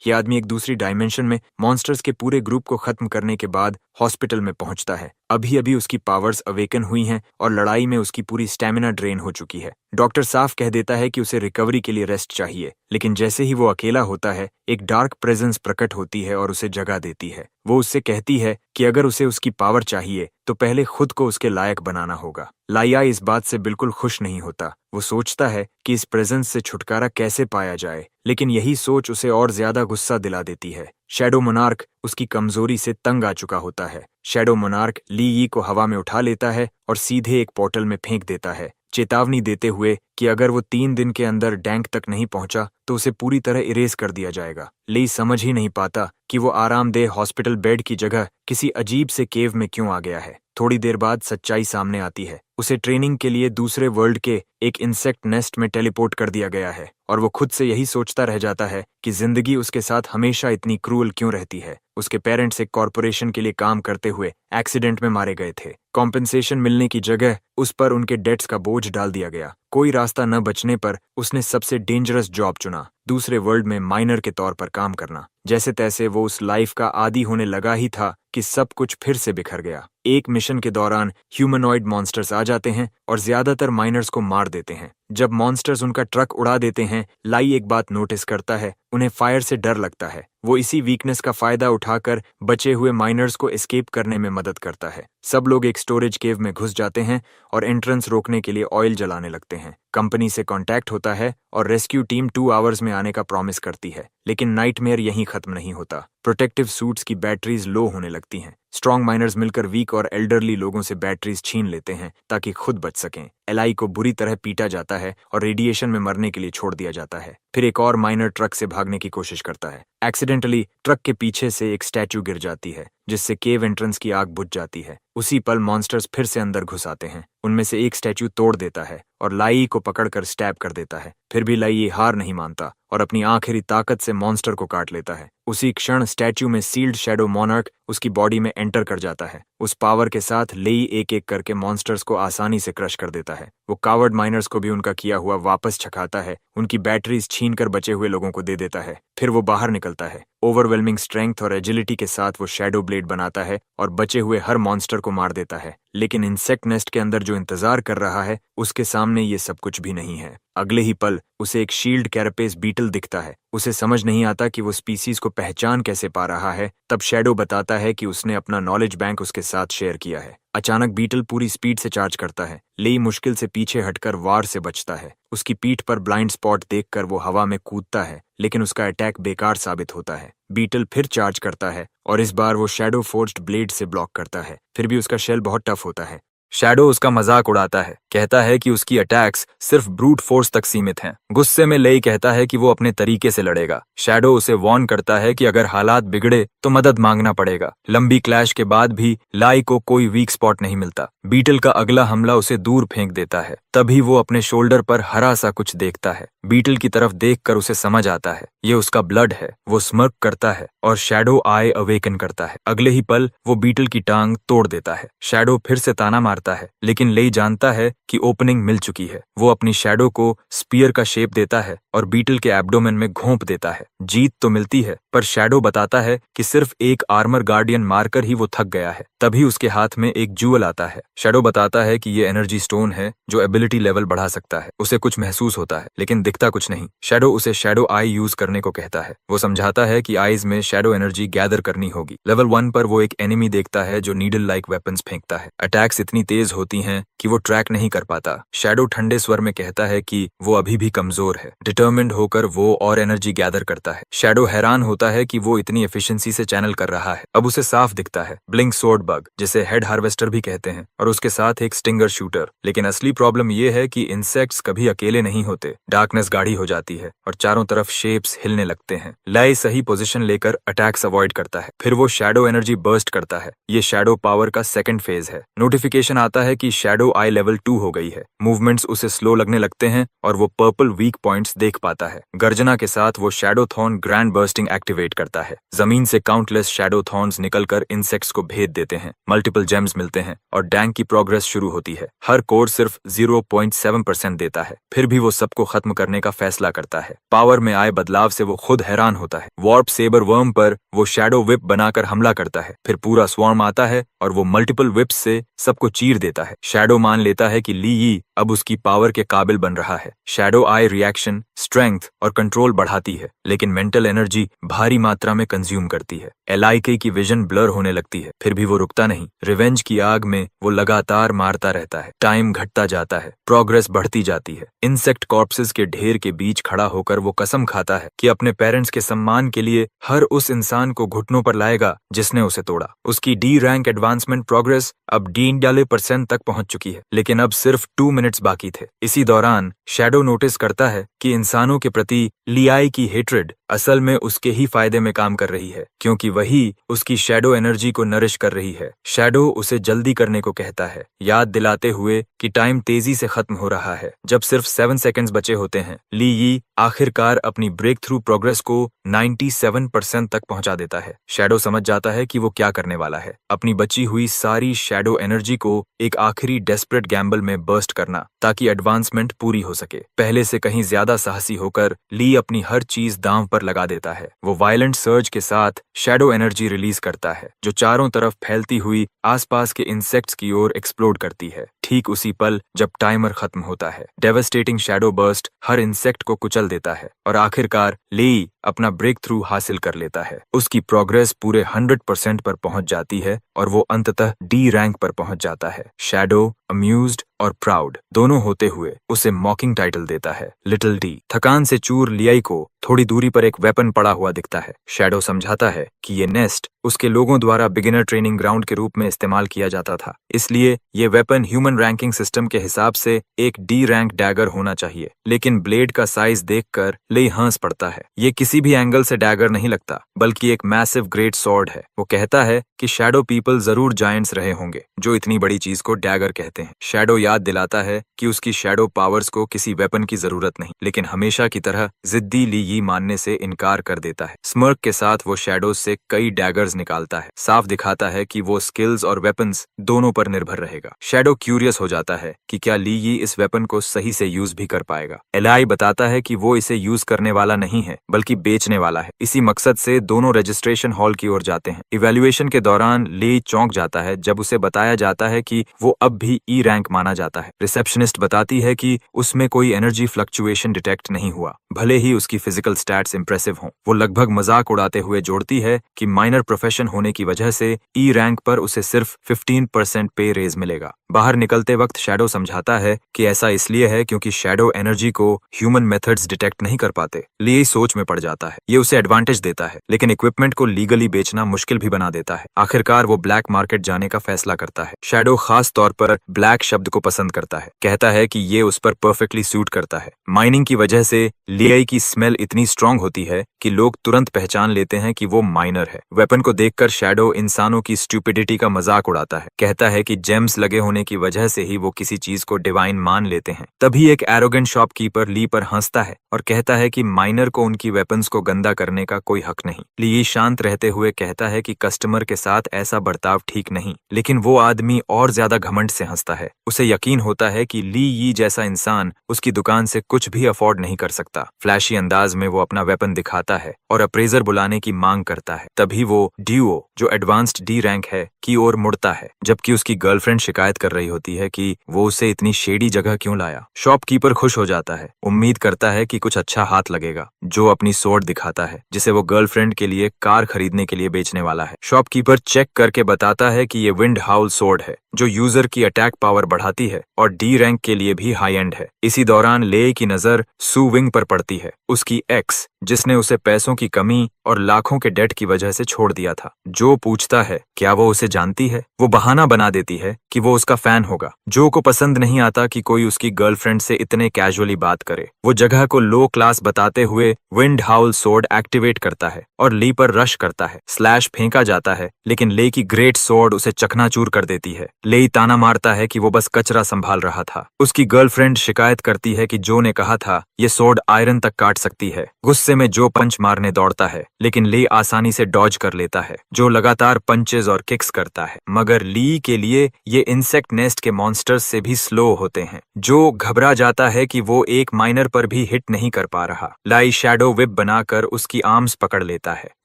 ये आदमी एक दूसरी डायमेंशन में मॉन्स्टर्स के पूरे ग्रुप को खत्म करने के बाद हॉस्पिटल में पहुंचता है। अभी अभी उसकी पावर्स अवेकन हुई हैं और लड़ाई में उसकी पूरी स्टैमिना ड्रेन हो चुकी है। डॉक्टर साफ कह देता है कि उसे रिकवरी के लिए रेस्ट चाहिए, लेकिन जैसे ही वो अकेला होता है एक डार्क प्रेजेंस प्रकट होती है और उसे जगा देती है। वो उससे कहती है कि अगर उसे उसकी पावर चाहिए तो पहले खुद को उसके लायक बनाना होगा। लाइया इस बात से बिल्कुल खुश नहीं होता। वो सोचता है कि इस प्रेजेंस से छुटकारा कैसे पाया जाए, लेकिन यही सोच उसे और ज्यादा गुस्सा दिला देती है। शैडो मोनार्क उसकी कमजोरी से तंग आ चुका होता है। शैडो मोनार्क ली यी को हवा में उठा लेता है और सीधे एक पोर्टल में फेंक देता है, चेतावनी देते हुए कि अगर वो 3 दिन के अंदर डैंक तक नहीं पहुंचा तो उसे पूरी तरह इरेज कर दिया जाएगा। ली समझ ही नहीं पाता कि वो आरामदेह हॉस्पिटल बेड की जगह किसी अजीब से केव में क्यों आ गया है। थोड़ी देर बाद सच्चाई सामने आती है। उसे ट्रेनिंग के लिए दूसरे वर्ल्ड के एक इंसेक्ट नेस्ट में टेलीपोर्ट कर दिया गया है और वो खुद से यही सोचता रह जाता है कि जिंदगी उसके साथ हमेशा इतनी क्रूअल क्यों रहती है। उसके पेरेंट्स एक कॉरपोरेशन के लिए काम करते हुए एक्सीडेंट में मारे गए थे। कॉम्पेंसेशन मिलने की जगह उस पर उनके डेट्स का बोझ डाल दिया गया। कोई रास्ता न बचने पर उसने सबसे डेंजरस जॉब चुना, दूसरे वर्ल्ड में माइनर के तौर पर काम करना। जैसे तैसे वो उस लाइफ का आदी होने लगा ही था कि सब कुछ फिर से बिखर गया। एक मिशन के दौरान ह्यूमनॉइड मॉन्स्टर्स आ जाते हैं और ज्यादातर माइनर्स को मार देते हैं। जब मॉन्स्टर्स उनका ट्रक उड़ा देते हैं, लाई एक बात नोटिस करता है, उन्हें फायर से डर लगता है। वो इसी वीकनेस का फायदा उठाकर बचे हुए माइनर्स को एस्केप करने में मदद करता है। सब लोग एक स्टोरेज केव में घुस जाते हैं और एंट्रेंस रोकने के लिए ऑयल जलाने लगते हैं। कंपनी से कांटेक्ट होता है और रेस्क्यू टीम 2 आवर्स में आने का प्रॉमिस करती है, लेकिन नाइटमेयर यहीं खत्म नहीं होता। प्रोटेक्टिव सूट्स की बैटरीज लो होने लगती हैं। स्ट्रॉन्ग माइनर्स मिलकर वीक और एल्डरली लोगों से बैटरीज छीन लेते हैं ताकि खुद बच सकें। एलाई को बुरी तरह पीटा जाता है और रेडिएशन में मरने के लिए छोड़ दिया जाता है। फिर एक और माइनर ट्रक से भागने की कोशिश करता है। एक्सीडेंटली ट्रक के पीछे से एक स्टैचू गिर जाती है, जिससे केव एंट्रेंस की आग बुझ जाती है। उसी पल मॉन्स्टर्स फिर से अंदर घुस आते हैं। उनमें से एक स्टैचू तोड़ देता है और लाई को पकड़कर स्टैब कर देता है। फिर भी लाई हार नहीं मानता और अपनी आखिरी ताकत से मॉन्स्टर को काट लेता है। उसी क्षण स्टैचू में सील्ड शैडो मोनार्क उसकी बॉडी में एंटर कर जाता है। उस पावर के साथ लेई एक एक करके मॉन्स्टर्स को आसानी से क्रश कर देता है। वो कावर्ड माइनर्स को भी उनका किया हुआ वापस छकाता है, उनकी बैटरीज छीनकर बचे हुए लोगों को दे देता है। फिर वो बाहर निकलता है। ओवरवेलमिंग स्ट्रेंथ और एजिलिटी के साथ वो शैडो ब्लेड बनाता है और बचे हुए हर मॉन्स्टर को मार देता है। लेकिन इंसेक्ट नेस्ट के अंदर जो इंतजार कर रहा है, उसके सामने ये सब कुछ भी नहीं है। अगले ही पल उसे एक शील्ड कैरेपेस बीटल दिखता है। उसे समझ नहीं आता कि वो स्पीसीज को पहचान कैसे पा रहा है। तब शैडो बताता है कि उसने अपना नॉलेज बैंक उसके साथ शेयर किया है। अचानक बीटल पूरी स्पीड से चार्ज करता है। लेई मुश्किल से पीछे हटकर वार से बचता है। उसकी पीठ पर ब्लाइंड स्पॉट देखकर वो हवा में कूदता है, लेकिन उसका अटैक बेकार साबित होता है। बीटल फिर चार्ज करता है और इस बार वो शैडो फोर्स्ड ब्लेड से ब्लॉक करता है। फिर भी उसका शेल बहुत टफ होता है। शैडो उसका मजाक उड़ाता है, कहता है कि उसकी अटैक्स सिर्फ ब्रूट फोर्स तक सीमित हैं। गुस्से में लेई कहता है कि वो अपने तरीके से लड़ेगा। शैडो उसे वार्न करता है कि अगर हालात बिगड़े तो मदद मांगना पड़ेगा। लंबी क्लैश के बाद भी लाई को कोई वीक स्पॉट नहीं मिलता। बीटल का अगला हमला उसे दूर फेंक देता है। तभी वो अपने शोल्डर पर हरा सा कुछ देखता है। बीटल की तरफ देखकर उसे समझ आता है ये उसका ब्लड है। वो स्मर्क करता है और शैडो आई अवेकन करता है। अगले ही पल वो बीटल की टांग तोड़ देता है। शैडो फिर से ताना मारता है, लेकिन लेई जानता है कि ओपनिंग मिल चुकी है। वो अपनी शैडो को स्पीयर का शेप देता है और बीटल के एब्डोमेन में घोंप देता है। जीत तो मिलती है, पर शैडो बताता है कि सिर्फ एक आर्मर गार्डियन मारकर ही वो थक गया है। तभी उसके हाथ में एक जूअल आता है। शैडो बताता है कि ये एनर्जी स्टोन है जो एबिलिटी लेवल बढ़ा सकता है। उसे कुछ महसूस होता है, लेकिन दिखता कुछ नहीं। शैडो उसे शैडो आई यूज करने को कहता है। वो समझाता है कि आईज में शैडो एनर्जी गैदर करनी होगी। लेवल 1 पर वो एक एनिमी देखता है जो नीडल लाइक वेपन्स फेंकता है। अटैक्स इतनी तेज होती हैं कि वो ट्रैक नहीं कर पाता। शैडो ठंडे स्वर में कहता है कि वो अभी भी कमजोर है। डिटर्मिन्ड होकर वो और एनर्जी गैदर करता है। शैडो हैरान होता है कि वो इतनी एफिशिएंसी से चैनल कर रहा है। अब उसे साफ दिखता है ब्लिंक सोर्ड बग, जिसे हेड हार्वेस्टर भी कहते हैं, और उसके साथ एक स्टिंगर शूटर। लेकिन असली प्रॉब्लम ये है कि इंसेक्ट्स कभी अकेले नहीं होते। डार्कनेस गाढ़ी हो जाती है और चारों तरफ शेप्स हिलने लगते हैं। लाई सही पोजीशन लेकर अटैक्स अवॉइड करता है। फिर वो शैडो एनर्जी बर्स्ट करता है। ये शैडो पावर का सेकंड फेज है। नोटिफिकेशन आता है कि शैडो आई लेवल 2 हो गई है। मूवमेंट्स उसे स्लो लगने लगते हैं और वो पर्पल वीक पॉइंट्स देख देख पाता है। गर्जना के साथ वो shadow thorn grand bursting activate करता है। जमीन से काउंटलेस शैडो थॉर्न्स निकलकर इंसेक्ट्स को भेद देते हैं। मल्टीपल जेम्स मिलते हैं और डैंग की प्रोग्रेस शुरू होती है। हर कोर सिर्फ 0.7% देता है, फिर भी वो सबको खत्म करने का फैसला करता है। पावर में आए बदलाव से वो खुद हैरान होता है। वॉर्प सेबर वर्म पर वो शैडो विप बनाकर हमला करता है। फिर पूरा स्वॉर्म आता है और वो मल्टीपल विप्स से सबको चीर देता है। शैडो मान लेता है कि ली यी अब उसकी पावर के काबिल बन रहा है। शैडो आई रिएक्शन स्ट्रेंथ और कंट्रोल बढ़ाती है, लेकिन मेंटल एनर्जी भारी मात्रा में कंज्यूम करती है। एलआईके की विजन ब्लर होने लगती है, फिर भी वो रुकता नहीं। रिवेंज की आग में वो लगातार मारता रहता है। टाइम घटता जाता है, प्रोग्रेस बढ़ती जाती है। इंसेक्ट कॉर्प्सेस के ढेर के बीच खड़ा होकर वो कसम खाता है कि अपने पेरेंट्स के सम्मान के लिए हर उस इंसान को घुटनों पर लाएगा जिसने उसे तोड़ा। उसकी डी रैंक एडवांसमेंट प्रोग्रेस अब 90% तक पहुंच चुकी है, लेकिन अब सिर्फ 2 मिनट्स बाकी थे। इसी दौरान शैडो नोटिस करता है कि इंसानों के प्रति लियाई की हेट्रेड असल में उसके ही फायदे में काम कर रही है, क्योंकि वही उसकी शैडो एनर्जी को नरिश कर रही है। शैडो उसे जल्दी करने को कहता है, याद दिलाते हुए कि टाइम तेजी से खत्म हो रहा है। जब सिर्फ 7 सेकंड्स बचे होते हैं, ली यी आखिरकार अपनी ब्रेक थ्रू प्रोग्रेस को 97% तक पहुंचा देता है। शैडो समझ जाता है कि वो क्या करने वाला है, अपनी बची हुई सारी शैडो एनर्जी को एक आखिरी डेस्परेट गैम्बल में बर्स्ट करना, ताकि एडवांसमेंट पूरी हो सके। पहले से कहीं ज्यादा साहसी होकर ली अपनी हर चीज दांव पर लगा देता है। वो वायलेंट सर्ज के साथ शैडो एनर्जी रिलीज करता है, जो चारों तरफ फैलती हुई आसपास के इंसेक्ट्स की ओर एक्सप्लोड करती है। ठीक उसी पल जब टाइमर खत्म होता है, डेवास्टेटिंग शैडो बर्स्ट हर इंसेक्ट को कुचल देता है और आखिरकार ली अपना ब्रेक थ्रू हासिल कर लेता है। उसकी प्रोग्रेस पूरे 100% पर पहुंच जाती है और वो अंततः डी रैंक पर पहुंच जाता है। शैडो अम्यूज्ड और प्राउड दोनों होते हुए उसे मॉकिंग टाइटल देता है, लिटिल डी। थकान से चूर लियाई को थोड़ी दूरी पर एक वेपन पड़ा हुआ दिखता है। शैडो समझाता है कि ये नेस्ट उसके लोगों द्वारा बिगिनर ट्रेनिंग ग्राउंड के रूप में इस्तेमाल किया जाता था, इसलिए ये वेपन ह्यूमन रैंकिंग सिस्टम के हिसाब से एक डी रैंक डैगर होना चाहिए। लेकिन ब्लेड का साइज देखकर ले हंस पड़ता है। ये किसी भी एंगल से डैगर नहीं लगता, बल्कि एक मैसिव ग्रेट सॉर्ड है। वो कहता है कि शैडो पीपल जरूर जायंट्स रहे होंगे जो इतनी बड़ी चीज को डैगर कहते हैं। शैडो याद दिलाता है कि उसकी शैडो पावर्स को किसी वेपन की जरूरत नहीं, लेकिन हमेशा की तरह जिद्दी ली यी मानने से इनकार कर देता है। स्मर्क के साथ वो शैडोज से कई डैगर्स निकालता है, साफ दिखाता है कि वो स्किल्स और वेपन्स दोनों पर निर्भर रहेगा। शैडो क्यूरियस हो जाता है कि क्या ली यी इस वेपन को सही से यूज भी कर पाएगा। एलाई बताता है कि वो इसे यूज करने वाला नहीं है, बल्कि बेचने वाला है। इसी मकसद से दोनों रजिस्ट्रेशन हॉल की ओर जाते हैं। इवैल्यूएशन के दौरान ली चौंक जाता है जब उसे बताया जाता है कि वो अब भी ई रैंक माना जाता है। रिसेप्शनिस्ट बताती है कि उसमें कोई एनर्जी फ्लक्चुएशन डिटेक्ट नहीं हुआ, भले ही उसकी फिजिकल स्टैट्स इंप्रेसिव हों। वो लगभग मजाक उड़ाते हुए जोड़ती है कि माइनर प्रोफेशन होने की वजह से ई रैंक पर उसे सिर्फ 15% पे रेज मिलेगा। बाहर निकलते वक्त शैडो समझाता है कि ऐसा इसलिए है क्योंकि शैडो एनर्जी को ह्यूमन मेथड्स डिटेक्ट नहीं कर पाते। ली सोच में पड़ जाता है। ये उसे एडवांटेज देता है, लेकिन इक्विपमेंट को लीगली बेचना मुश्किल भी बना देता है। आखिरकार वो ब्लैक मार्केट जाने का फैसला करता है। शैडो खास तौर पर ब्लैक शब्द को पसंद करता है, कहता है कि ये उस पर परफेक्टली सूट करता है। माइनिंग की वजह से लियाई की स्मेल इतनी स्ट्रांग होती है कि लोग तुरंत पहचान लेते हैं कि वो माइनर है। वेपन को देखकर शैडो इंसानों की स्टूपिडिटी का मजाक उड़ाता है, कहता है कि जेम्स लगे होने की वजह से ही वो किसी चीज को डिवाइन मान लेते हैं। तभी एक एरोगेंट शॉपकीपर ली पर हंसता है और कहता है कि माइनर को उनकी वेपन्स को गंदा करने का कोई हक नहीं। ली शांत रहते हुए कहता है कि कस्टमर के साथ ऐसा बर्ताव ठीक नहीं, लेकिन वो आदमी और ज्यादा घमंड से हंसता है। उसे यकीन होता है कि ली यी जैसा इंसान उसकी दुकान से कुछ भी अफोर्ड नहीं कर सकता। फ्लैशी अंदाज में वो अपना वेपन दिखाता है और अप्रेजर बुलाने की मांग करता है। तभी वो ड्यूओ, जो एडवांस्ड डी रैंक है, की ओर मुड़ता है, जबकि उसकी गर्लफ्रेंड शिकायत कर रही होती है कि वो उसे इतनी शेडी जगह क्यों लाया। शॉपकीपर खुश हो जाता है, उम्मीद करता है कि कुछ अच्छा हाथ लगेगा। जो अपनी सोर्ड दिखाता है जिसे वो गर्लफ्रेंड के लिए कार खरीदने के लिए बेचने वाला है। शॉपकीपर चेक करके बताता है कि ये विंड हाउल सोर्ड है, जो यूजर की अटैक पावर बढ़ाती है और डी रैंक के लिए भी हाई एंड है। इसी दौरान ले की नजर सू विंग पर पड़ती है। उसकी एक्स जिसने उसे पैसों की कमी और लाखों के डेट की वजह से छोड़ दिया था। जो पूछता है क्या वो उसे जानती है, वो बहाना बना देती है कि वो उसका फैन होगा। जो को पसंद नहीं आता कि कोई उसकी गर्लफ्रेंड से इतने कैजुअली बात करे। वो जगह को लो क्लास बताते हुए विंड हाउल सोर्ड एक्टिवेट करता है और ली पर रश करता है। स्लैश फेंका जाता है लेकिन ले की ग्रेट सोर्ड उसे चकनाचूर कर देती है। ले ताना मारता है कि वो बस कचरा संभाल रहा था। उसकी गर्लफ्रेंड शिकायत करती है कि जो ने कहा था ये सोर्ड आयरन तक काट सकती है। गुस्से में जो पंच मारने दौड़ता है लेकिन ले आसानी से डॉज कर लेता है। जो लगातार पंचेज और किक्स करता है मगर ली के लिए ये इंसेक्ट नेस्ट के मॉन्स्टर्स से भी स्लो होते हैं। जो घबरा जाता है कि वो एक माइनर पर भी हिट नहीं कर पा रहा। लाई शैडो विप बनाकर उसकी आर्म्स पकड़ लेता है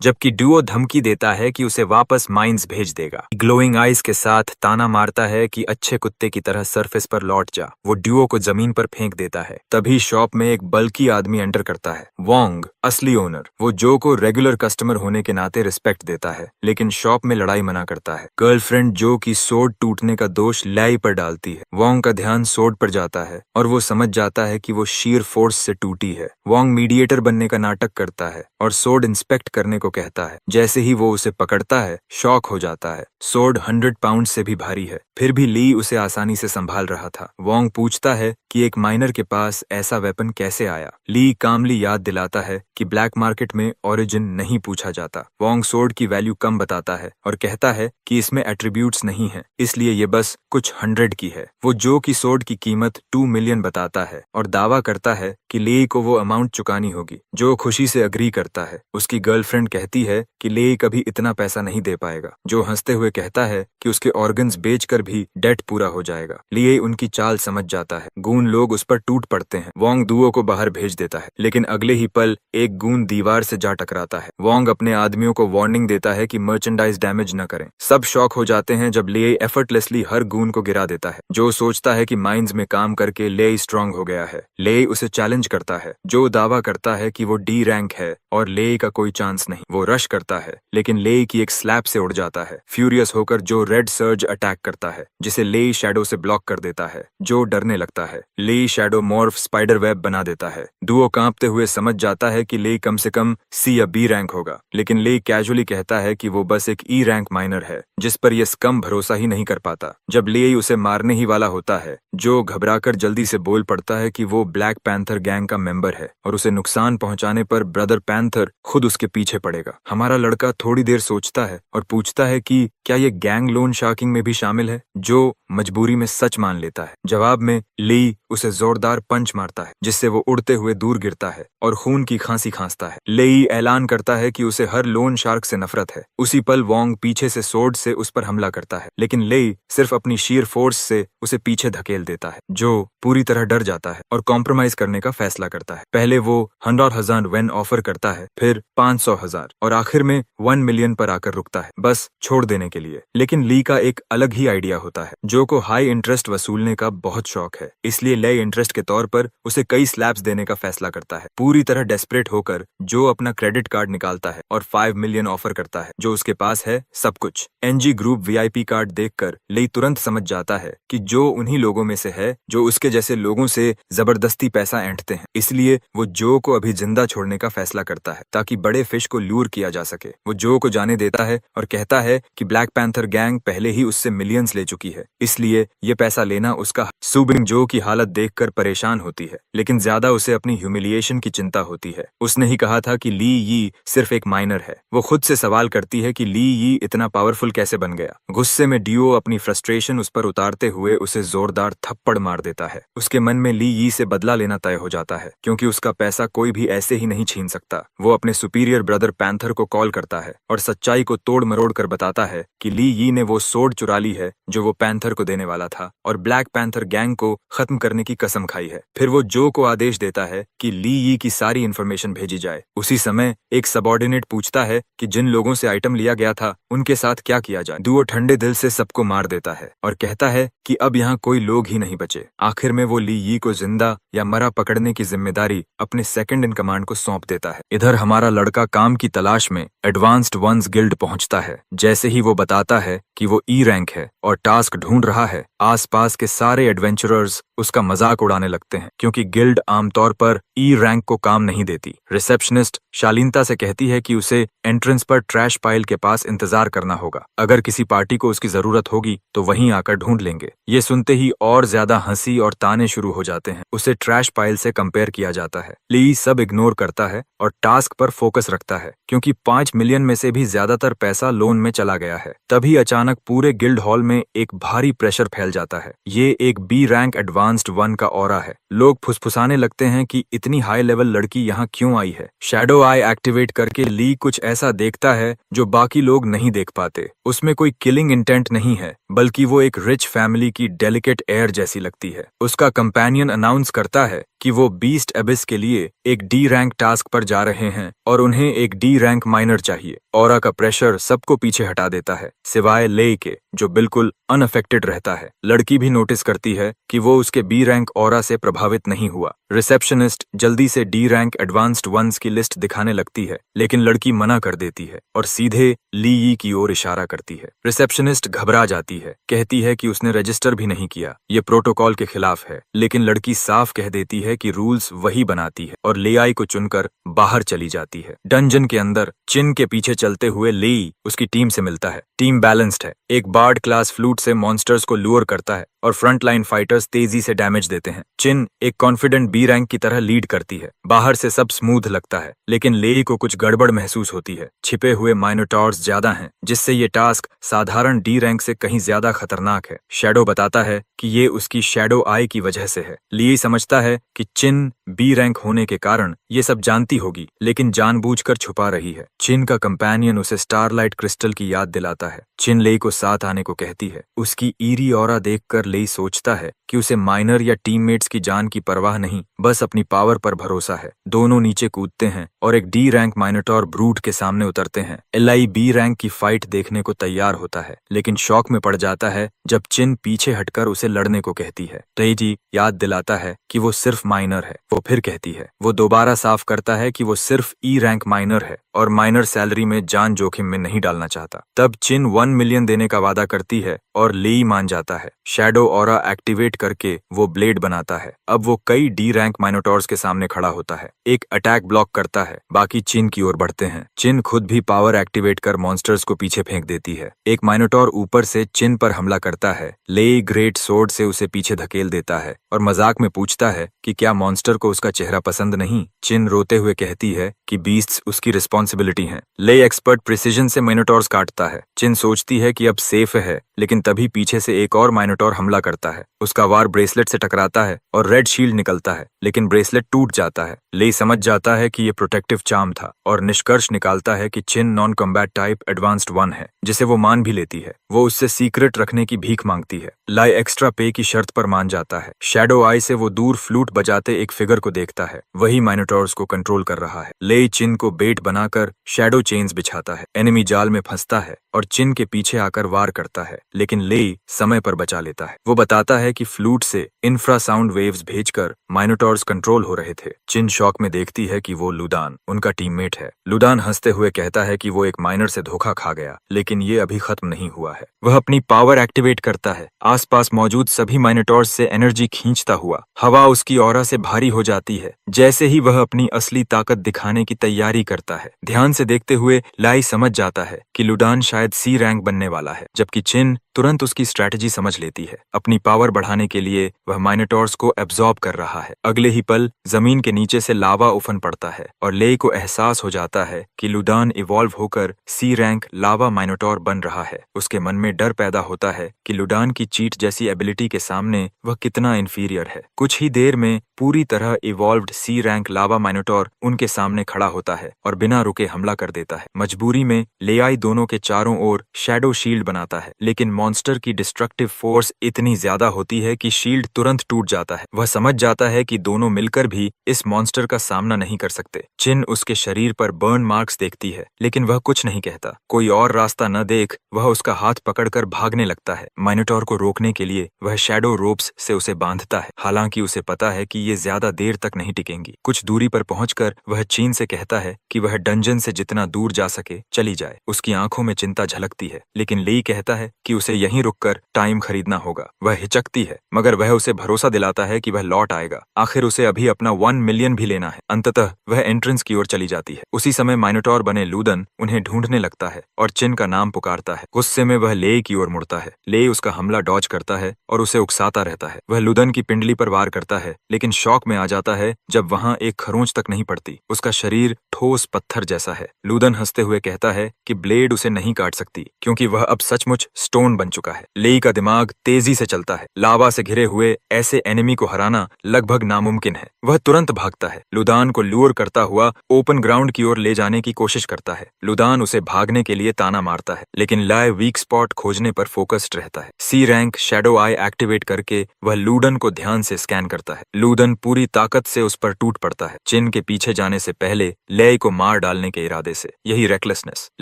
जबकि डुओ धमकी देता है कि उसे वापस माइंस भेज देगा। ग्लोइंग आइज के साथ ताना मारता है कि अच्छे कुत्ते की तरह सरफेस पर लौट जा। वो डुओ को जमीन पर फेंक देता है। तभी शॉप में एक बल्कि आदमी एंटर करता है। वोंग असली ओनर। वो जो को रेगुलर कस्टमर होने के नाते रिस्पेक्ट देता है लेकिन शॉप में लड़ाई मना करता है। गर्लफ्रेंड जो की सोड टूटने का दोष लाई पर डालती है। वोंग का ध्यान सोड पर जाता है और वो समझ जाता है कि वो शीर फोर्स से टूटी है। वोंग मीडिएटर बनने का नाटक करता है और सोड इंस्पेक्ट करने को कहता है। जैसे ही वो उसे पकड़ता है शॉक हो जाता है। सोड 100 पाउंड से भी भारी है फिर भी ली उसे आसानी से संभाल रहा था। वोंग पूछता है कि एक माइनर के पास ऐसा वेपन कैसे आया। ली कामली याद दिलाता है कि ब्लैक मार्केट में ओरिजिन नहीं पूछा जाता। वोंग सोड की वैल्यू कम बताता है और कहता है कि इसमें एट्रीब्यूट्स नहीं है इसलिए ये बस कुछ 100 की है। वो जो की सोड की कीमत 2 मिलियन बताता है और दावा करता है कि ले को वो अमाउंट चुकानी होगी। जो खुशी से अग्री करता है। उसकी गर्लफ्रेंड कहती है कि ले कभी इतना पैसा नहीं दे पाएगा। जो हंसते हुए कहता है कि उसके ऑर्गन्स बेचकर भी डेट पूरा हो जाएगा। लिए उनकी चाल समझ जाता है। गून लोग उस पर टूट पड़ते हैं। वोंग दुओ को बाहर भेज देता है लेकिन अगले ही पल एक गून दीवार से जा टकराता है। वोंग अपने आदमियों को वार्निंग देता है कि मर्चेंडाइज डैमेज न करें। सब शॉक हो जाते हैं जब ले एफर्टलेसली हर गून को गिरा देता है। जो सोचता है कि माइंस में काम करके ले स्ट्रांग हो गया है। ले उसे चैलेंज करता है। जो दावा करता है कि वो डी रैंक है और ले का कोई चांस नहीं। वो रश करता है लेकिन ले की एक स्लैब से उड़ जाता है। फ्यूरियस होकर जो रेड सर्ज अटैक करता है जिसे ले शैडो से ब्लॉक कर देता है। जो डरने लगता है। ले शैडो मॉर्फ स्पाइडर वेब बना देता है। डुओ कांपते हुए समझ जाता है कि ले कम से कम सी या बी रैंक होगा लेकिन ले कैजुअली कहता है कि वो बस एक ई रैंक माइनर है जिस पर यह स्कम भरोसा ही नहीं कर पाता। जब ले उसे मारने ही वाला होता है जो घबराकर जल्दी से बोल पड़ता है कि वो ब्लैक पैंथर गैंग का मेंबर है और उसे नुकसान पहुंचाने पर ब्रदर पैंथर खुद उसके पीछे पड़ेगा। हमारा लड़का थोड़ी देर सोचता है और पूछता है कि क्या ये गैंग लोन शार्किंग में भी शामिल है। जो मजबूरी में सच मान लेता है। जवाब में ली उसे जोरदार पंच मारता है जिससे वो उड़ते हुए दूर गिरता है और खून की खांसी खांसता है। लेई ऐलान करता है कि उसे हर लोन शार्क से नफरत है। उसी पल वोंग पीछे से सोर्ड से उस पर हमला करता है लेकिन लेई सिर्फ अपनी शीर फोर्स से उसे पीछे धकेल देता है। जो पूरी तरह डर जाता है और कॉम्प्रोमाइज करने का फैसला करता है। पहले वो 100,000 वेन ऑफर करता है फिर 500,000 और आखिर में 1 मिलियन पर आकर रुकता है बस छोड़ देने के लिए। लेकिन ली का एक अलग ही आइडिया होता है। जो को हाई इंटरेस्ट वसूलने का बहुत शौक है इसलिए ले इंटरेस्ट के तौर पर उसे कई स्लैब्स देने का फैसला करता है। पूरी तरह डेस्परेट होकर जो अपना क्रेडिट कार्ड निकालता है और 5 मिलियन ऑफर करता है। जो उसके पास है सब कुछ। एनजी ग्रुप वीआईपी कार्ड देखकर ले तुरंत समझ जाता है कि जो उन्हीं लोगों में से है जो उसके जैसे लोगों से जबरदस्ती पैसा ऐंठते हैं। इसलिए वो जो को अभी जिंदा छोड़ने का फैसला करता है ताकि बड़े फिश को लूर किया जा सके। वो जो को जाने देता है और कहता है कि ब्लैक पैंथर गैंग पहले ही उससे मिलियंस ले चुकी है इसलिए ये पैसा लेना उसका। सूबिंग जो की हालत देखकर परेशान होती है लेकिन ज्यादा उसे अपनी ह्यूमिलिएशन की चिंता होती है। उसने ही कहा था कि ली यी सिर्फ एक माइनर है। वो खुद से सवाल करती है कि ली यी इतना पावरफुल कैसे बन गया। गुस्से में डियो अपनी फ्रस्ट्रेशन उस पर उतारते हुए उसे जोरदार थप्पड़ मार देता है। उसके मन में ली यी से बदला लेना तय हो जाता है क्योंकि उसका पैसा कोई भी ऐसे ही नहीं छीन सकता। वो अपने सुपीरियर ब्रदर पैंथर को कॉल करता है और सच्चाई को तोड़ मरोड़ कर बताता है कि ली यी ने वो सोड चुरा ली है जो वो पैंथर को देने वाला था और ब्लैक पैंथर गैंग को खत्म करने की कसम खाई है। फिर वो जो को आदेश देता है कि ली यी की सारी इन्फॉर्मेशन भेजी जाए। उसी समय एक सबऑर्डिनेट पूछता है कि जिन लोगों से आइटम लिया गया था उनके साथ क्या किया जाए। डुओ ठंडे दिल से सबको मार देता है और कहता है कि अब यहाँ कोई लोग ही नहीं बचे। आखिर में वो ली यी को जिंदा या मरा पकड़ने की जिम्मेदारी अपने सेकंड इन कमांड को सौंप देता है। इधर हमारा लड़का काम की तलाश में एडवांस्ड वंस गिल्ड पहुंचता है। जैसे ही वो बताता है कि वो ई रैंक है और टास्क ढूंढ रहा है। आसपास के सारे एडवेंचरर्स उसका मजाक उड़ाने लगते हैं क्योंकि गिल्ड आमतौर पर ई रैंक को काम नहीं देती। रिसेप्शनिस्ट शालीनता से कहती है कि उसे एंट्रेंस पर ट्रैश पाइल के पास इंतजार करना होगा। अगर किसी पार्टी को उसकी जरूरत होगी तो वहीं आकर ढूंढ लेंगे। ये सुनते ही और ज्यादा हंसी और ताने शुरू हो जाते हैं। उसे ट्रैश पाइल से कंपेयर किया जाता है। ली सब इग्नोर करता है और टास्क पर फोकस रखता है क्योंकि 5 मिलियन में से भी ज्यादातर पैसा लोन में चला गया है। तभी अचानक पूरे गिल्ड हॉल में एक भारी प्रेशर फैल जाता है। ये एक बी रैंक एडवांस्ड 1 का ऑरा है। लोग फुसफुसाने लगते हैं कि इतनी हाई लेवल लड़की यहाँ क्यों आई है। शैडो आई एक्टिवेट करके ली कुछ ऐसा देखता है जो बाकी लोग नहीं देख पाते। उसमें कोई किलिंग इंटेंट नहीं है, बल्कि वो एक रिच फैमिली की डेलिकेट एयर जैसी लगती है। उसका कंपेनियन अनाउंस करता है कि वो बीस्ट एबिस के लिए एक डी रैंक टास्क पर जा रहे हैं और उन्हें एक डी रैंक माइनर चाहिए। ऑरा का प्रेशर सबको पीछे हटा देता है सिवाय ले के, जो बिल्कुल अनअफेक्टेड रहता है। लड़की भी नोटिस करती है कि वो उसके बी रैंक ऑरा से प्रभावित नहीं हुआ। रिसेप्शनिस्ट जल्दी से डी रैंक एडवांस्ड वंस की लिस्ट दिखाने लगती है, लेकिन लड़की मना कर देती है और सीधे ली यी की ओर इशारा करती है। रिसेप्शनिस्ट घबरा जाती है, कहती है कि उसने रजिस्टर भी नहीं किया, ये प्रोटोकॉल के खिलाफ है। लेकिन लड़की साफ कह देती है कि रूल्स वही बनाती है और लेआई को चुनकर बाहर चली जाती है। डंजन के अंदर चिन के पीछे चलते हुए लेई उसकी टीम से मिलता है। टीम बैलेंस्ड है। एक बार्ड क्लास फ्लूट से मॉन्स्टर्स को लूर करता है और फ्रंट लाइन फाइटर्स तेजी से डैमेज देते हैं। चिन एक कॉन्फिडेंट बी रैंक की तरह लीड करती है। बाहर से सब स्मूथ लगता है, लेकिन लेई को कुछ गड़बड़ महसूस होती है। छिपे हुए माइनोटॉर्स ज्यादा हैं, जिससे ये टास्क साधारण डी रैंक से कहीं ज्यादा खतरनाक है। शैडो बताता है कि ये उसकी शैडो आई की वजह से है। लेई समझता है कि चिन बी रैंक होने के कारण ये सब जानती होगी, लेकिन जानबूझकर छुपा रही है। चिन का कंपेनियन उसे स्टारलाइट क्रिस्टल की याद दिलाता है। चिन लेई को साथ आने को कहती है। उसकी ईरी ऑरा देखकर लेई सोचता है कि उसे माइनर या टीममेट्स की जान की परवाह नहीं, बस अपनी पावर पर भरोसा है। दोनों नीचे कूदते हैं और एक डी रैंक माइनोटॉर ब्रूट के सामने उतरते हैं। एलाई बी रैंक की फाइट देखने को तैयार होता है, लेकिन शॉक में पड़ जाता है जब चिन पीछे हटकर उसे लड़ने को कहती है। तेजी याद दिलाता है कि वो सिर्फ माइनर है। वो फिर कहती है। वो दोबारा साफ करता है कि वो सिर्फ ई रैंक माइनर है और माइनर सैलरी में जान जोखिम में नहीं डालना चाहता। तब चिन 1 मिलियन देने का वादा करती है और लेई मान जाता है। शैडो ऑरा एक्टिवेट करके वो ब्लेड बनाता है। अब वो कई डी रैंक माइनोटॉर्स के सामने खड़ा होता है। एक अटैक ब्लॉक करता है, बाकी चिन की ओर बढ़ते हैं। चिन खुद भी पावर एक्टिवेट कर मॉन्स्टर्स को पीछे फेंक देती है। एक माइनोटॉर ऊपर से चिन पर हमला करता है। लेई ग्रेट सोर्ड से उसे पीछे धकेल देता है और मजाक में पूछता है कि क्या मॉन्स्टर को उसका चेहरा पसंद नहीं। चिन रोते हुए कहती है कि बीस्ट्स उसकी रिस्पॉन्सिबिलिटी हैं। लेई एक्सपर्ट प्रिसीजन से माइनोटॉर्स काटता है। चिन सोचती है कि अब सेफ है, लेकिन तभी पीछे से एक और माइनोटॉर हमला करता है। उसका वार ब्रेसलेट से टकराता है और रेड शील्ड निकलता है, लेकिन ब्रेसलेट टूट जाता है। लेई समझ जाता है कि ये प्रोटेक्टिव चार्म था और निष्कर्ष निकालता है कि चिन नॉन कॉम्बैट टाइप एडवांस्ड 1 है, जिसे वो मान भी लेती है। वो उससे सीक्रेट रखने की भीख मांगती है। लाई एक्स्ट्रा पे की शर्त पर मान जाता है। शैडो आई से वो दूर फ्लूट बजाते एक फिगर को देखता है। वही माइनोटॉर्स को कंट्रोल कर रहा है। लेई चिन को बेट बनाकर शैडो चेन्स बिछाता है। एनिमी जाल में फंसता है और चिन के पीछे आकर वार करता है, लेकिन लेई समय पर बचा लेता है। वो बताता है कि फ्लूट से इंफ्रासाउंड वेव्स भेजकर माइनोटॉर्स कंट्रोल हो रहे थे। चिन शॉक में देखती है कि वो लुदान उनका टीममेट है। लुदान हंसते हुए कहता है कि वो एक माइनर से धोखा खा गया, लेकिन ये अभी खत्म नहीं हुआ है। वह अपनी पावर एक्टिवेट करता है। आसपास मौजूद सभी माइनोटॉर्स से एनर्जी खींचता हुआ हवा उसकी ऑरा से भारी हो जाती है। जैसे ही वह अपनी असली ताकत दिखाने की तैयारी करता है, ध्यान से देखते हुए लाई समझ जाता है कि लुडान शायद सी रैंक बनने वाला है, जबकि चिन तुरंत उसकी स्ट्रैटेजी समझ लेती है। अपनी पावर बढ़ाने के लिए वह माइनोटॉर्स को एब्जॉर्ब कर रहा है। अगले ही पल जमीन के नीचे से लावा उफन पड़ता है और लेई को एहसास हो जाता है कि लुडान इवॉल्व होकर सी रैंक लावा माइनोटॉर बन रहा है। उसके मन में डर पैदा होता है कि लुडान की चीट जैसी एबिलिटी के सामने वह कितना इंफीरियर है। कुछ ही देर में पूरी तरह इवॉल्व्ड सी रैंक लावा माइनोटॉर उनके सामने खड़ा होता है और बिना रुके हमला कर देता है। मजबूरी में लेआई दोनों के चारों ओर शैडो शील्ड बनाता है, लेकिन मॉन्स्टर की डिस्ट्रक्टिव फोर्स इतनी ज्यादा होती है कि शील्ड तुरंत टूट जाता है। वह समझ जाता है कि दोनों मिलकर भी इस मॉन्स्टर का सामना नहीं कर सकते। चिन उसके शरीर पर बर्न मार्क्स देखती है, लेकिन वह कुछ नहीं कहता। कोई और रास्ता न देख वह उसका हाथ पकड़कर भागने लगता है। माइनोटॉर को रोकने के लिए वह शैडो रोप्स से उसे बांधता है, हालांकि उसे पता है कि ये ज्यादा देर तक नहीं टिकेंगी। कुछ दूरी पर पहुंचकर वह चीन से कहता है कि वह डंजन से जितना दूर जा सके चली जाए। उसकी आंखों में चिंता झलकती है, लेकिन लेई कहता है कि उसे यहीं रुककर टाइम खरीदना होगा। वह हिचकती है, मगर वह उसे भरोसा दिलाता है कि वह लौट आएगा। आखिर उसे अभी अपना 1 मिलियन भी लेना है। अंततः वह एंट्रेंस की ओर चली जाती है। उसी समय माइनोटॉर बने लूदन उन्हें ढूंढने लगता है और चिन का नाम पुकारता है। गुस्से में वह लेई की ओर मुड़ता है। लेई उसका हमला डॉज करता है और उसे उकसाता रहता है। वह लूदन की पिंडली पर वार करता है, लेकिन शॉक में आ जाता है जब वहां एक खरोंच तक नहीं पड़ती। उसका शरीर ठोस पत्थर जैसा है। लूदन हंसते हुए कहता है कि ब्लेड उसे नहीं काट सकती, क्योंकि वह अब सचमुच स्टोन बन चुका है। लेई का दिमाग तेजी से चलता है। लावा से घिरे हुए ऐसे एनिमी को हराना लगभग नामुमकिन है। वह तुरंत भागता है। लुदान को लूर करता हुआ ओपन ग्राउंड की ओर ले जाने की कोशिश करता है। लुदान उसे भागने के लिए ताना मारता है, लेकिन लाय वीक स्पॉट खोजने पर फोकस्ड रहता है। सी रैंक शैडो आई एक्टिवेट करके वह लूडन को ध्यान से स्कैन करता है। लूदन पूरी ताकत से उस पर टूट पड़ता है, चिन के पीछे जाने से पहले लेई को मार डालने के इरादे से। यही रेकलेसनेस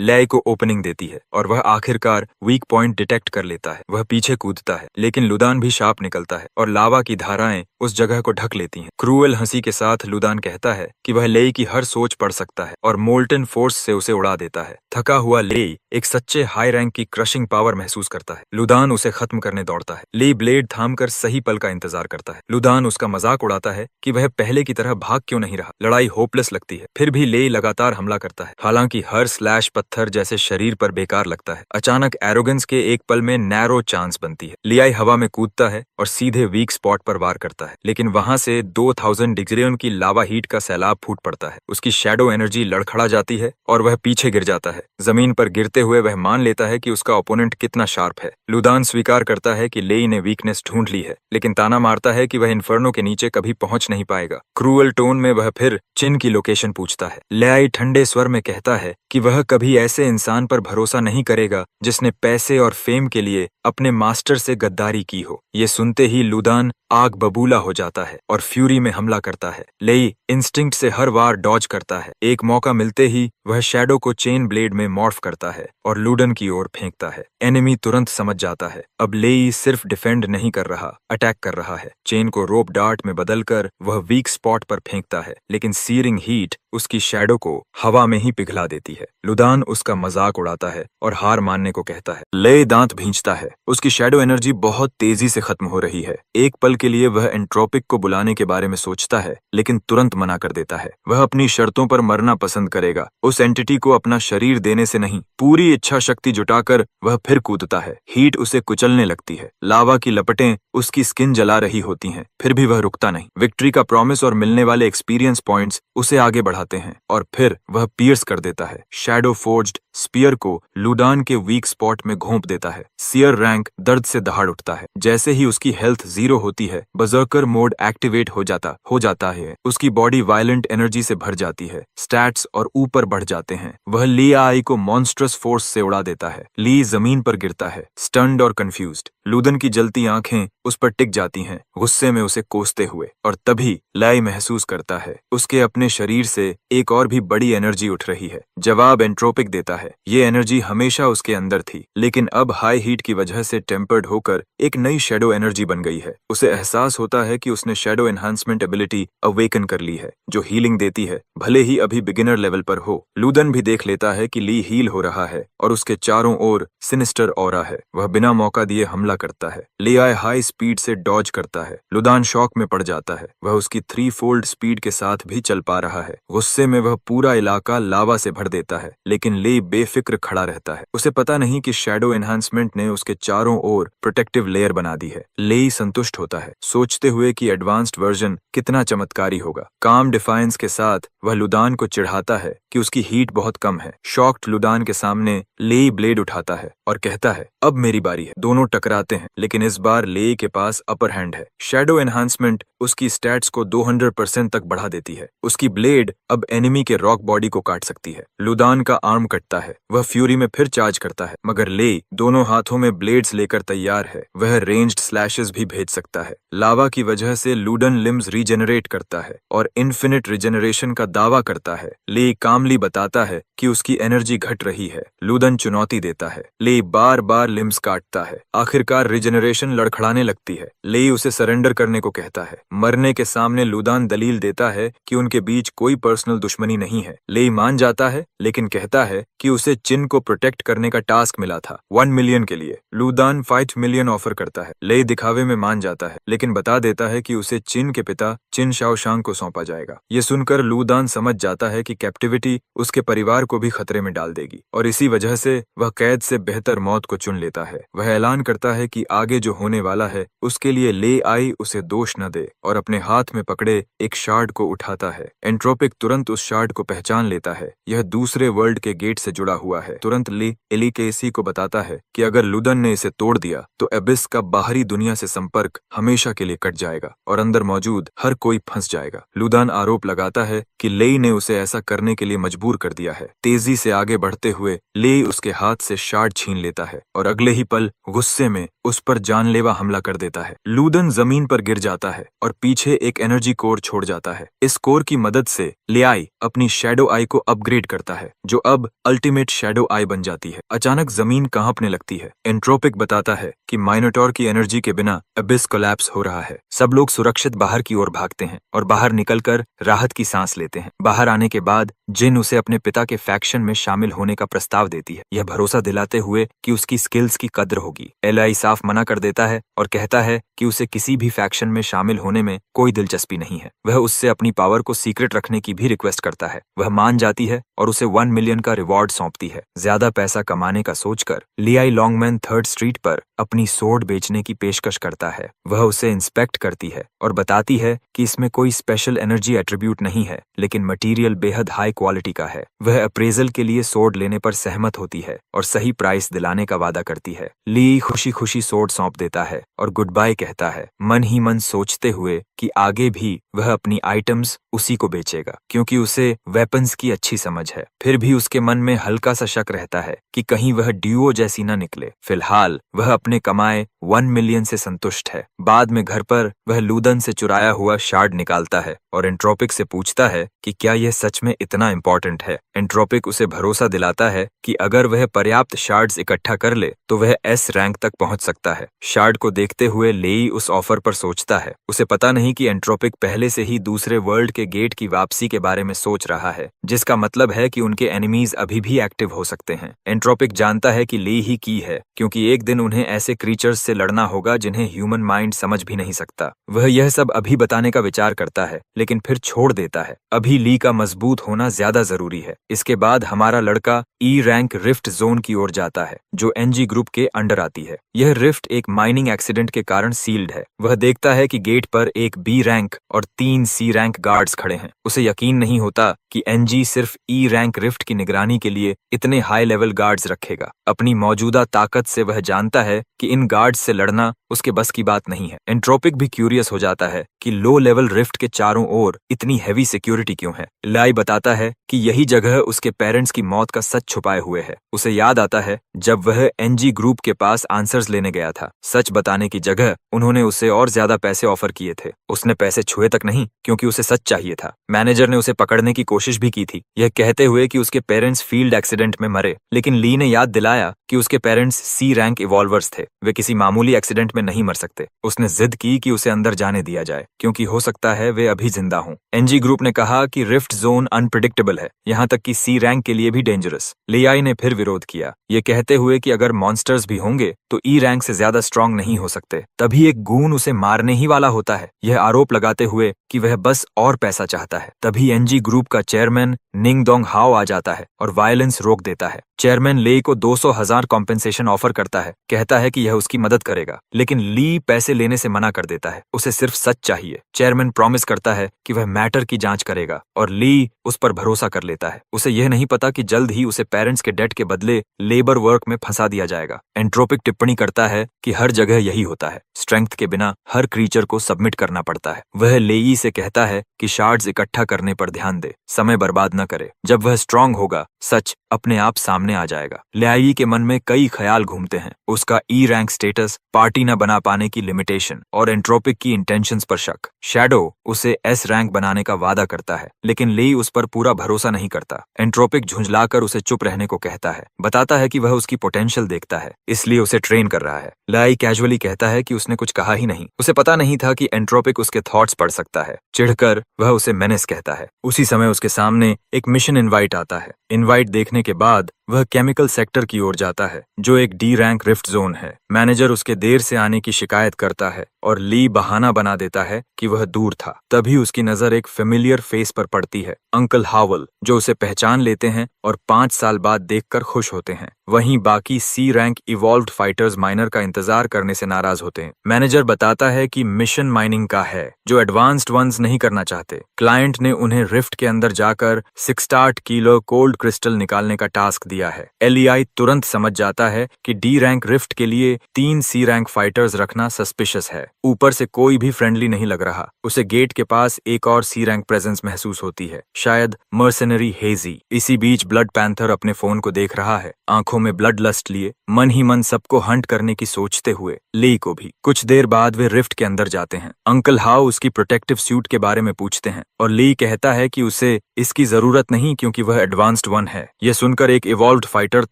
लेई को ओपनिंग देती है और वह आखिरकार वीक पॉइंट डिटेक्ट कर लेता है। वह पीछे कूदता है, लेकिन लुदान भी शार्प निकलता है और लावा की धाराएं उस जगह को ढक लेती हैं। क्रूएल हंसी के साथ लुदान कहता है कि वह लेई की हर सोच पढ़ सकता है और मोल्टन फोर्स से उसे उड़ा देता है। थका हुआ लेई एक सच्चे हाई रैंक की क्रशिंग पावर महसूस करता है। लुदान उसे खत्म करने दौड़ता है। लेई ब्लेड थामकर सही पल का इंतजार करता है। लुदान उसका मजाक उड़ाता है कि वह पहले की तरह भाग क्यों नहीं रहा। लड़ाई होपलेस लगती है, फिर भी लेई लगातार हमला करता है। हालांकि हर स्लैश पत्थर जैसे शरीर पर बेकार लगता है। अचानक एरोगेंस के एक पल में नैरो चांस बनती है। लियाई हवा में कूदता है और सीधे वीक स्पॉट पर वार करता है, लेकिन वहां से 2000 डिग्रियन की लावा हीट का सैलाब फूट पड़ता है। उसकी शैडो एनर्जी लड़खड़ा जाती है और वह पीछे गिर जाता है। जमीन पर गिरते हुए वह मान लेता है कि उसका ओपोनेंट कितना शार्प है। लुदान स्वीकार करता है कि लेई ने वीकनेस ढूंढ ली है, लेकिन ताना मारता है कि वह इन्फर्नो के नीचे कभी पहुंच नहीं पाएगा। क्रूअल टोन में वह फिर चिन की लोकेशन पूछता है। लेई ठंडे स्वर में कहता है कि वह कभी ऐसे इंसान पर भरोसा नहीं करेगा जिसने पैसे और फेम के लिए अपने मास्टर से गद्दारी की हो। ये सुनते ही लुदान आग बबूला हो जाता है और फ्यूरी में हमला करता है। लेई इंस्टिंक्ट से हर वार डॉज करता है। एक मौका मिलते ही वह शैडो को चेन ब्लेड में मॉर्फ करता है और लूडन की ओर फेंकता है। एनिमी तुरंत समझ जाता है अब लेई सिर्फ डिफेंड नहीं कर रहा, अटैक कर रहा है। चेन को रोप डार्ट में बदलकर वह वीक स्पॉट पर फेंकता है, लेकिन सीरिंग हीट उसकी शैडो को हवा में ही पिघला देती है। लुदान उसका मजाक उड़ाता है और हार मानने को कहता है। लेई दांत भींचता है। उसकी शैडो एनर्जी बहुत तेजी से खत्म हो रही है। एक पल के लिए वह एंट्रोपिक को बुलाने के बारे में सोचता है, लेकिन तुरंत मना कर देता है। वह अपनी शर्तों पर मरना पसंद करेगा, उस एंटिटी को अपना शरीर देने से नहीं। पूरी इच्छा शक्ति जुटाकर वह फिर कूदता है। हीट उसे कुचलने लगती है। लावा की लपटें उसकी स्किन जला रही होती हैं, फिर भी वह रुकता नहीं। विक्ट्री का प्रॉमिस और मिलने वाले एक्सपीरियंस पॉइंट्स उसे आगे बढ़ाते हैं और फिर वह पियर्स कर देता है। शैडो फोर्ज्ड स्पीयर को लुडान के वीक स्पॉट में घोंप देता है। सियर रैंक दर्द से दहाड़ उठता है। जैसे ही उसकी हेल्थ 0 होती है, बजर्कर मोड एक्टिवेट हो जाता है। उसकी बॉडी वायलेंट एनर्जी से भर जाती है। स्टैट्स और ऊपर बढ़ जाते हैं। वह ली आई को मॉन्स्ट्रस फोर्स से उड़ा देता है। ली जमीन पर गिरता है, स्टन्ड और कंफ्यूज्ड। लूदन की जलती आंखें उस पर टिक जाती हैं, गुस्से में उसे कोसते हुए। और तभी लाई महसूस करता है उसके अपने शरीर से एक और भी बड़ी एनर्जी उठ रही है। जवाब एंट्रोपिक देता है। ये एनर्जी हमेशा उसके अंदर थी, लेकिन अब हाई हीट की वजह से टेम्पर्ड होकर एक नई शैडो एनर्जी बन गई है। उसे एहसास होता है कि उसने शैडो एनहांसमेंट एबिलिटी अवेकन कर ली है, जो हीलिंग देती है, भले ही अभी बिगिनर लेवल पर हो। लूदन भी देख लेता है कि ली हील हो रहा है और उसके चारों ओर सिनिस्टर ऑरा है। वह बिना मौका दिए हमला करता है। लियाई हाई स्पीड से डॉज करता है। लुदान शॉक में पड़ जाता है। वह उसकी 3-फोल्ड स्पीड के साथ भी चल पा रहा है। गुस्से में वह पूरा इलाका लावा से भर देता है, लेकिन ली बेफिक्र खड़ा रहता है। उसे पता नहीं कि शैडो एनहांसमेंट ने उसके चारों ओर प्रोटेक्टिव लेयर बना दी है। ली संतुष्ट होता है, सोचते हुए कि एडवांस्ड वर्जन कितना चमत्कारी होगा। काम डिफाइंस के साथ वह लुदान को चिढ़ाता है कि उसकी हीट बहुत कम है। शॉक्ड लुदान के सामने ली ब्लेड उठाता है और कहता है, अब मेरी बारी है। दोनों टकराते हैं, लेकिन इस बार ली के पास अपर हैंड है। शैडो एनहांसमेंट उसकी स्टैट्स को 200% तक बढ़ा देती है। उसकी ब्लेड अब एनिमी के रॉक बॉडी को काट सकती है। लुदान का आर्म कटता है। वह फ्यूरी में फिर चार्ज करता है, मगर ली दोनों हाथों में ब्लेड्स लेकर तैयार है। वह रेंज्ड स्लैशेस भी भेज सकता है। लावा की वजह से लूडन लिम्स रीजेनरेट करता है और इन्फिनिट रिजेनरेशन का दावा करता है। ली कामली बताता है कि उसकी एनर्जी घट रही है। लूदन चुनौती देता है। ली ले बार बार लिम्स काटता है। आखिरकार रिजेनरेशन लड़खड़ाने लगती है। ले उसे सरेंडर करने को कहता है। मरने के सामने लूदान दलील देता है कि उनके बीच कोई पर्सनल दुश्मनी नहीं है। ले मान जाता है, लेकिन कहता है कि उसे चिन को प्रोटेक्ट करने का टास्क मिला था 1 मिलियन के लिए। लूदान 5 मिलियन ऑफर करता है। ले दिखावे में मान जाता है, लेकिन बता देता है कि उसे चिन के पिता चिन शाओशांग को सौंपा जाएगा। ये सुनकर लूदान समझ जाता है कि कैप्टिविटी उसके परिवार को भी खतरे में डाल देगी और इसी वजह से वह कैद से बेहतर मौत को चुन लेता है। वह ऐलान करता है कि आगे जो होने वाला है उसके लिए ले आई उसे दोष न दे और अपने हाथ में पकड़े एक शार्ड को उठाता है। एंट्रोपिक तुरंत उस शार्ड को पहचान लेता है। यह दूसरे वर्ल्ड के गेट से जुड़ा हुआ है। तुरंत ले एली केसी को बताता है कि अगर लुदन ने इसे तोड़ दिया तो एबिस का बाहरी दुनिया से संपर्क हमेशा के लिए कट जाएगा और अंदर मौजूद हर कोई फंस जाएगा। लुदान आरोप लगाता है कि ले ने उसे ऐसा करने के लिए मजबूर कर दिया है। तेजी से आगे बढ़ते हुए ले उसके हाथ से शार्ड छीन लेता है और अगले ही पल गुस्से में उस पर जानलेवा हमला कर देता है। लुदन जमीन पर गिर जाता है और पीछे एक एनर्जी कोर छोड़ जाता है। इस कोर की मदद से लियाई अपनी शैडो आई को अपग्रेड करता है, जो अब अल्टीमेट शैडो आई बन जाती है। अचानक जमीन कांपने लगती है। एंट्रोपिक बताता है कि माइनोटॉर की एनर्जी के बिना एबिस कोलैप्स हो रहा है। सब लोग सुरक्षित बाहर की ओर भागते हैं और बाहर निकलकर राहत की सांस लेते हैं। बाहर आने के बाद जिन उसे अपने पिता के फैक्शन में शामिल होने का प्रस्ताव देती है, यह भरोसा दिलाते हुए कि उसकी स्किल्स की कद्र होगी। एलाई साफ मना कर देता है और कहता है कि उसे किसी भी फैक्शन में शामिल होने में कोई दिलचस्पी नहीं है। वह उससे अपनी पावर को सीक्रेट रखने की भी रिक्वेस्ट करता है। वह मान जाती है और उसे 1 मिलियन का रिवॉर्ड सौंपती है। ज्यादा पैसा कमाने का सोचकर लियाई लॉन्गमैन 3rd स्ट्रीट पर अपनी सोर्ड बेचने की पेशकश करता है। वह उसे इंस्पेक्ट करती है और बताती है कि इसमें कोई स्पेशल एनर्जी एट्रीब्यूट नहीं है, लेकिन मटेरियल बेहद हाई क्वालिटी का है। वह अप्रेजल के लिए सोर्ड लेने पर सहमत होती है और सही प्राइस दिलाने का वादा करती है। ली खुशी खुशी सोर्ड सौंप देता है और गुड बाय कहता है, मन ही मन सोचते हुए कि आगे भी वह अपनी आइटम्स उसी को बेचेगा, क्योंकि उसे वेपन्स की अच्छी समझ है। फिर भी उसके मन में हल्का सा शक रहता है कि कहीं वह ड्यूओ जैसी न निकले। फिलहाल वह अपने कमाए 1 मिलियन से संतुष्ट है। बाद में घर पर वह लुदन से चुराया हुआ शार्ड निकालता है और एंट्रोपिक से पूछता है कि क्या यह सच में इतना इम्पोर्टेंट है। एंट्रोपिक उसे भरोसा दिलाता है कि अगर वह पर्याप्त शार्ड्स इकट्ठा कर ले तो वह S रैंक तक पहुंच सकता है। शार्ड को देखते हुए लेई उस ऑफर पर सोचता है। उसे पता नहीं कि एंट्रोपिक पहले से ही दूसरे वर्ल्ड के गेट की वापसी के बारे में सोच रहा है, जिसका मतलब है कि उनके एनिमीज अभी भी एक्टिव हो सकते हैं। एंट्रोपिक जानता है कि ली ही की है, क्योंकि एक दिन उन्हें ऐसे क्रीचर्स से लड़ना होगा जिन्हें ह्यूमन माइंड समझ भी नहीं सकता। वह यह सब अभी बताने का विचार करता है, लेकिन फिर छोड़ देता है। अभी ली का मजबूत होना ज्यादा जरूरी है। इसके बाद हमारा लड़का E रैंक रिफ्ट जोन की ओर जाता है, जो NG ग्रुप के अंडर आती है। यह रिफ्ट एक माइनिंग एक्सीडेंट के कारण सील्ड है। वह देखता है कि गेट पर एक B रैंक और 3 C रैंक गार्ड्स खड़े हैं। उसे यकीन नहीं होता कि NG सिर्फ E रैंक रिफ्ट की निगरानी के लिए इतने हाई लेवल गार्ड्स रखेगा। अपनी मौजूदा ताकत से वह जानता है कि इन गार्ड्स से लड़ना उसके बस की बात नहीं है। एंट्रोपिक भी क्यूरियस हो जाता है कि लो लेवल रिफ्ट के चारों ओर इतनी हैवी सिक्योरिटी क्यों है। लाई बताता है कि यही जगह उसके पेरेंट्स की मौत का सच छुपाए हुए है। उसे याद आता है जब वह NG ग्रुप के पास आंसर्स लेने गया था। सच बताने की जगह उन्होंने उसे और ज्यादा पैसे ऑफर किए थे। उसने पैसे छुए तक नहीं, क्योंकि उसे सच चाहिए था। मैनेजर ने उसे पकड़ने की कोशिश भी की थी, यह कहते हुए कि उसके पेरेंट्स फील्ड एक्सीडेंट में मरे, लेकिन ली ने याद दिलाया कि उसके पेरेंट्स C रैंक इवॉल्वर्स थे। वे किसी मामूली एक्सीडेंट में नहीं मर सकते। उसने जिद की कि उसे अंदर जाने दिया जाए, क्योंकि हो सकता है वे अभी जिंदा हों। NG ग्रुप ने कहा कि रिफ्ट जोन अनप्रिडिक्टेबल है, यहाँ तक कि C रैंक के लिए भी डेंजरस। लियाई ने फिर विरोध किया, ये कहते हुए कि अगर मॉन्स्टर्स भी होंगे तो E रैंक से ज्यादा स्ट्रांग नहीं हो सकते। तभी एक गून उसे मारने ही वाला होता है, यह आरोप लगाते हुए कि वह बस और पैसा चाहता है। तभी NG ग्रुप का चेयरमैन निंग दोंग हाओ आ जाता है और वायलेंस रोक देता है। चेयरमैन ले को 200,000 कॉम्पेंसेशन ऑफर करता है, कहता है कि यह उसकी मदद करेगा, लेकिन ली पैसे लेने से मना कर देता है। उसे सिर्फ सच चाहिए। चेयरमैन प्रॉमिस करता है कि वह मैटर की जांच करेगा और ली उस पर भरोसा कर लेता है। उसे यह नहीं पता कि जल्द ही उसे पेरेंट्स के डेट के बदले लेबर वर्क में फंसा दिया जाएगा। एंट्रोपिक टिप्पणी करता है कि हर जगह यही होता है, स्ट्रेंथ के बिना हर क्रीचर को सबमिट करना पड़ता है। वह लेई से कहता है कि शार्ड्स इकट्ठा करने पर ध्यान दे, समय बर्बाद न करे। जब वह स्ट्रांग होगा, सच अपने आप सामने आ जाएगा। लियाई के मन में कई ख्याल घूमते हैं, उसका ई रैंक स्टेटस, पार्टी न बना पाने की लिमिटेशन और एंट्रोपिक की इंटेंशंस पर शक। शैडो उसे एस रैंक बनाने का वादा करता है, लेकिन लेई उस पर पूरा भरोसा नहीं करता। एंट्रोपिक झुंझलाकर उसे चुप रहने को कहता है, बताता है कि वह उसकी पोटेंशियल देखता है, इसलिए उसे ट्रेन कर रहा है। लियाई कैजुअली कहता है कि उसने कुछ कहा ही नहीं, उसे पता नहीं था कि एंट्रोपिक उसके थॉट्स पढ़ सकता है। चिढ़कर वह उसे मेनेस कहता है। उसी समय उसके सामने एक मिशन इनवाइट आता है। इनवाइट देखने के बाद वह केमिकल सेक्टर की ओर जाता है, जो एक डी रैंक रिफ्ट जोन है। मैनेजर उसके देर से आने की शिकायत करता है और ली बहाना बना देता है कि वह दूर था। तभी उसकी नजर एक फेमिलियर फेस पर पड़ती है, अंकल हावल, जो उसे पहचान लेते हैं और 5 साल बाद देखकर खुश होते हैं। वहीं बाकी सी रैंक इवॉल्व्ड फाइटर्स माइनर का इंतजार करने से नाराज होते हैं। मैनेजर बताता है कि मिशन माइनिंग का है, जो एडवांस्ड वंस नहीं करना चाहते। क्लाइंट ने उन्हें रिफ्ट के अंदर जाकर 68 किलो कोल्ड क्रिस्टल निकालने का टास्क दिया है। एलईआई तुरंत समझ जाता है कि डी रैंक रिफ्ट के लिए 3 सी रैंक फाइटर्स रखना सस्पिशियस है। ऊपर से कोई भी फ्रेंडली नहीं लग रहा। उसे गेट के पास एक और सी रैंक प्रेजेंस महसूस होती है, शायद मर्सनरी हेजी। इसी बीच ब्लड पैंथर अपने फोन को देख रहा है, आंखों में ब्लड लस्ट लिए, मन ही मन सबको हंट करने की सोचते हुए, लेई को भी। कुछ देर बाद वे रिफ्ट के अंदर जाते हैं। अंकल हाउ उसकी प्रोटेक्टिव सूट के बारे में पूछते हैं और लेई कहता है कि उसे इसकी जरूरत नहीं क्योंकि वह एडवांस्ड वन है। यह सुनकर एक इवॉल्व्ड फाइटर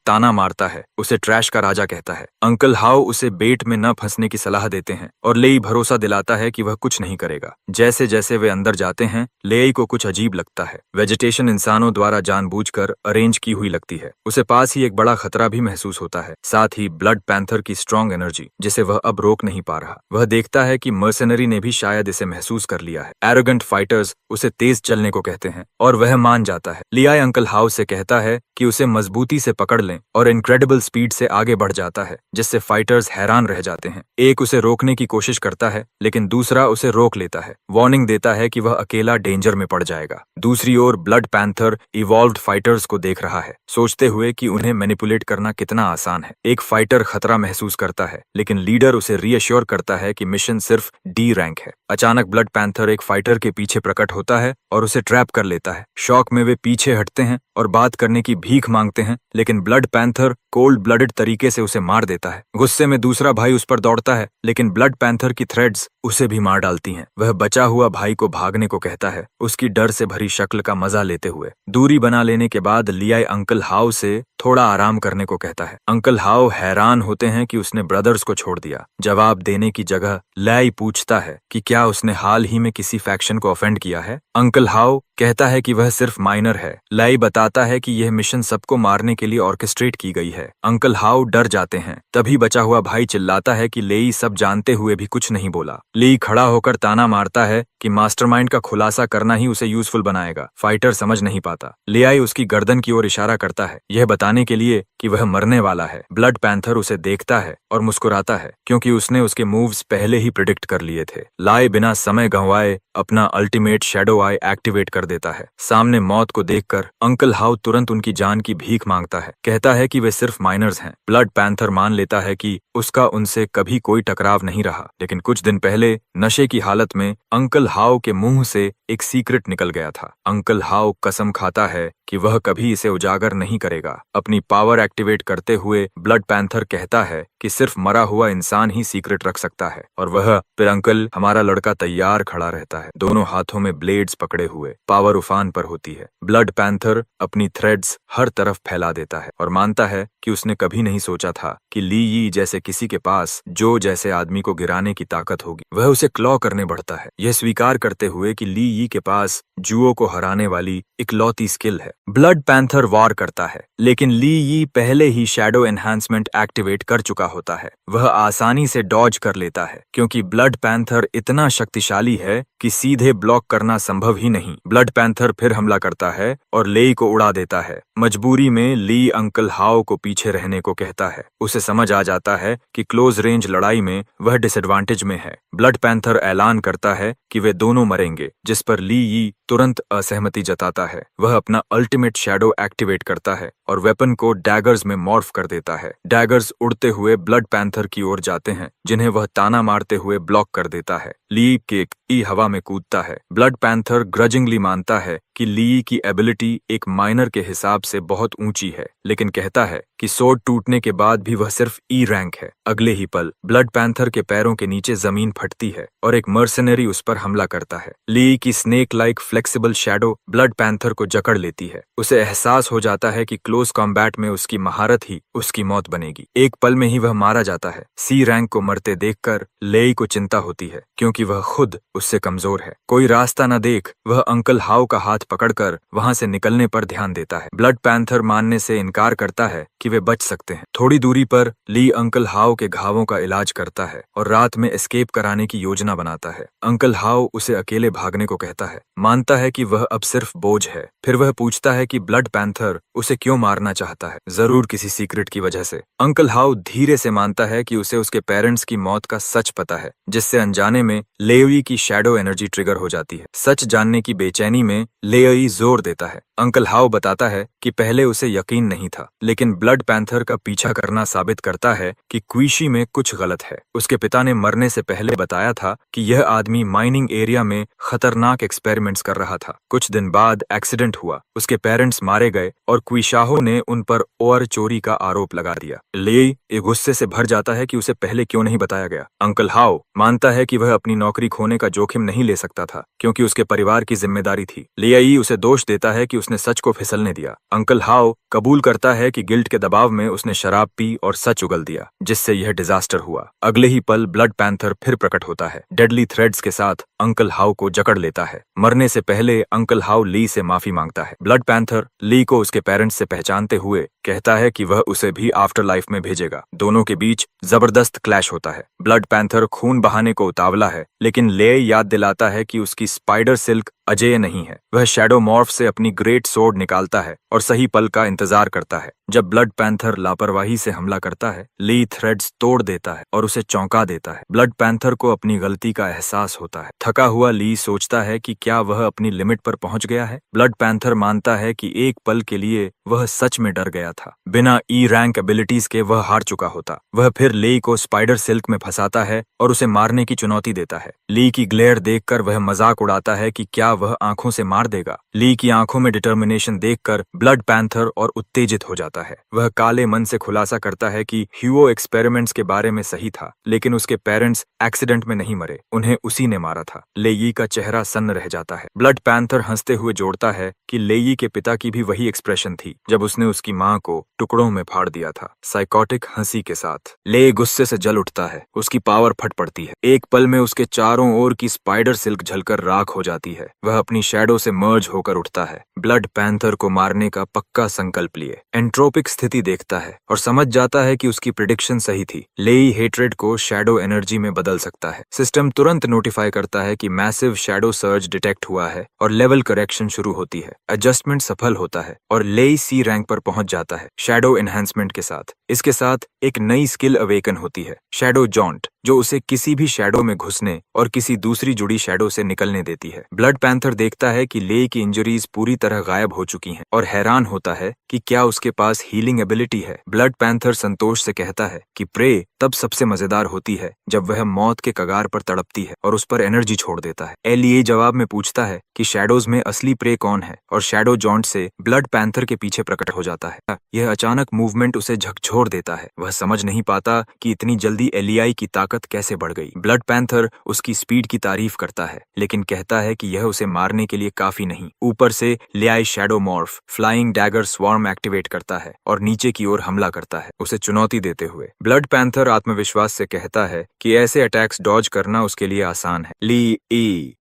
ताना मारता है, उसे ट्रैश का राजा कहता है। अंकल हाउ उसे बेट में न फंसने की सलाह देते हैं और लेई भरोसा दिलाता है कि वह कुछ नहीं करेगा। जैसे जैसे वे अंदर जाते हैं, लेई को कुछ अजीब लगता है। वेजिटेशन इंसानों द्वारा जानबूझकर अरेंज की हुई लगती है। उसे पास ही एक बड़ा खतरा भी महसूस होता है, साथ ही ब्लड पैंथर की स्ट्रॉन्ग एनर्जी, जिसे वह अब रोक नहीं पा रहा। वह देखता है कि मर्सनरी ने भी शायद इसे महसूस कर लिया है। एरोगेंट फाइटर्स उसे तेज चलने को कहते हैं और वह मान जाता है। लियाई अंकल हाउ से कहता है कि उसे मजबूती से पकड़ लें और इनक्रेडिबल स्पीड से आगे बढ़ जाता है, जिससे फाइटर्स हैरान रह जाते हैं। एक उसे रोकने की कोशिश करता है, लेकिन दूसरा उसे रोक लेता है, वार्निंग देता है कि वह अकेला डेंजर में पड़ जाएगा। दूसरी ओर ब्लड पैंथर इवॉल्व्ड फाइटर्स को देख रहा है, सोचते हुए कि उन्हें मैनिपुलेट करना कितना आसान है। एक फाइटर खतरा महसूस करता है, लेकिन लीडर उसे रीअश्योर करता है कि मिशन सिर्फ डी रैंक है। अचानक ब्लड पैंथर एक फाइटर के पीछे प्रकट होता है और उसे ट्रैप कर लेता है। शॉक में वे पीछे हटते हैं और बात करने की भीख मांगते हैं, लेकिन ब्लड पैंथर कोल्ड ब्लडेड तरीके से उसे मार देता है। गुस्से में दूसरा भाई उस पर दौड़ता है, लेकिन ब्लड पैंथर की थ्रेड्स उसे भी मार डालती हैं। वह बचा हुआ भाई को भागने को कहता है, उसकी डर से भरी शक्ल का मजा लेते हुए। दूरी बना लेने के बाद लियाई अंकल हाउ से थोड़ा आराम करने को कहता है। अंकल हाउ हैरान होते हैं कि उसने ब्रदर्स को छोड़ दिया। जवाब देने की जगह लियाई पूछता है कि क्या उसने हाल ही में किसी फैक्शन को ऑफेंड किया है। अंकल हाउ कहता है कि वह सिर्फ माइनर है। लियाई बताता है कि यह मिशन सबको मारने के लिए ऑर्केस्ट्रेट की गई है। अंकल हाउ डर जाते हैं। तभी बचा हुआ भाई चिल्लाता है कि लेई सब जानते हुए भी कुछ नहीं बोला। ली खड़ा होकर ताना मारता है कि मास्टरमाइंड का खुलासा करना ही उसे यूजफुल बनाएगा। फाइटर समझ नहीं पाता। लियाई उसकी गर्दन की ओर इशारा करता है, यह बताने के लिए कि वह मरने वाला है। ब्लड पैंथर उसे देखता है और मुस्कुराता है, क्योंकि उसने उसके मूव्स पहले ही प्रिडिक्ट कर लिए थे। लियाई बिना समय गंवाए अपना अल्टीमेट शैडो आई एक्टिवेट कर देता है। सामने मौत को देखकर अंकल हाउ तुरंत उनकी जान की भीख मांगता है, कहता है कि वे सिर्फ माइनर्स हैं। ब्लड पैंथर मान लेता है कि उसका उनसे कभी कोई टकराव नहीं रहा, लेकिन कुछ दिन पहले नशे की हालत में अंकल हाउ के मुंह से एक सीक्रेट निकल गया था। अंकल हाउ कसम खाता है कि वह कभी इसे उजागर नहीं करेगा। अपनी पावर एक्टिवेट करते हुए ब्लड पैंथर कहता है कि सिर्फ मरा हुआ इंसान ही सीक्रेट रख सकता है, और वह फिर अंकल हमारा लड़का तैयार खड़ा रहता है, दोनों हाथों में ब्लेड्स पकड़े हुए। पावर उफान पर होती है। ब्लड पैंथर अपनी थ्रेड्स हर तरफ फैला देता है और मानता है कि उसने कभी नहीं सोचा था कि ली यी जैसे किसी के पास जो जैसे आदमी को गिराने की ताकत होगी। वह उसे क्लॉ करने बढ़ता है, यह स्वीकार करते हुए कि ली यी के पास जुओ को हराने वाली इकलौती स्किल है। ब्लड पैंथर वार करता है, लेकिन ली यी पहले ही शैडो एनहांसमेंट एक्टिवेट कर चुका होता है। वह आसानी से डॉज कर लेता है, क्योंकि ब्लड पैंथर इतना शक्तिशाली है कि सीधे ब्लॉक करना संभव ही नहीं। ब्लड पैंथर फिर हमला करता है और लेई को उड़ा देता है। मजबूरी में ली अंकल हाउ को पीछे रहने को कहता है। उसे समझ आ जाता है कि क्लोज रेंज लड़ाई में वह डिसएडवांटेज में है। ब्लड पैंथर ऐलान करता है कि वे दोनों मरेंगे, जिस पर ली यी तुरंत असहमति जताता है। वह अपना अल्टीमेट शैडो एक्टिवेट करता है और वेपन को डैगर्स में मॉर्फ कर देता है। डैगर्स उड़ते हुए ब्लड पैंथर की ओर जाते हैं, जिन्हें वह ताना मारते हुए ब्लॉक कर देता है। ली केक ई हवा में कूदता है। ब्लड पैंथर ग्रजिंगली मानता है कि ली की एबिलिटी एक माइनर के हिसाब से बहुत ऊंची है, लेकिन कहता है कि सोड टूटने के बाद भी वह सिर्फ ई रैंक है। अगले ही पल ब्लड पैंथर के पैरों के नीचे जमीन फटती है और एक मर्सनरी उस पर हमला करता है। ली की snake like flexible shadow blood panther को जकड़ लेती है। उसे एहसास हो जाता है कि क्लोज कॉम्बैट में उसकी महारत ही उसकी मौत बनेगी। एक पल में ही वह मारा जाता है। सी रैंक को मरते देखकर लेई को चिंता होती है, क्योंकि वह खुद उससे कमजोर है। कोई रास्ता न देख वह अंकल हाउ का हाथ पकड़कर वहां से निकलने पर ध्यान देता है। ब्लड पैंथर मानने से इनकार करता है कि वे बच सकते हैं। थोड़ी दूरी पर ली अंकल हाउ के घावों का इलाज करता है और रात में एस्केप कराने की योजना बनाता है। अंकल हाउ उसे अकेले भागने को कहता है, मानता है कि वह अब सिर्फ बोझ है। फिर वह पूछता है कि ब्लड पैंथर उसे क्यों मारना चाहता है। जरूर किसी सीक्रेट की वजह से। अंकल हाउ धीरे से मानता है कि उसे उसके पेरेंट्स की मौत का सच पता है, जिससे अनजाने में लेई की शैडो एनर्जी ट्रिगर हो जाती है। सच जानने की बेचैनी में लेई जोर देता है। अंकल हाउ बताता है कि पहले उसे यकीन नहीं था, लेकिन ब्लड पैंथर का पीछा करना साबित करता है कि क्विशी में कुछ गलत है। उसके पिता ने मरने से पहले बताया था कि यह आदमी माइनिंग एरिया में खतरनाक एक्सपेरिमेंट्स कर रहा था। कुछ दिन बाद एक्सीडेंट हुआ, उसके पेरेंट्स मारे गए और क्विशाहो ने उन पर और चोरी का आरोप लगा दिया। लेई गुस्से से भर जाता है कि उसे पहले क्यों नहीं बताया गया। अंकल हाउ मानता है कि वह अपनी नौकरी खोने का जोखिम नहीं ले सकता था, क्योंकि उसके परिवार की जिम्मेदारी थी। लेई उसे दोष देता है कि उसने सच को फिसलने दिया। अंकल हाउ कबूल करता है कि गिल्ट के दबाव में उसने शराब पी और सच उगल दिया, जिससे यह डिजास्टर हुआ। अगले ही पल ब्लड पैंथर फिर प्रकट होता है। डेडली थ्रेड्स के साथ अंकल हाउ को जकड़ लेता है। मरने से पहले अंकल हाउ ली से माफी मांगता है। ब्लड पैंथर ली को उसके पेरेंट्स से पहचानते हुए कहता है कि वह उसे भी आफ्टर लाइफ में भेजेगा। दोनों के बीच जबरदस्त क्लैश होता है। ब्लड पैंथर खून बहाने को उतावला है, लेकिन ले याद दिलाता है कि उसकी स्पाइडर सिल्क अजेय नहीं है। वह शैडो मॉर्फ से अपनी ग्रेट सोर्ड निकालता है और सही पल का इंतजार करता है। जब ब्लड पैंथर लापरवाही से हमला करता है, ली थ्रेड्स तोड़ देता है और उसे चौंका देता है। ब्लड पैंथर को अपनी गलती का एहसास होता है। थका हुआ ली सोचता है कि क्या वह अपनी लिमिट पर पहुंच गया है। ब्लड पैंथर मानता है कि एक पल के लिए वह सच में डर गया था। बिना ई रैंक एबिलिटीज के वह हार चुका होता। वह फिर ली को स्पाइडर सिल्क में फंसाता है और उसे मारने की चुनौती देता है। ली की ग्लेयर देखकर वह मजाक उड़ाता है कि क्या वह आंखों से मार देगा। ली की आंखों में डिटर्मिनेशन देखकर ब्लड पैंथर और उत्तेजित हो जाता है। वह काले मन से खुलासा करता है कि ह्यूओ एक्सपेरिमेंट्स के बारे में सही था, लेकिन उसके पेरेंट्स एक्सीडेंट में नहीं मरे, उन्हें उसी ने मारा था। लेई का चेहरा सन्न रह जाता है। ब्लड पैंथर हंसते हुए जोड़ता है कि लेई के पिता की भी वही एक्सप्रेशन थी जब उसने उसकी मां को टुकड़ों में फाड़ दिया था, साइकोटिक हंसी के साथ। ले गुस्से से जल उठता है। उसकी पावर फट पड़ती है। एक पल में उसके चारों ओर की स्पाइडर सिल्क जलकर राख हो जाती है। वह अपनी शैडो से मर्ज होकर उठता है। ब्लड पैंथर को मारने का पक्का संकल्प लिए एंट्रोपिक स्थिति देखता है और समझ जाता है कि उसकी प्रिडिक्शन सही थी। लेई हेट्रेड को शैडो एनर्जी में बदल सकता है। सिस्टम तुरंत नोटिफाई करता है कि मैसिव शैडो सर्ज डिटेक्ट हुआ है और लेवल करेक्शन शुरू होती है। एडजस्टमेंट सफल होता है और लेई सी रैंक पर पहुंच जाता है शैडो एनहांसमेंट के साथ। इसके साथ एक नई स्किल अवेकन होती है, शैडो जॉन्ट, जो उसे किसी भी शैडो में घुसने और किसी दूसरी जुड़ी शैडो से निकलने देती है। ब्लड पैंथर देखता है कि लेई की इंजरीज पूरी तरह गायब हो चुकी हैं और हैरान होता है कि क्या उसके पास हीलिंग एबिलिटी है। ब्लड पैंथर संतोष से कहता है कि प्रे तब सबसे मजेदार होती है जब वह मौत के कगार पर तड़पती है और उस पर एनर्जी छोड़ देता है। एलिए जवाब में पूछता है कि शैडोज में असली प्रे कौन है और शैडो जॉन्ट से ब्लड पैंथर के पीछे प्रकट हो जाता है। यह अचानक मूवमेंट उसे झकझोर देता है। वह समझ नहीं पाता कि इतनी जल्दी एलियाई की ताकत कैसे बढ़ गई। ब्लड पैंथर उसकी स्पीड की तारीफ करता है, लेकिन कहता है कि यह उसे मारने के लिए काफी नहीं। ऊपर से लियाई shadow morph flying dagger swarm activate करता है और नीचे की ओर हमला करता है, उसे चुनौती देते हुए। ब्लड पैंथर आत्मविश्वास से कहता है कि ऐसे अटैक्स डॉज करना उसके लिए आसान है।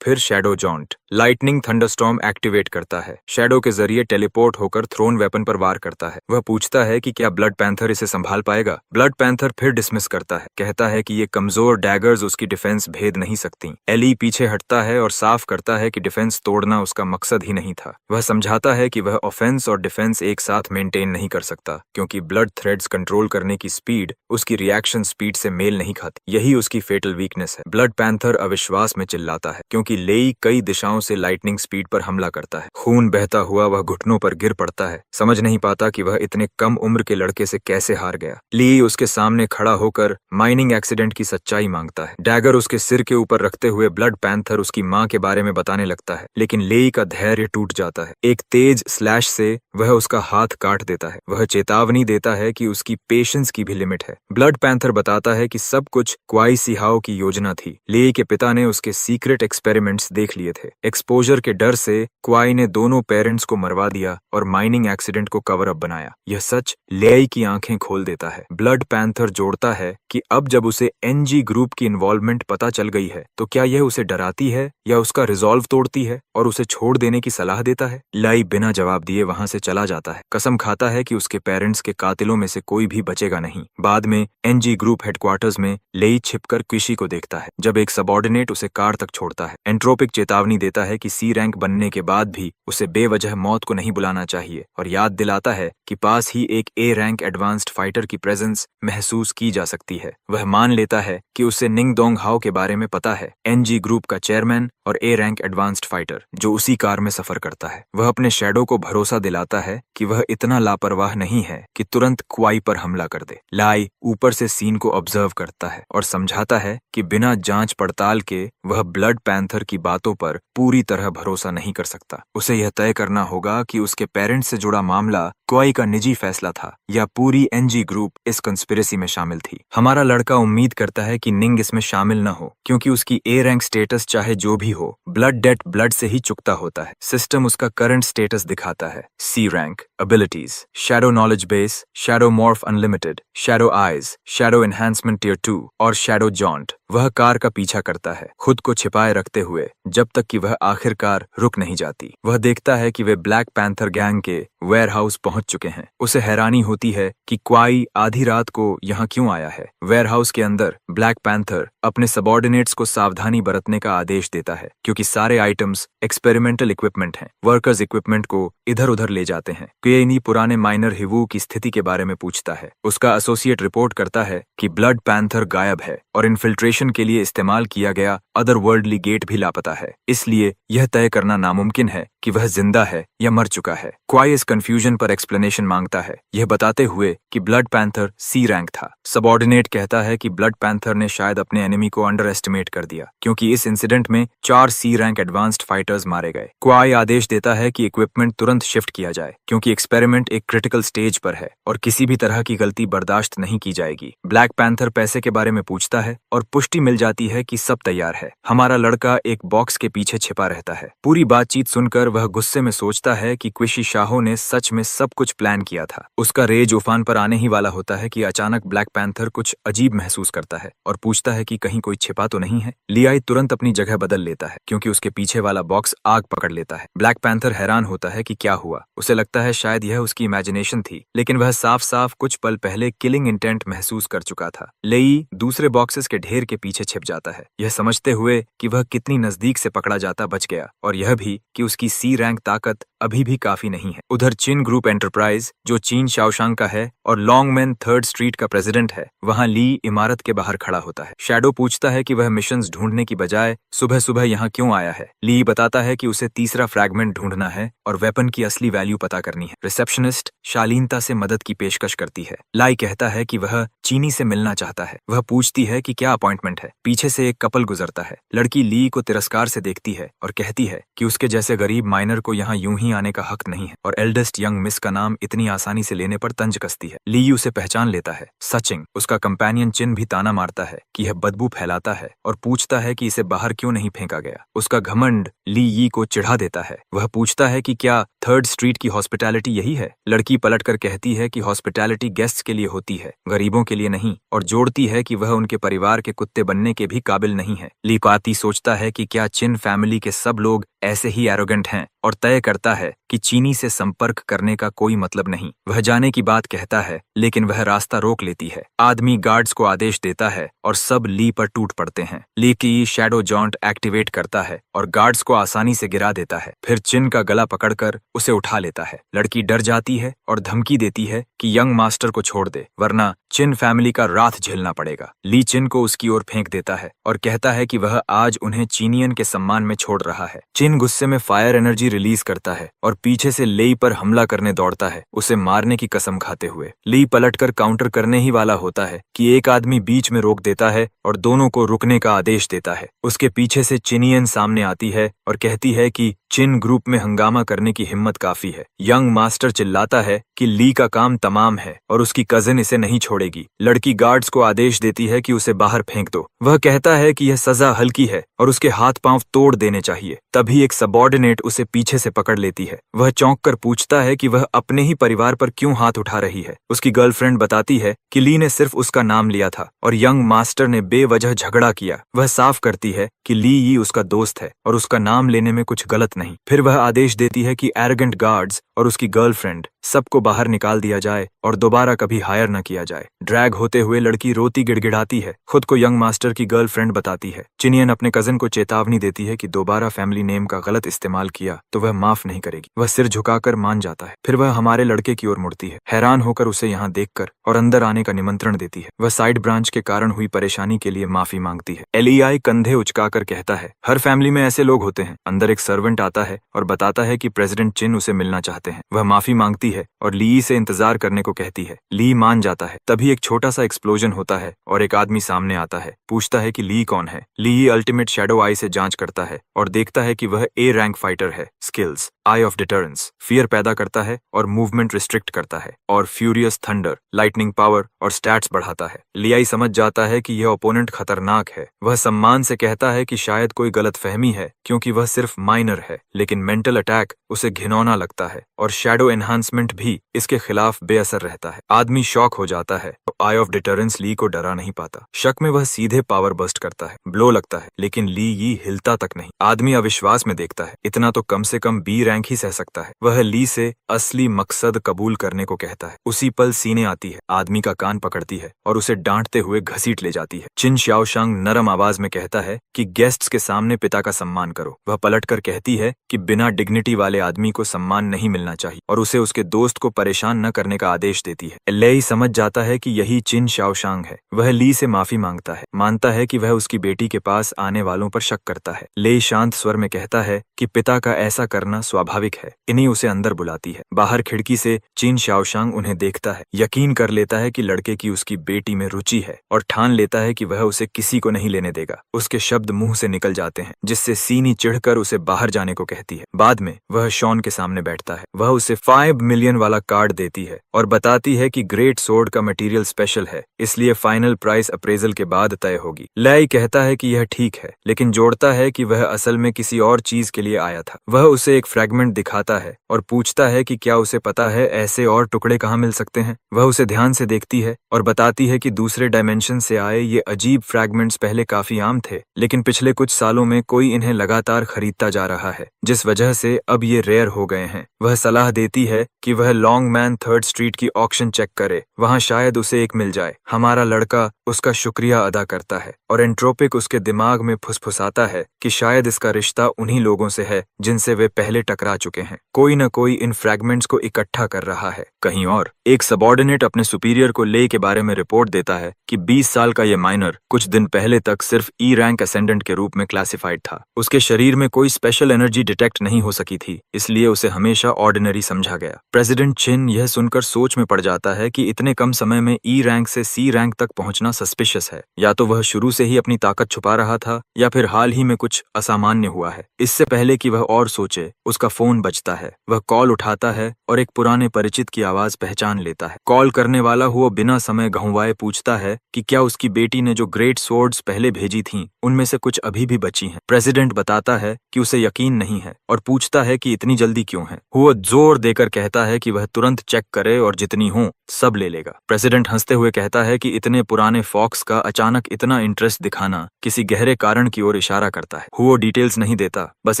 फिर shadow joint lightning thunderstorm activate करता है। शैडो के जरिए टेलीपोर्ट होकर थ्रोन वेपन पर वार करता है। वह पूछता है कि क्या ब्लड पैंथर इसे संभाल पाएगा। ब्लड पैंथर फिर डिसमिस करता है, कहता है कि ये कमजोर डैगर्स उसकी डिफेंस भेद नहीं सकती। एली पीछे हटता है और साफ करता है कि डिफेंस तोड़ना उसका मकसद ही नहीं था। वह समझाता है कि वह ऑफेंस और डिफेंस एक साथ मेंटेन नहीं कर सकता, क्योंकि ब्लड थ्रेड्स कंट्रोल करने की स्पीड उसकी रिएक्शन स्पीड से मेल नहीं खाती। यही उसकी फेटल वीकनेस है। ब्लड पैंथर अविश्वास में चिल्लाता है, क्योंकि लेई कई दिशाओं से लाइटनिंग स्पीड पर हमला करता है। खून बहता हुआ वह घुटनों पर गिर पड़ता है, समझ नहीं पाता कि वह इतने कम उम्र के लड़के से कैसे हार गया। ली उसके सामने खड़ा होकर माइनिंग एक्सीडेंट की सच्चाई मांगता है। डैगर उसके सिर के ऊपर रखते हुए ब्लड पैंथर उसकी माँ के बारे में बताने लगता है, लेकिन लेई का धैर्य टूट जाता है। एक तेज स्लैश से वह उसका हाथ काट देता है। वह चेतावनी देता है कि उसकी पेशेंस की भी लिमिट है। ब्लड पैंथर बताता है कि सब कुछ क्वाई सिहाओ की योजना थी। लेई के पिता ने उसके सीक्रेट एक्सपेरिमेंट्स देख लिए थे। एक्सपोजर के डर से क्वाई ने दोनों पेरेंट्स को मरवा दिया और माइनिंग एक्सीडेंट को कवर अप बनाया। यह सच लेई की आंखें खोल देता है। ब्लड पैंथर जोड़ता है कि अब जब उसे एनजी ग्रुप की इन्वॉल्वमेंट पता चल गई है तो क्या यह उसे डराती है या उसका रिजॉल्व तोड़ती है और उसे छोड़ देने की सलाह देता है। लाई बिना जवाब दिए वहां से चला जाता है। कसम खाता है कि उसके पेरेंट्स के कातिलों में से कोई भी बचेगा नहीं। बाद में एनजी ग्रुप हेडक्वार्टर्स में लेई छिपकर क्विशी को देखता है जब एक सबॉर्डिनेट उसे कार तक छोड़ता है। एंट्रोपिक चेतावनी देता है कि सी रैंक बनने के बाद भी उसे बेवजह मौत को नहीं बुलाना चाहिए और याद दिलाता है कि पास ही एक ए रैंक एडवांस्ड फाइटर की प्रेजेंस महसूस की जा सकती है। वह मान लेता है कि उसे निंग दोंग हाओ के बारे में पता है, एनजी ग्रुप का चेयरमैन और ए रैंक एडवांस्ड फाइटर जो उसी कार में सफर करता है। वह अपने शैडो को भरोसा दिलाता है कि वह इतना लापरवाह नहीं है कि तुरंत क्वाई पर हमला कर दे। लाई ऊपर से सीन को ऑब्जर्व करता है और समझाता है कि बिना जांच पड़ताल के वह ब्लड पैंथर की बातों पर पूरी तरह भरोसा नहीं कर सकता। उसे यह तय करना होगा कि उसके पेरेंट्स से जुड़ा मामला क्वाई का निजी फैसला था या पूरी एनजी ग्रुप इस कंस्पिरेसी में शामिल थी। हमारा लड़का उम्मीद करता है कि निंग इसमें शामिल न हो क्योंकि उसकी ए रैंक स्टेटस चाहे जो भी हो, ब्लड डेट ब्लड से ही चुकता होता है। सिस्टम उसका करंट स्टेटस दिखाता है। C rank, abilities, shadow knowledge base, shadow morph unlimited, shadow eyes, shadow enhancement tier 2 और शैडो जॉन्ट। वह कार का पीछा करता है, खुद को छिपाए रखते हुए, जब तक कि वह आखिरकार रुक नहीं जाती। वह देखता है कि वे ब्लैक पैंथर गैंग के वेयरहाउस पहुंच चुके हैं। उसे हैरानी होती है कि क्वाई आधी रात को यहाँ क्यों आया है। वेयरहाउस के अंदर ब्लैक पैंथर अपने सबॉर्डिनेट्स को सावधानी बरतने का आदेश देता है क्योंकि सारे आइटम्स एक्सपेरिमेंटल इक्विपमेंट हैं। वर्कर्स इक्विपमेंट को इधर उधर ले जाते हैं। क्वेनी पुराने माइनर हिवू की स्थिति के बारे में पूछता है। उसका एसोसिएट रिपोर्ट करता है कि ब्लड पैंथर गायब है और इन्फिल्ट्रेशन के लिए इस्तेमाल किया गया अदर वर्ल्डली गेट भी लापता है। इसलिए यह तय करना नामुमकिन है कि वह जिंदा है या मर चुका है। क्वाई इस कंफ्यूजन पर एक्सप्लेनेशन मांगता है, यह बताते हुए कि ब्लड पैंथर सी रैंक था। सबॉर्डिनेट कहता है कि ब्लड पैंथर ने शायद अपने एनिमी को अंडर एस्टिमेट कर दिया क्योंकि इस इंसिडेंट में 4 सी रैंक एडवांस्ड फाइटर्स मारे गए। क्वाई आदेश देता है कि इक्विपमेंट तुरंत शिफ्ट किया जाए क्योंकि एक्सपेरिमेंट एक क्रिटिकल स्टेज पर है और किसी भी तरह की गलती बर्दाश्त नहीं की जाएगी। ब्लैक पैंथर पैसे के बारे में पूछता है और पुष्टि मिल जाती है कि सब तैयार है। हमारा लड़का एक बॉक्स के पीछे छिपा रहता है। पूरी बातचीत सुनकर वह गुस्से में सोचता है कि क्विशी शाहो ने सच में सब कुछ प्लान किया था। उसका रेज उफान पर आने ही वाला होता है कि अचानक ब्लैक पैंथर कुछ अजीब महसूस करता है और पूछता है कि कहीं कोई छिपा तो नहीं है। लियाई तुरंत अपनी जगह बदल लेता है क्योंकि उसके पीछे वाला बॉक्स आग पकड़ लेता है। ब्लैक पैंथर हैरान होता है कि क्या हुआ। उसे लगता है शायद यह उसकी इमेजिनेशन थी, लेकिन वह साफ साफ कुछ पल पहले किलिंग इंटेंट महसूस कर चुका था। लेई दूसरे बॉक्सेस के ढेर के पीछे छिप जाता है, यह समझते हुए कि वह कितनी नजदीक से पकड़ा जाता बच गया और यह भी कि उसकी सी रैंक ताकत अभी भी काफी नहीं है। उधर चिन ग्रुप एंटरप्राइज जो चीन शाओशांग का है और लॉन्गमैन 3rd स्ट्रीट का प्रेसिडेंट है, वहां ली इमारत के बाहर खड़ा होता है। शैडो पूछता है कि वह मिशंस ढूंढने की बजाय सुबह सुबह यहाँ क्यों आया है। ली बताता है कि उसे तीसरा फ्रैगमेंट ढूंढना है और वेपन की असली वैल्यू पता करनी है। रिसेप्शनिस्ट शालीनता से मदद की पेशकश करती है। लाई कहता है कि वह चीनी से मिलना चाहता है। वह पूछती है कि क्या अपॉइंटमेंट है। पीछे से एक कपल गुजरता है। लड़की ली को तिरस्कार से देखती है और कहती है कि उसके जैसे गरीब माइनर को यहाँ यूं ही आने का हक नहीं है और एल्डेस्ट यंग मिस का नाम इतनी आसानी से लेने पर तंज कसती है। ली उसे पहचान लेता है। सचिंग उसका कंपेनियन चिन भी ताना मारता है कि यह बदबू फैलाता है और पूछता है कि इसे बाहर क्यों नहीं फेंका गया। उसका घमंड ली यी को चिढ़ा देता है। वह पूछता है कि क्या 3rd स्ट्रीट की हॉस्पिटैलिटी यही है। लड़की पलटकर कहती है कि हॉस्पिटैलिटी गेस्ट्स के लिए होती है, गरीबों के लिए नहीं, और जोड़ती है कि वह उनके परिवार के कुत्ते बनने के भी काबिल नहीं है। ली पाती सोचता है कि क्या चिन फैमिली के सब लोग ऐसे ही एरोगेंट हैं और तय करता है कि चीनी से संपर्क करने का कोई मतलब नहीं। वह जाने की बात कहता है लेकिन वह रास्ता रोक लेती है। आदमी गार्ड्स को आदेश देता है और सब ली पर टूट पड़ते हैं। ली की शैडो जॉन्ट एक्टिवेट करता है और गार्ड्स को आसानी से गिरा देता है। फिर चिन का गला पकड़कर उसे उठा लेता है। लड़की डर जाती है और धमकी देती है कि यंग मास्टर को छोड़ दे वरना चिन फैमिली का रात झेलना पड़ेगा। ली चिन को उसकी ओर फेंक देता है और कहता है कि वह आज उन्हें चीनियन के सम्मान में छोड़ रहा है। चिन चिन गुस्से में फायर एनर्जी रिलीज करता है और पीछे से लेई पर हमला करने दौड़ता है, उसे मारने की कसम खाते हुए। ली पलटकर काउंटर करने ही वाला होता है कि एक आदमी बीच में रोक देता है और दोनों को रुकने का आदेश देता है। उसके पीछे से चिनियन सामने आती है और कहती है कि चिन ग्रुप में हंगामा करने की हिम्मत काफी है। यंग मास्टर चिल्लाता है कि ली का काम तमाम है और उसकी कजिन इसे नहीं छोड़ेगी। लड़की गार्ड्स को आदेश देती है कि उसे बाहर फेंक दो। वह कहता है कि यह सजा हल्की है और उसके हाथ पांव तोड़ देने चाहिए। तभी एक सबऑर्डिनेट उसे पीछे से पकड़ लेती है। वह चौंक कर पूछता है कि वह अपने ही परिवार पर क्यों हाथ उठा रही है। उसकी गर्लफ्रेंड बताती है कि ली ने सिर्फ उसका नाम लिया था और यंग मास्टर ने बेवजह झगड़ा किया। वह साफ करती है कि ली ही उसका दोस्त है और उसका नाम लेने में कुछ गलत नहीं। फिर वह आदेश देती है कि एरोगेंट गार्ड्स और उसकी गर्लफ्रेंड सबको बाहर निकाल दिया जाए और दोबारा कभी हायर न किया जाए। ड्रैग होते हुए लड़की रोती गिड़गिड़ाती है, खुद को यंग मास्टर की गर्लफ्रेंड बताती है। चिनियन अपने कजिन को चेतावनी देती है कि दोबारा फैमिली नेम का गलत इस्तेमाल किया तो वह माफ नहीं करेगी। वह सिर झुकाकर मान जाता है। फिर वह हमारे लड़के की ओर मुड़ती है, हैरान होकर उसे यहाँ देखकर और अंदर आने का निमंत्रण देती है। वह साइड ब्रांच के कारण हुई परेशानी के लिए माफी मांगती है। एलियाई कंधे उचकाकर कहता है, हर फैमिली में ऐसे लोग होते हैं। अंदर एक सर्वेंट आता है और बताता है कि प्रेसिडेंट चिन उसे मिलना चाहते हैं। वह माफी मांगती है और ली से इंतजार करने को कहती है। ली मान जाता है। तभी एक छोटा सा एक्सप्लोजन होता है और एक आदमी सामने आता है, पूछता है कि ली कौन है। ली अल्टीमेट शैडो आई से जांच करता है और देखता है कि वह ए रैंक फाइटर है। Skills I of deterrence, fear पैदा करता है और मूवमेंट रिस्ट्रिक्ट करता है, और फ्यूरियस थंडर, लाइटनिंग पावर और स्टैट्स बढ़ाता है। लियाई समझ जाता है कि यह ओपोनेंट खतरनाक है। वह सम्मान से कहता है कि शायद कोई गलतफहमी है क्योंकि वह सिर्फ माइनर है, लेकिन मेंटल अटैक उसे घिनौना लगता है और शैडो एनहांसमेंट भी इसके खिलाफ बेअसर रहता है। आदमी शॉक हो जाता है तो आई ऑफ डिटरेंस ली को डरा नहीं पाता। शक में वह सीधे पावर बस्ट करता है, ब्लो लगता है, लेकिन ली ये हिलता तक नहीं। आदमी अविश्वास में देखता है, इतना तो कम से कम बी रैंक ही सह सकता है। वह ली से असली मकसद कबूल करने को कहता है। उसी पल सीने आती है, आदमी का कान पकड़ती है और उसे डांटते हुए घसीट ले जाती है। चिन शाओशांग नरम आवाज में कहता है कि गेस्ट्स के सामने पिता का सम्मान करो। वह पलटकर कहती है कि बिना डिग्निटी वाले आदमी को सम्मान नहीं मिलना चाहिए और उसे उसके दोस्त को परेशान न करने का आदेश देती है। लेई समझ जाता है कि यही चिन शाओशांग है। वह ली से माफी मांगता है, मानता है कि वह उसकी बेटी के पास आने वालों पर शक करता है। लेई शांत स्वर में कहता है कि पिता का ऐसा करना स्वाभाविक है। इन्हीं उसे अंदर बुलाती है। बाहर खिड़की से चिन शाओशांग उन्हें देखता है, यकीन कर लेता है कि लड़के की उसकी बेटी में रुचि है और ठान लेता है कि वह उसे किसी को नहीं लेने देगा। उसके शब्द मुंह से निकल जाते हैं, जिससे सीनी चिढ़कर उसे बाहर जाने को कहती है। बाद में वह शॉन के सामने बैठता है। वह उसे 5 मिलियन वाला कार्ड देती है और बताती है कि ग्रेट सोर्ड का मटेरियल स्पेशल है, इसलिए फाइनल प्राइस अप्रेजल के बाद तय होगी। लेई कहता है कि यह ठीक है, लेकिन जोड़ता है कि वह असल में किसी और चीज के लिए आया था। वह उसे एक फ्रैगमेंट दिखाता है और पूछता है कि क्या उसे पता है ऐसे और टुकड़े कहाँ मिल सकते हैं। वह उसे ध्यान से देखती है और बताती है कि दूसरे डायमेंशन से आए ये अजीब फ्रैगमेंट्स पहले काफी आम थे, लेकिन पिछले कुछ सालों में कोई इन्हें लगातार खरीदता जा रहा है, जिस वजह से अब ये रेयर हो गए हैं। वह सलाह देती है कि वह लॉन्ग मैन 3rd स्ट्रीट की ऑक्शन चेक करे, वहाँ शायद उसे एक मिल जाए। हमारा लड़का उसका शुक्रिया अदा करता है और एंट्रोपिक उसके दिमाग में फुसफुसाता है कि शायद इसका रिश्ता उन्हीं लोगों से है जिनसे वे पहले टकरा चुके हैं। कोई न कोई इन फ्रैगमेंट्स को इकट्ठा कर रहा है। कहीं और एक सबऑर्डिनेट अपने सुपीरियर को ले के बारे में रिपोर्ट देता है कि 20 साल का ये माइनर कुछ दिन पहले तक सिर्फ ई रैंक असेंडेंट के रूप में क्लासिफाइड था। उसके शरीर में कोई स्पेशल एनर्जी डिटेक्ट नहीं हो सकी थी, इसलिए उसे हमेशा ऑर्डिनरी समझा गया। प्रेसिडेंट चिन यह सुनकर सोच में पड़ जाता है कि इतने कम समय में ई रैंक से सी रैंक तक पहुंचना सस्पिशियस है। या तो वह शुरू से ही अपनी ताकत छुपा रहा था या फिर हाल ही में कुछ असामान्य हुआ है। इससे पहले कि वह और सोचे, उसका फोन बजता है। वह कॉल उठाता है और एक पुराने परिचित की आवाज पहचान लेता है। कॉल करने वाला हुआ बिना समय गंवाए पूछता है कि क्या उसकी बेटी ने जो ग्रेट सोर्ड्स पहले भेजी थीं, उनमें से कुछ अभी भी बची हैं। प्रेसिडेंट बताता है कि उसे यकीन नहीं है और पूछता है कि इतनी जल्दी क्यों है। वो जोर देकर कहता है कि वह तुरंत चेक करे और जितनी हो सब ले लेगा। प्रेसिडेंट हंसते हुए कहता है कि इतने पुराने फॉक्स का अचानक इतना इंटरेस्ट दिखाना किसी गहरे कारण की ओर इशारा करता है। वो डिटेल्स नहीं देता, बस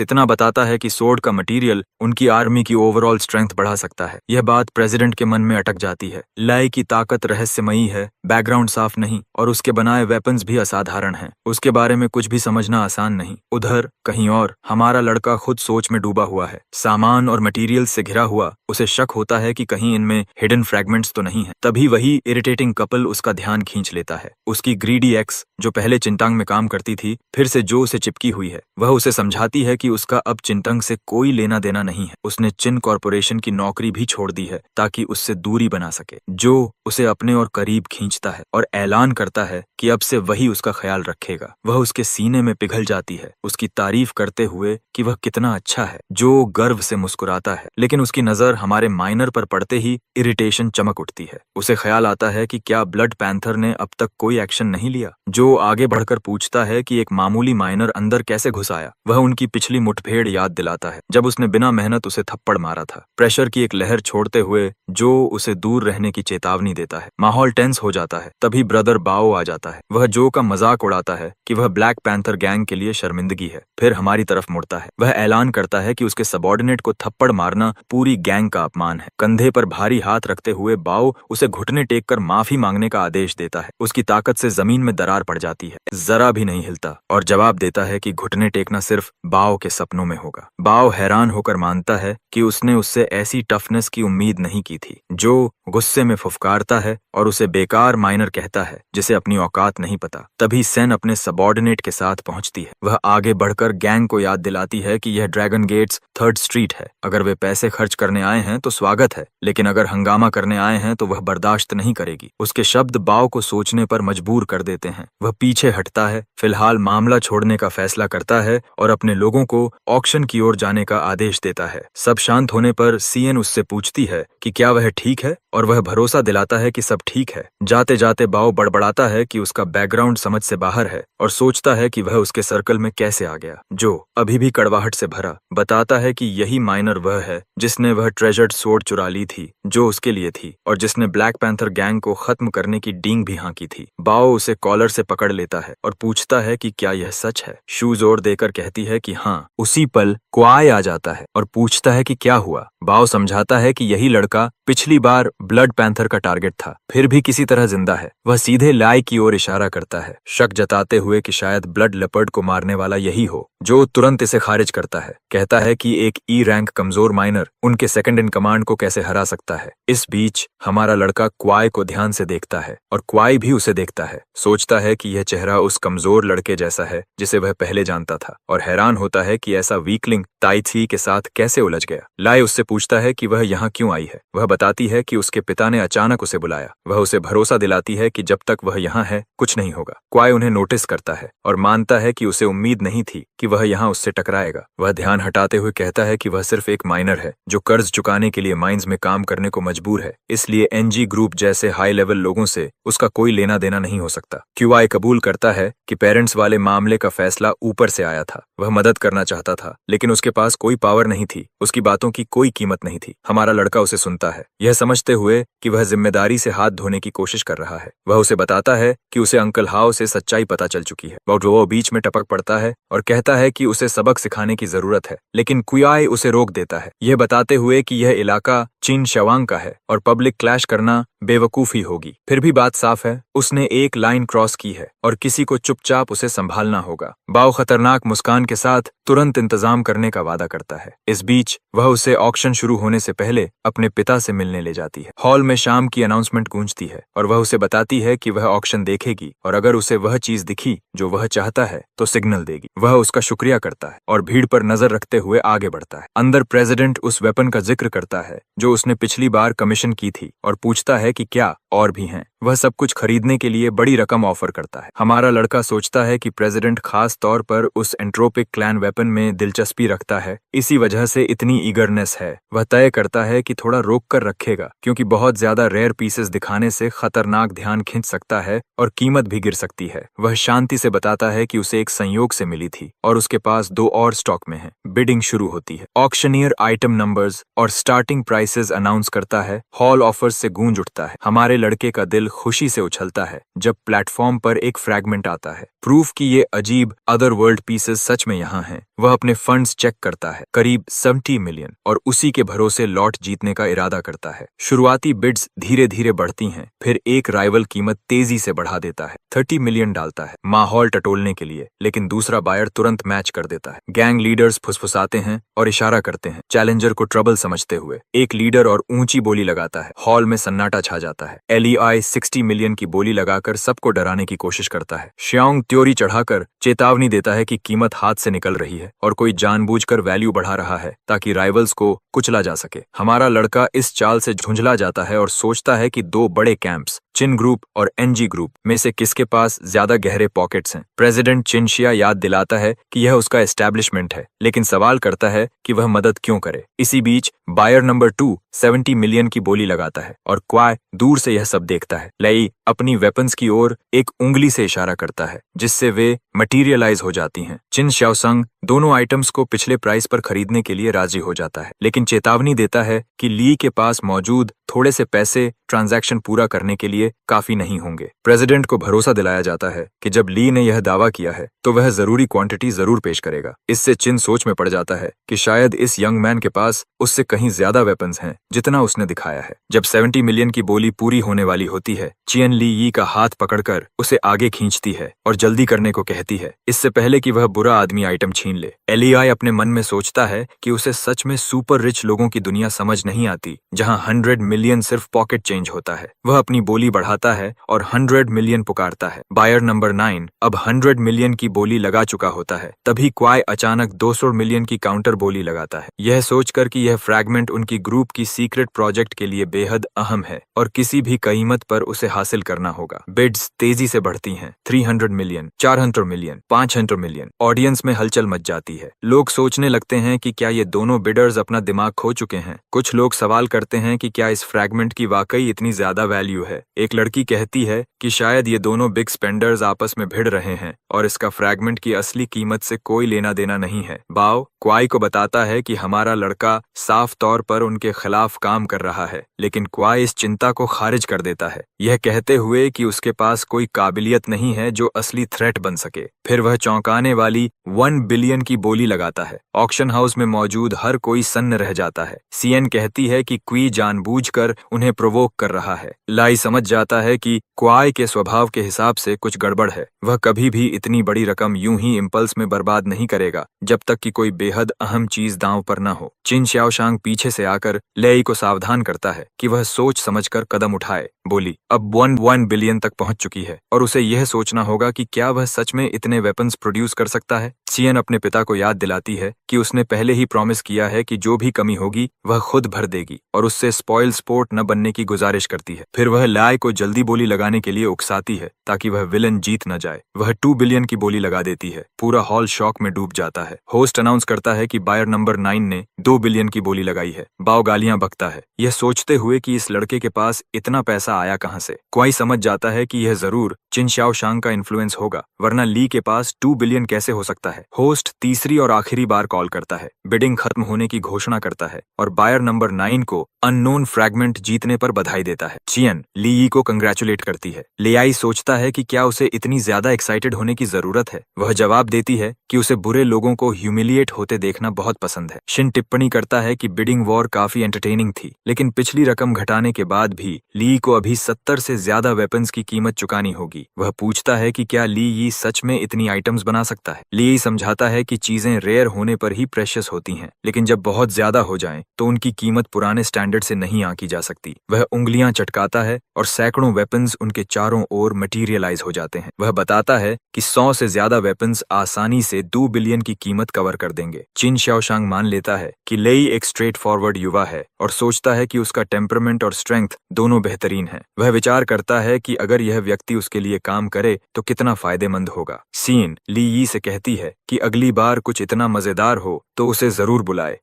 इतना बताता है कि सोर्ड का मटेरियल उनकी आर्मी की ओवरऑल स्ट्रेंथ बढ़ा सकता है। यह बात प्रेसिडेंट के मन में अटक जाती है। लाई की ताकत रहस्यमयी है, बैकग्राउंड साफ नहीं और उसके बनाए वेपन्स भी असाधारण हैं। उसके बारे में कुछ भी समझना आसान नहीं। उधर कहीं और हमारा लड़का खुद सोच में डूबा हुआ है, सामान और मटेरियल से घिरा हुआ। उसे शक होता है कि कहीं इनमें हिडन फ्रैगमेंट्स तो नहीं है। तभी वही इरिटेटिंग कपल उसका ध्यान खींच लेते देता है। उसकी ग्रीडी एक्स, जो पहले चिंतांग में काम करती थी, फिर से जो उसे चिपकी हुई है। वह उसे समझाती है कि उसका अब चिंतांग से कोई लेना देना नहीं है। उसने चिन कॉरपोरेशन की नौकरी भी छोड़ दी है ताकि उससे दूरी बना सके। जो उसे अपने और करीब खींचता है और ऐलान करता है कि अब से वही उसका ख्याल रखेगा। वह उसके सीने में पिघल जाती है, उसकी तारीफ करते हुए कि वह कितना अच्छा है। जो गर्व से मुस्कुराता है, लेकिन उसकी नजर हमारे माइनर पर पड़ते ही इरिटेशन चमक उठती है। उसे ख्याल आता है कि क्या ब्लड पैंथर ने अब तक कोई एक्शन नहीं लिया। जो आगे बढ़कर पूछता है कि एक मामूली माइनर अंदर कैसे घुस आया। वह उनकी पिछली मुठभेड़ याद दिलाता है, जब उसने बिना मेहनत उसे थप्पड़ मारा था। प्रेशर की एक लहर छोड़ते हुए जो उसे दूर रहने की चेतावनी देता है। माहौल टेंस हो जाता है। तभी ब्रदर बाओ आ जाता है। वह जो का मजाक उड़ाता है कि वह ब्लैक पैंथर गैंग के लिए शर्मिंदगी है। फिर हमारी तरफ मुड़ता है। वह ऐलान करता है कि उसके सबॉर्डिनेट को थप्पड़ मारना पूरी गैंग का अपमान है। कंधे पर भारी हाथ रखते हुए बाओ उसे घुटने टेक कर माफी मांगने का आदेश देता है। उसकी ताकत से जमीन में दरार पड़ जाती है, जरा भी नहीं हिलता और जवाब देता है कि घुटने टेकना सिर्फ बाओ के सपनों में होगा। बाओ हैरान होकर मानता है कि उसने उससे ऐसी टफनेस की उम्मीद नहीं की थी। जो गुस्से में फुफकारता है और उसे बेकार माइनर कहता है जिसे अपनी औकात नहीं पता। तभी सेन अपने सबॉर्डिनेट के साथ पहुंचती है। वह आगे बढ़कर गैंग को याद दिलाती है कि यह ड्रैगन गेट्स 3rd स्ट्रीट है। अगर वे पैसे खर्च करने आए हैं तो स्वागत है, लेकिन अगर हंगामा करने आए हैं तो वह बर्दाश्त नहीं करेगी। उसके शब्द बाओ को सोचने पर मजबूर कर देते हैं। वह पीछे हटता है, फिलहाल मामला छोड़ने का फैसला करता है और अपने लोगों को ऑक्शन की ओर जाने का आदेश देता है। सब शांत होने पर सीएन उससे पूछती है कि क्या वह ठीक है, और वह भरोसा दिलाता है कि सब ठीक है। जाते जाते बाओ बड़बड़ाता है कि उसका बैकग्राउंड समझ से बाहर है और सोचता है कि वह उसके सर्कल में कैसे आ गया। जो अभी भी कड़वाहट से भरा बताता है कि यही माइनर वह है जिसने वह ट्रेजर्ड सोर्ड चुरा ली थी जो उसके लिए थी, और जिसने ब्लैक पैंथर गैंग को खत्म करने की डींग भी हाँकी थी। बाओ उसे कॉलर से पकड़ लेता है और पूछता है कि क्या यह सच है। शू जोर देकर कहती है कि हाँ। उसी पल क्वाई आ जाता है और पूछता है कि क्या हुआ। बाओ समझाता है कि यही लड़का पिछली बार ब्लड पैंथर का टारगेट था, फिर भी किसी तरह जिंदा है। वह सीधे लाई की ओर इशारा करता है, शक जताते हुए कि शायद ब्लड लेपर्ड को मारने वाला यही हो। जो तुरंत इसे खारिज करता है, कहता है कि एक ई रैंक कमजोर माइनर उनके सेकंड इन कमांड को कैसे हरा सकता है। इस बीच हमारा लड़का क्वाई को ध्यान से देखता है और क्वाई भी उसे देखता है। सोचता है कि यह चेहरा उस कमजोर लड़के जैसा है जिसे वह पहले जानता था, और हैरान होता है कि ऐसा वीकलिंग ताइथी के साथ कैसे उलझ गया। लाई उससे पूछता है कि वह यहाँ क्यों आई है। वह बताती है कि उसके पिता ने अचानक उसे बुलाया। वह उसे भरोसा दिलाती है कि जब तक वह यहाँ है कुछ नहीं होगा। क्वाई उन्हें नोटिस करता है और मानता है कि उसे उम्मीद नहीं थी कि वह यहाँ उससे टकराएगा। वह ध्यान हटाते हुए कहता है कि वह सिर्फ एक माइनर है जो कर्ज चुकाने के लिए माइंस में काम करने को मजबूर है, इसलिए एनजी ग्रुप जैसे हाई लेवल लोगों से उसका कोई लेना देना नहीं हो सकता। क्यूआई कबूल करता है कि पेरेंट्स वाले मामले का फैसला ऊपर से आया था। वह मदद करना चाहता था, लेकिन उसके पास कोई पावर नहीं थी। उसकी बातों की कोई कीमत नहीं थी। हमारा लड़का उसे सुनता है, यह समझते हुए कि वह जिम्मेदारी से हाथ धोने की कोशिश कर रहा है। वह उसे बताता है कि उसे अंकल हाउ से सच्चाई पता चल चुकी है। वो बीच में टपक पड़ता है और कहता है कि उसे सबक सिखाने की जरूरत है, लेकिन क्यूआई उसे रोक देता है, यह बताते हुए कि यह इलाका चीन शवांग का है और पब्लिक क्लैश करना बेवकूफी होगी। फिर भी बात साफ है, उसने एक लाइन क्रॉस की है और किसी को चुपचाप उसे संभालना होगा। बाओ खतरनाक मुस्कान के साथ तुरंत इंतजाम करने का वादा करता है। इस बीच वह उसे ऑक्शन शुरू होने से पहले अपने पिता से मिलने ले जाती है। हॉल में शाम की अनाउंसमेंट गूंजती है और वह उसे बताती है कि वह ऑक्शन देखेगी और अगर उसे वह चीज दिखी जो वह चाहता है तो सिग्नल देगी। वह उसका शुक्रिया करता है और भीड़ पर नजर रखते हुए आगे बढ़ता है। अंदर प्रेसिडेंट उस वेपन का जिक्र करता है जो उसने पिछली बार कमीशन की थी और पूछता है कि क्या और भी हैं। वह सब कुछ खरीदने के लिए बड़ी रकम ऑफर करता है। हमारा लड़का सोचता है कि प्रेसिडेंट खास तौर पर उस एंट्रोपिक क्लैन वेपन में दिलचस्पी रखता है, इसी वजह से इतनी ईगरनेस है। वह तय करता है कि थोड़ा रोक कर रखेगा क्योंकि बहुत ज्यादा रेयर पीसेस दिखाने से खतरनाक ध्यान खींच सकता है और कीमत भी गिर सकती है। वह शांति से बताता है कि उसे एक संयोग से मिली थी और उसके पास 2 और स्टॉक में है। बिडिंग शुरू होती है। ऑक्शनियर आइटम नंबर्स और स्टार्टिंग प्राइसेस अनाउंस करता है। हॉल ऑफर्स से गूंज उठता है। हमारे लड़के का दिल खुशी से उछलता है जब प्लेटफॉर्म पर एक फ्रैगमेंट आता है, प्रूफ कि ये अजीब अदर वर्ल्ड पीसेस सच में यहाँ हैं। वह अपने फंड्स चेक करता है, करीब 70 मिलियन, और उसी के भरोसे लॉट जीतने का इरादा करता है। शुरुआती बिड्स धीरे धीरे बढ़ती हैं, फिर एक राइवल कीमत तेजी से बढ़ा देता है, 30 मिलियन डालता है माहौल टटोलने के लिए, लेकिन दूसरा बायर तुरंत मैच कर देता है। गैंग लीडर्स फुसफुसाते हैं और इशारा करते हैं, चैलेंजर को ट्रबल समझते हुए। एक लीडर और ऊंची बोली लगाता है। हॉल में सन्नाटा छा जाता है। LEI 60 मिलियन की बोली लगाकर सबको डराने की कोशिश करता है। श्योंग त्योरी चढ़ाकर चेतावनी देता है कि कीमत हाथ से निकल रही है और कोई जानबूझकर वैल्यू बढ़ा रहा है ताकि राइवल्स को कुचला जा सके। हमारा लड़का इस चाल से झुंझला जाता है और सोचता है कि दो बड़े कैंप्स चिन ग्रुप और एनजी ग्रुप में से किसके पास ज्यादा गहरे पॉकेट्स हैं। प्रेसिडेंट चिनशिया याद दिलाता है कि यह उसका एस्टैब्लिशमेंट है, लेकिन सवाल करता है कि वह मदद क्यों करे। इसी बीच बायर नंबर 2 70 मिलियन की बोली लगाता है और क्वाय दूर से यह सब देखता है। लेई अपनी वेपन्स की ओर एक उंगली से इशारा करता है जिससे वे मटीरियलाइज हो जाती हैं। चिन शाओसंग दोनों आइटम्स को पिछले प्राइस पर खरीदने के लिए राजी हो जाता है, लेकिन चेतावनी देता है कि ली के पास मौजूद थोड़े से पैसे ट्रांजैक्शन पूरा करने के लिए काफी नहीं होंगे। प्रेसिडेंट को भरोसा दिलाया जाता है कि जब ली ने यह दावा किया है तो वह जरूरी क्वांटिटी जरूर पेश करेगा। इससे चिन सोच में पड़ जाता है कि शायद इस यंग मैन के पास उससे कहीं ज्यादा वेपन्स हैं जितना उसने दिखाया है। जब 70 मिलियन की बोली पूरी होने वाली होती है, चियन ली यी का हाथ पकड़कर उसे आगे खींचती है और जल्दी करने को कहती है, इससे पहले कि वह बुरा आदमी आइटम छीन ले। एलियाई अपने मन में सोचता है कि उसे सच में सुपर रिच लोगों की दुनिया समझ नहीं आती जहां 100 मिलियन सिर्फ पॉकेट चेंज होता है। वह अपनी बोली बढ़ाता है और 100 मिलियन पुकारता है। बायर नंबर 9 अब 100 मिलियन की बोली लगा चुका होता है। तभी क्वाय अचानक 200 मिलियन की काउंटर बोली लगाता है, यह सोचकर कि यह फ्रैगमेंट उनकी ग्रुप की सीक्रेट प्रोजेक्ट के लिए बेहद अहम है और किसी भी कीमत पर उसे हासिल करना होगा। बिड्स तेजी से बढ़ती हैं। 300 मिलियन, 400 मिलियन, 500 मिलियन। ऑडियंस में हलचल मच जाती है। लोग सोचने लगते हैं कि क्या ये दोनों बिडर्स अपना दिमाग खो चुके हैं। कुछ लोग सवाल करते हैं कि क्या इस फ्रैगमेंट की वाकई इतनी ज्यादा वैल्यू है। एक लड़की कहती है कि शायद ये दोनों बिग स्पेंडर्स आपस में भिड़ रहे हैं और इसका फ्रैगमेंट की असली कीमत से कोई लेना देना नहीं है। बाओ क्वाई को बताता है कि हमारा लड़का साफ तौर पर उनके खिलाफ काम कर रहा है, लेकिन क्वाई इस चिंता को खारिज कर देता है, यह कहते हुए कि उसके पास कोई काबिलियत नहीं है जो असली थ्रेट बन सके। फिर वह चौंकाने वाली 1 बिलियन की बोली लगाता है। ऑक्शन हाउस में मौजूद हर कोई सन्न रह जाता है। सीएन कहती है कि क्वी जानबूझकर उन्हें प्रोवोक कर रहा है। लाई समझ जाता है कि क्वाई के स्वभाव के हिसाब से कुछ गड़बड़ है। वह कभी भी इतनी बड़ी रकम यूं ही इम्पल्स में बर्बाद नहीं करेगा जब तक कि कोई बेहद अहम चीज दांव पर न हो। चिन शाओशांग पीछे से आकर लेई को सावधान करता है कि वह सोच समझकर कदम उठाए। बोली अब 1 बिलियन तक पहुंच चुकी है और उसे यह सोचना होगा कि क्या वह सच में इतने वेपन्स प्रोड्यूस कर सकता है। चियन अपने पिता को याद दिलाती है कि उसने पहले ही प्रॉमिस किया है कि जो भी कमी होगी वह खुद भर देगी और उससे स्पॉइल स्पोर्ट न बनने की गुजारिश करती है। फिर वह लाई को जल्दी बोली लगाने के लिए उकसाती है ताकि वह विलन जीत न जाए। वह 2 बिलियन की बोली लगा देती है। पूरा हॉल शॉक में डूब जाता है। होस्ट अनाउंस करता है कि बायर नंबर 9 ने 2 बिलियन की बोली लगाई है। बाओ गालियां बकता है, यह सोचते हुए कि इस लड़के के पास इतना पैसा आया कहां से। क्वाई समझ जाता है कि यह जरूर चिन शाओशांग का इन्फ्लुएंस होगा, वरना ली के पास 2 बिलियन कैसे हो सकता है। होस्ट तीसरी और आखिरी बार कॉल करता है, बिडिंग खत्म होने की घोषणा करता है और बायर नंबर 9 को अननोन फ्रैगमेंट जीतने पर बधाई देता है। चियन ली को कंग्रेचुलेट करती है। लेआई सोचता है कि क्या उसे इतनी ज्यादा एक्साइटेड होने की जरूरत है। वह जवाब देती है कि उसे बुरे लोगों को ह्यूमिलिएट होते देखना बहुत पसंद है। शिन टिप्पणी करता है कि बिडिंग वॉर काफी एंटरटेनिंग थी, लेकिन पिछली रकम घटाने के बाद भी ली को अभी 70 से ज्यादा वेपन्स की कीमत चुकानी होगी। वह पूछता है कि क्या ली सच में इतनी आइटम्स बना सकता है। ली समझाता है कि चीजें रेयर होने पर ही प्रेशियस होती हैं, लेकिन जब बहुत ज्यादा हो जाएं तो उनकी कीमत पुराने स्टैंडर्ड से नहीं आंकी जा सकती। वह उंगलियां चटकाता है और सैकड़ों वेपन्स उनके चारों ओर मटीरियलाइज हो जाते हैं। वह बताता है कि 100 से ज्यादा वेपन्स आसानी से 2 बिलियन की कीमत कवर कर देंगे। चिन शाओशांग मान लेता है कि लेई एक स्ट्रेट फॉरवर्ड युवा है और सोचता है कि उसका टेम्परामेंट और स्ट्रेंथ दोनों बेहतरीन है। वह विचार करता है कि अगर यह व्यक्ति उसके लिए काम करे तो कितना फायदेमंद होगा। सीन ली से कहती है कि अगली बार कुछ इतना मजेदार हो तो उसे जरूर बुलाए।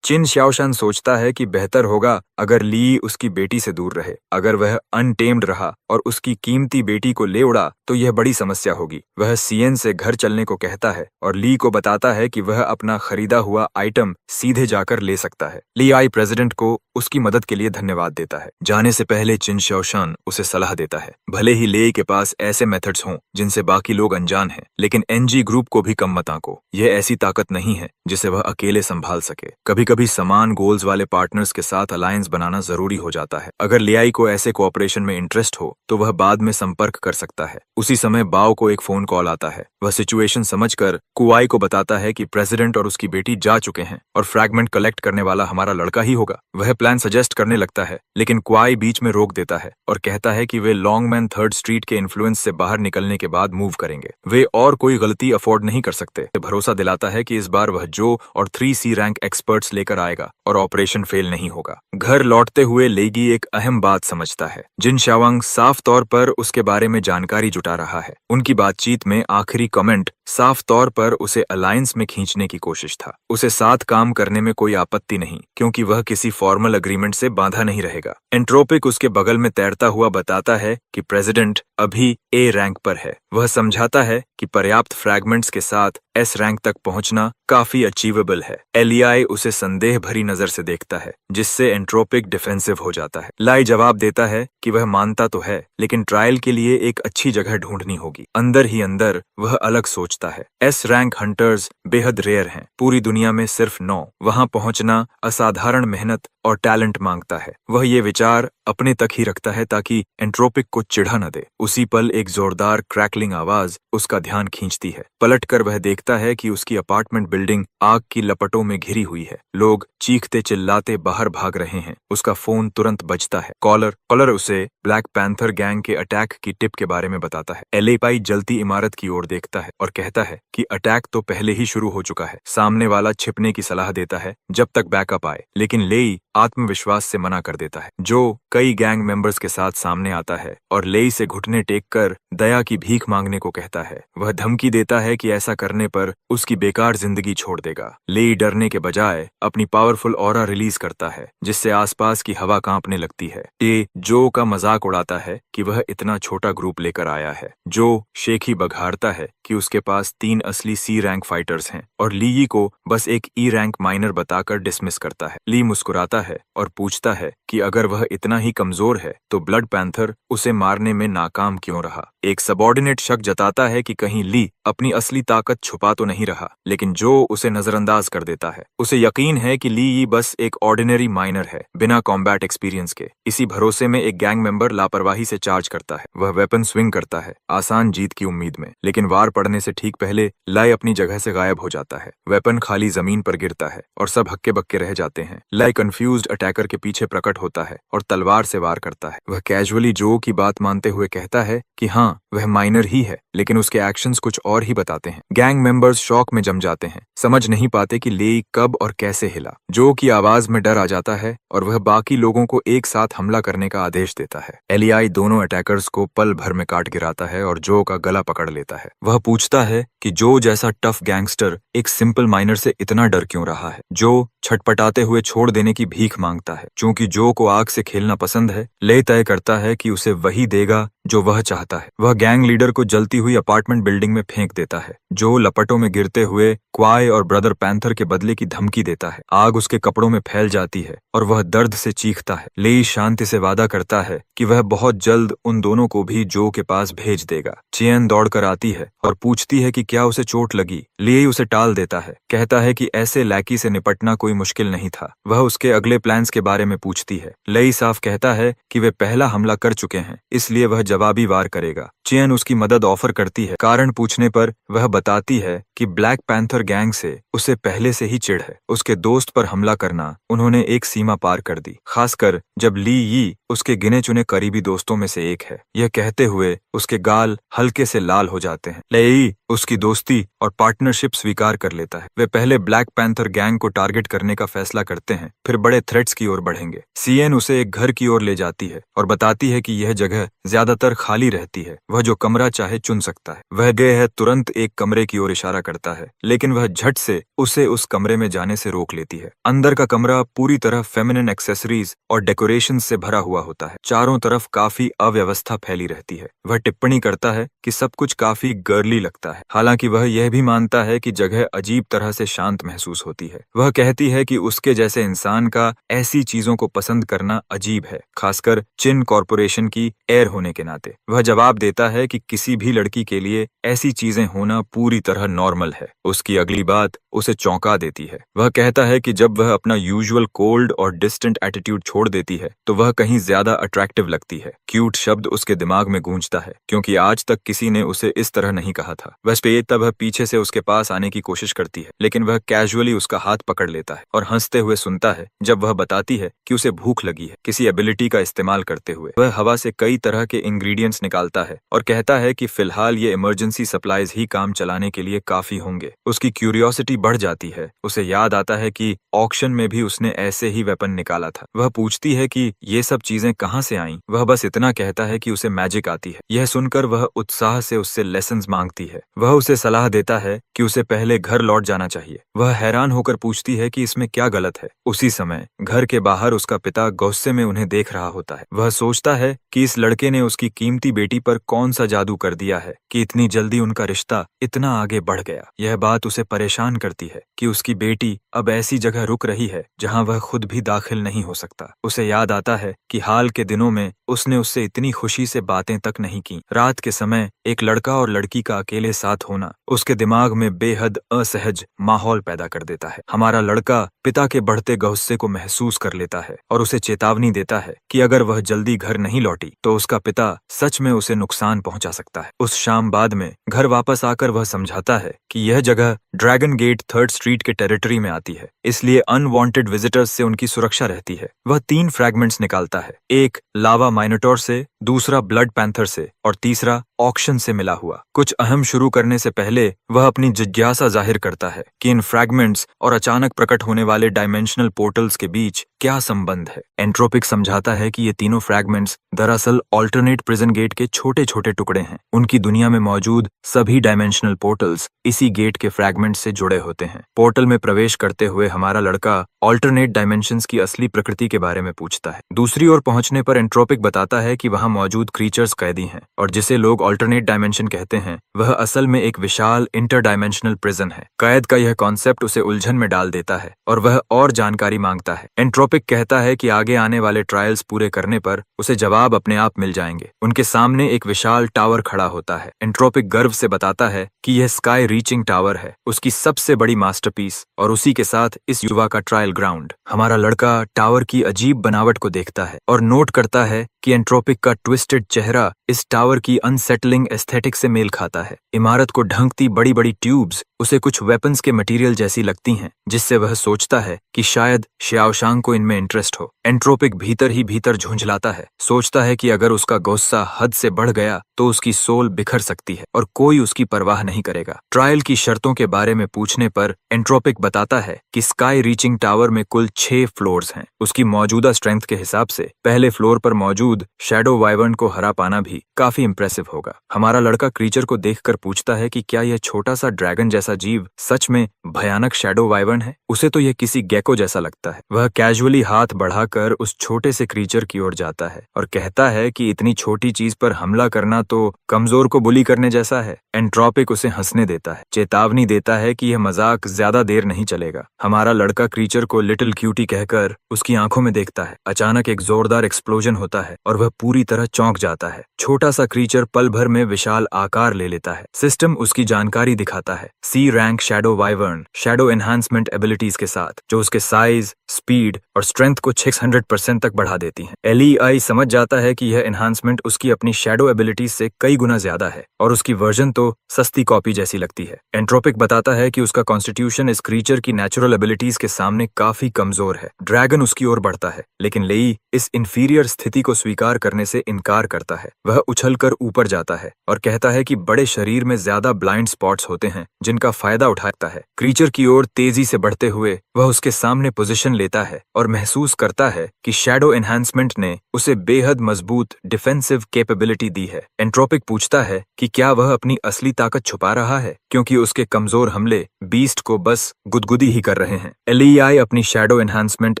चिन शाओशान सोचता है कि बेहतर होगा अगर ली उसकी बेटी से दूर रहे। अगर वह अनटेम्ड रहा और उसकी कीमती बेटी को ले उड़ा तो यह बड़ी समस्या होगी। वह सीएन से घर चलने को कहता है और ली को बताता है कि वह अपना खरीदा हुआ आइटम सीधे जाकर ले सकता है। ली आई प्रेसिडेंट को उसकी मदद के लिए धन्यवाद देता है। जाने से पहले चिन शाओशान उसे सलाह देता है, भले ही ले के पास ऐसे मेथड्स हों जिनसे बाकी लोग अनजान हैं, लेकिन एनजी ग्रुप को भी कम मत आंको। यह ऐसी ताकत नहीं है जिसे वह अकेले संभाल सके। कभी कभी समान गोल्स वाले पार्टनर्स के साथ अलायंस बनाना जरूरी हो जाता है। अगर लियाई को ऐसे कोऑपरेशन में इंटरेस्ट हो तो वह बाद में संपर्क कर सकता है। उसी समय बाओ को एक फोन कॉल आता है। वह सिचुएशन समझकर कुआई को बताता है कि प्रेसिडेंट और उसकी बेटी जा चुके हैं और फ्रैगमेंट कलेक्ट करने वाला हमारा लड़का ही होगा। वह प्लान सजेस्ट करने लगता है, लेकिन कुआई बीच में रोक देता है और कहता है कि वे लॉन्गमैन 3rd स्ट्रीट के इन्फ्लुएंस से बाहर निकलने के बाद मूव करेंगे। वे और कोई गलती अफोर्ड नहीं कर सकते। भरोसा दिलाता है कि इस बार वह जो और 3C रैंक एक्सपर्ट्स लेकर आएगा और ऑपरेशन फेल नहीं होगा। घर लौटते हुए लेगी एक अहम बात समझता है। जिन शाओवांग साफ तौर पर उसके बारे में जानकारी जुटा रहा है। उनकी बातचीत में आखिरी कमेंट साफ तौर पर उसे अलायंस में खींचने की कोशिश था। उसे साथ काम करने में कोई आपत्ति नहीं, क्योंकि वह किसी फॉर्मल एग्रीमेंट से बांधा नहीं रहेगा। एंट्रोपिक उसके बगल में तैरता हुआ बताता है कि प्रेसिडेंट अभी A रैंक पर है। वह समझाता है कि पर्याप्त फ्रैगमेंट्स के साथ S रैंक तक पहुंचना काफी अचीवेबल है। एलियाई उसे संदेह भरी नजर से देखता है, जिससे एंट्रोपिक डिफेंसिव हो जाता है। लाई जवाब देता है कि वह मानता तो है, लेकिन ट्रायल के लिए एक अच्छी जगह ढूंढनी होगी। अंदर ही अंदर वह अलग सोचता है। S रैंक हंटर्स बेहद रेयर हैं, पूरी दुनिया में सिर्फ 9। वहां पहुंचना असाधारण मेहनत और टैलेंट मांगता है। वह ये विचार अपने तक ही रखता है ताकि एंट्रोपिक को चिढ़ा न दे। उसी पल एक जोरदार क्रैकलिंग आवाज उसका ध्यान खींचती है। पलटकर वह देखता है कि उसकी अपार्टमेंट बिल्डिंग आग की लपटों में घिरी हुई है। लोग चीखते चिल्लाते बाहर भाग रहे हैं। उसका फोन तुरंत बजता है। कॉलर उसे ब्लैक पैंथर गैंग के अटैक की टिप के बारे में बताता है। एलेपाई जलती इमारत की ओर देखता है और कहता है कि अटैक तो पहले ही शुरू हो चुका है। सामने वाला छिपने की सलाह देता है जब तक बैकअप आए, लेकिन लेई आत्मविश्वास से मना कर देता है। जो कई गैंग मेंबर्स के साथ सामने आता है और लेई से घुटने टेक कर दया की भीख मांगने को कहता है। वह धमकी देता है कि ऐसा करने पर उसकी बेकार जिंदगी छोड़ देगा। लेई डरने के बजाय अपनी पावरफुल ऑरा रिलीज करता है, जिससे आसपास की हवा कांपने लगती है। ये जो का मजाक उड़ाता है कि वह इतना छोटा ग्रुप लेकर आया है। जो शेखी बघाड़ता है कि उसके पास 3 असली C रैंक फाइटर्स हैं और ली को बस एक E रैंक माइनर बताकर डिसमिस करता है। ली मुस्कुराता है और पूछता है कि अगर वह इतना ही कमजोर है तो ब्लड पैंथर उसे मारने में नाकाम क्यों रहा। एक सबॉर्डिनेट शक जताता है कि कहीं ली अपनी असली ताकत छुपा तो नहीं रहा, लेकिन जो उसे नजरअंदाज कर देता है। उसे यकीन है कि ली बस एक ऑर्डिनरी माइनर है, बिना कॉम्बैट एक्सपीरियंस के। इसी भरोसे में एक गैंग मेंबर लापरवाही से चार्ज करता है। वह वेपन स्विंग करता है, आसान जीत की उम्मीद में, लेकिन वार पड़ने से ठीक पहले लाई अपनी जगह से गायब हो जाता है। वेपन खाली जमीन पर गिरता है और सब हक्के बक्के रह जाते हैं। लाई कंफ्यूज्ड अटैकर के पीछे प्रकट होता है और तलवार से वार करता है। वह कैजुअली जो की बात मानते हुए कहता है कि हाँ, वह माइनर ही है, लेकिन उसके एक्शंस कुछ और ही बताते हैं। गैंग मेंबर्स शॉक में जम जाते हैं, समझ नहीं पाते कि लेई कब और कैसे हिला। जो की आवाज में डर आ जाता है और वह बाकी लोगों को एक साथ हमला करने का आदेश देता है। एलियाई दोनों अटैकर्स को पल भर में काट गिराता है और जो का गला पकड़ लेता है। वह पूछता है कि जो जैसा टफ गैंगस्टर एक सिंपल माइनर से इतना डर क्यों रहा है। जो छटपटाते हुए छोड़ देने की भीख मांगता है। चूंकि जो को आग से खेलना पसंद है, ले तय करता है कि उसे वही देगा जो वह चाहता है। वह गैंग लीडर को जलती हुई अपार्टमेंट बिल्डिंग में फेंक देता है। जो लपटों में गिरते हुए क्वाई और ब्रदर पैंथर के बदले की धमकी देता है। आग उसके कपड़ों में फैल जाती है और वह दर्द से चीखता है। लेई शांति से वादा करता है कि वह बहुत जल्द उन दोनों को भी जो के पास भेज देगा। चियन दौड़कर आती है और पूछती है कि क्या उसे चोट लगी। लेई उसे टाल देता है, कहता है कि ऐसे लैकी से निपटना कोई मुश्किल नहीं था। वह उसके अगले प्लान्स के बारे में पूछती है। लेई साफ कहता है कि वे पहला हमला कर चुके हैं, इसलिए वह जवाबी वार करेगा। चियन उसकी मदद ऑफर करती है। कारण पूछने पर वह बताती है कि ब्लैक पैंथर गैंग से उसे पहले से ही चिढ़ है। उसके दोस्त पर हमला करना उन्होंने एक सीमा पार कर दी, खासकर जब ली यी उसके गिने चुने करीबी दोस्तों में से एक है। यह कहते हुए उसके गाल हल्के से लाल हो जाते हैं। लेई उसकी दोस्ती और पार्टनरशिप स्वीकार कर लेता है। वे पहले ब्लैक पैंथर गैंग को टारगेट करने का फैसला करते हैं, फिर बड़े थ्रेट्स की ओर बढ़ेंगे। सीएन उसे एक घर की ओर ले जाती है और बताती है कि यह जगह ज्यादातर खाली रहती है, वह जो कमरा चाहे चुन सकता है। वह गए है तुरंत एक कमरे की ओर इशारा करता है, लेकिन वह झट से उसे उस कमरे में जाने से रोक लेती है। अंदर का कमरा पूरी तरह फेमिनिन एक्सेसरीज और डेकोरेशन से भरा हुआ होता है। चारों तरफ काफी अव्यवस्था फैली रहती है। वह टिप्पणी करता है कि सब कुछ काफी गर्ली लगता है। है। हालांकि वह यह भी मानता है कि जगह अजीब तरह से शांत महसूस होती है। वह कहती है कि उसके जैसे इंसान का ऐसी चीजों को पसंद करना अजीब है, खासकर चिन कॉरपोरेशन की एयर होने के नाते। वह जवाब देता है कि किसी भी लड़की के लिए ऐसी चीजें होना पूरी तरह नॉर्मल है। उसकी अगली बात उसे चौंका देती है। वह कहता है कि जब वह अपना यूजुअल कोल्ड और डिस्टेंट एटीट्यूड छोड़ देती है तो वह कहीं ज्यादा अट्रैक्टिव लगती है। क्यूट शब्द उसके दिमाग में गूंजता है, क्योंकि आज तक किसी ने उसे इस तरह नहीं कहा था। वह वह पीछे से उसके पास आने की कोशिश करती है, लेकिन वह कैजुअली उसका हाथ पकड़ लेता है और हंसते हुए सुनता है जब वह बताती है कि उसे भूख लगी है। किसी एबिलिटी का इस्तेमाल करते हुए वह हवा से कई तरह के इंग्रेडिएंट्स निकालता है और कहता है कि फिलहाल ये इमरजेंसी सप्लाईज ही काम चलाने के लिए काफी होंगे। उसकी क्यूरियोसिटी बढ़ जाती है। उसे याद आता है कि ऑक्शन में भी उसने ऐसे ही वेपन निकाला था। वह पूछती है कि ये सब चीजें कहाँ से आईं? वह बस इतना कहता है कि उसे मैजिक आती है। यह सुनकर वह उत्साह से उससे लेसन्स मांगती है। वह उसे सलाह देता है कि उसे पहले घर लौट जाना चाहिए। वह हैरान होकर पूछती है कि इसमें क्या गलत है। उसी समय घर के बाहर उसका पिता गुस्से में उन्हें देख रहा होता है। वह सोचता है कि इस लड़के ने उसकी कीमती बेटी पर कौन सा जादू कर दिया है कि इतनी जल्दी उनका रिश्ता इतना आगे बढ़ गया। यह बात उसे परेशान करती है कि उसकी बेटी अब ऐसी जगह रुक रही है जहां वह खुद भी दाखिल नहीं हो सकता। उसे याद आता है कि हाल के दिनों में उसने उससे इतनी खुशी से बातें तक नहीं की। रात के समय एक लड़का और लड़की का अकेले साथ होना उसके दिमाग में बेहद असहज माहौल पैदा कर देता है। हमारा लड़का पिता के बढ़ते गुस्से को महसूस कर लेता है और उसे चेतावनी देता है कि अगर वह जल्दी घर नहीं लौटी तो उसका पिता सच में उसे नुकसान पहुंचा सकता है। उस शाम बाद में घर वापस आकर वह समझाता है कि यह जगह ड्रैगन गेट 3rd स्ट्रीट के टेरिटरी में आती है, इसलिए अनवांटेड विजिटर्स से उनकी सुरक्षा रहती है। वह 3 फ्रैगमेंट्स निकालता है, एक लावा माइनोटोर से, दूसरा ब्लड पैंथर से और तीसरा ऑक्शन से मिला हुआ। कुछ अहम शुरू करने से पहले वह अपनी जिज्ञासा जाहिर करता है कि इन फ्रैगमेंट्स और अचानक प्रकट होने वाले डायमेंशनल पोर्टल्स के बीच क्या संबंध है। एंट्रोपिक समझाता है कि ये तीनों फ्रैगमेंट्स दरअसल ऑल्टरनेट प्रिजन गेट के छोटे छोटे टुकड़े हैं। उनकी दुनिया में मौजूद सभी डायमेंशनल पोर्टल्स इसी गेट के फ्रैगमेंट से जुड़े होते हैं। पोर्टल में प्रवेश करते हुए हमारा लड़का ऑल्टरनेट डायमेंशंस की असली प्रकृति के बारे में पूछता है। दूसरी ओर पहुंचने पर एंट्रोपिक बताता है कि वहां मौजूद क्रीचर्स कैदी हैं और जिसे लोग ऑल्टरनेट डायमेंशन कहते हैं वह असल में एक विशाल इंटर डायमेंशनल प्रिजन है। कैद का यह कॉन्सेप्ट उसे उलझन में डाल देता है और वह और जानकारी मांगता है। एंट्रोपिक कहता है कि आगे आने वाले ट्रायल्स पूरे करने पर उसे जवाब अपने आप मिल जाएंगे। उनके सामने एक विशाल टावर खड़ा होता है। एंट्रोपिक गर्व से बताता है कि यह स्काई रीचिंग टावर है, उसकी सबसे बड़ी मास्टरपीस और उसी के साथ इस युवा का ट्रायल ग्राउंड। हमारा लड़का टावर की अजीब बनावट को देखता है और नोट करता है कि एंट्रोपिक का ट्विस्टेड चेहरा इस टावर की अनसेटलिंग एस्थेटिक से मेल खाता है। इमारत को ढंकती बड़ी बड़ी ट्यूब्स उसे कुछ वेपन्स के मटेरियल जैसी लगती हैं, जिससे वह सोचता है कि शायद श्याओशांग को इनमें इंटरेस्ट हो। एंट्रोपिक भीतर ही भीतर झुंझलाता है, सोचता है कि अगर उसका गुस्सा हद से बढ़ गया तो उसकी सोल बिखर सकती है और कोई उसकी परवाह नहीं करेगा। ट्रायल की शर्तों के बारे में पूछने पर एंट्रोपिक बताता है कि स्काई रीचिंग टावर में कुल 6 फ्लोर्स हैं। उसकी मौजूदा स्ट्रेंथ के हिसाब से पहले फ्लोर पर मौजूद शैडो वाइवर्न को हरा पाना भी काफी इंप्रेसिव होगा। हमारा लड़का क्रीचर को देखकर पूछता है कि क्या यह छोटा सा ड्रैगन जैसा जीव सच में भयानक शैडो वाइवर्न है? उसे तो यह किसी गेको जैसा लगता है। वह कैजुअली हाथ बढ़ाकर उस छोटे से क्रीचर की ओर जाता है और कहता है कि इतनी छोटी चीज पर हमला करना तो कमजोर को बुली करने जैसा है। एंट्रोपिक उसे हंसने देता है, चेतावनी देता है कि यह मजाक ज्यादा देर नहीं चलेगा। हमारा लड़का क्रीचर को लिटिल क्यूटी कहकर उसकी आंखों में देखता है। अचानक एक जोरदार एक्सप्लोजन होता है और वह पूरी तरह चौंक जाता है। छोटा सा क्रीचर पल भर में विशाल आकार ले लेता है। सिस्टम उसकी जानकारी दिखाता है, C rank shadow wyvern shadow enhancement abilities के साथ, जो उसके साइज, स्पीड और स्ट्रेंथ को 600% तक बढ़ा देती हैं। LEI समझ जाता है कि यह एनहांसमेंट उसकी अपनी शैडो एबिलिटीज से कई गुना ज्यादा है और उसकी वर्जन तो सस्ती कॉपी जैसी लगती है। एंट्रोपिक बताता है कि उसका कॉन्स्टिट्यूशन इस क्रीचर की नेचुरल एबिलिटीज के सामने काफी कमजोर है। ड्रैगन उसकी ओर बढ़ता है, लेकिन लेई इस इंफीरियर स्थिति को स्वीकार करने से इनकार करता है। वह उछलकर ऊपर जाता है और कहता है कि बड़े शरीर में ज्यादा ब्लाइंड स्पॉट्स होते हैं जिनका फायदा उठाता है। क्रीचर की ओर तेजी से बढ़ते हुए वह उसके सामने पोजीशन लेता है और महसूस करता है कि शैडो एनहांसमेंट ने उसे बेहद मजबूत डिफेंसिव कैपेबिलिटी दी है। एंट्रोपिक पूछता है कि क्या वह अपनी असली ताकत छुपा रहा है, क्योंकि उसके कमजोर हमले बीस्ट को बस गुदगुदी ही कर रहे हैं। एलईआई अपनी शैडो एनहांसमेंट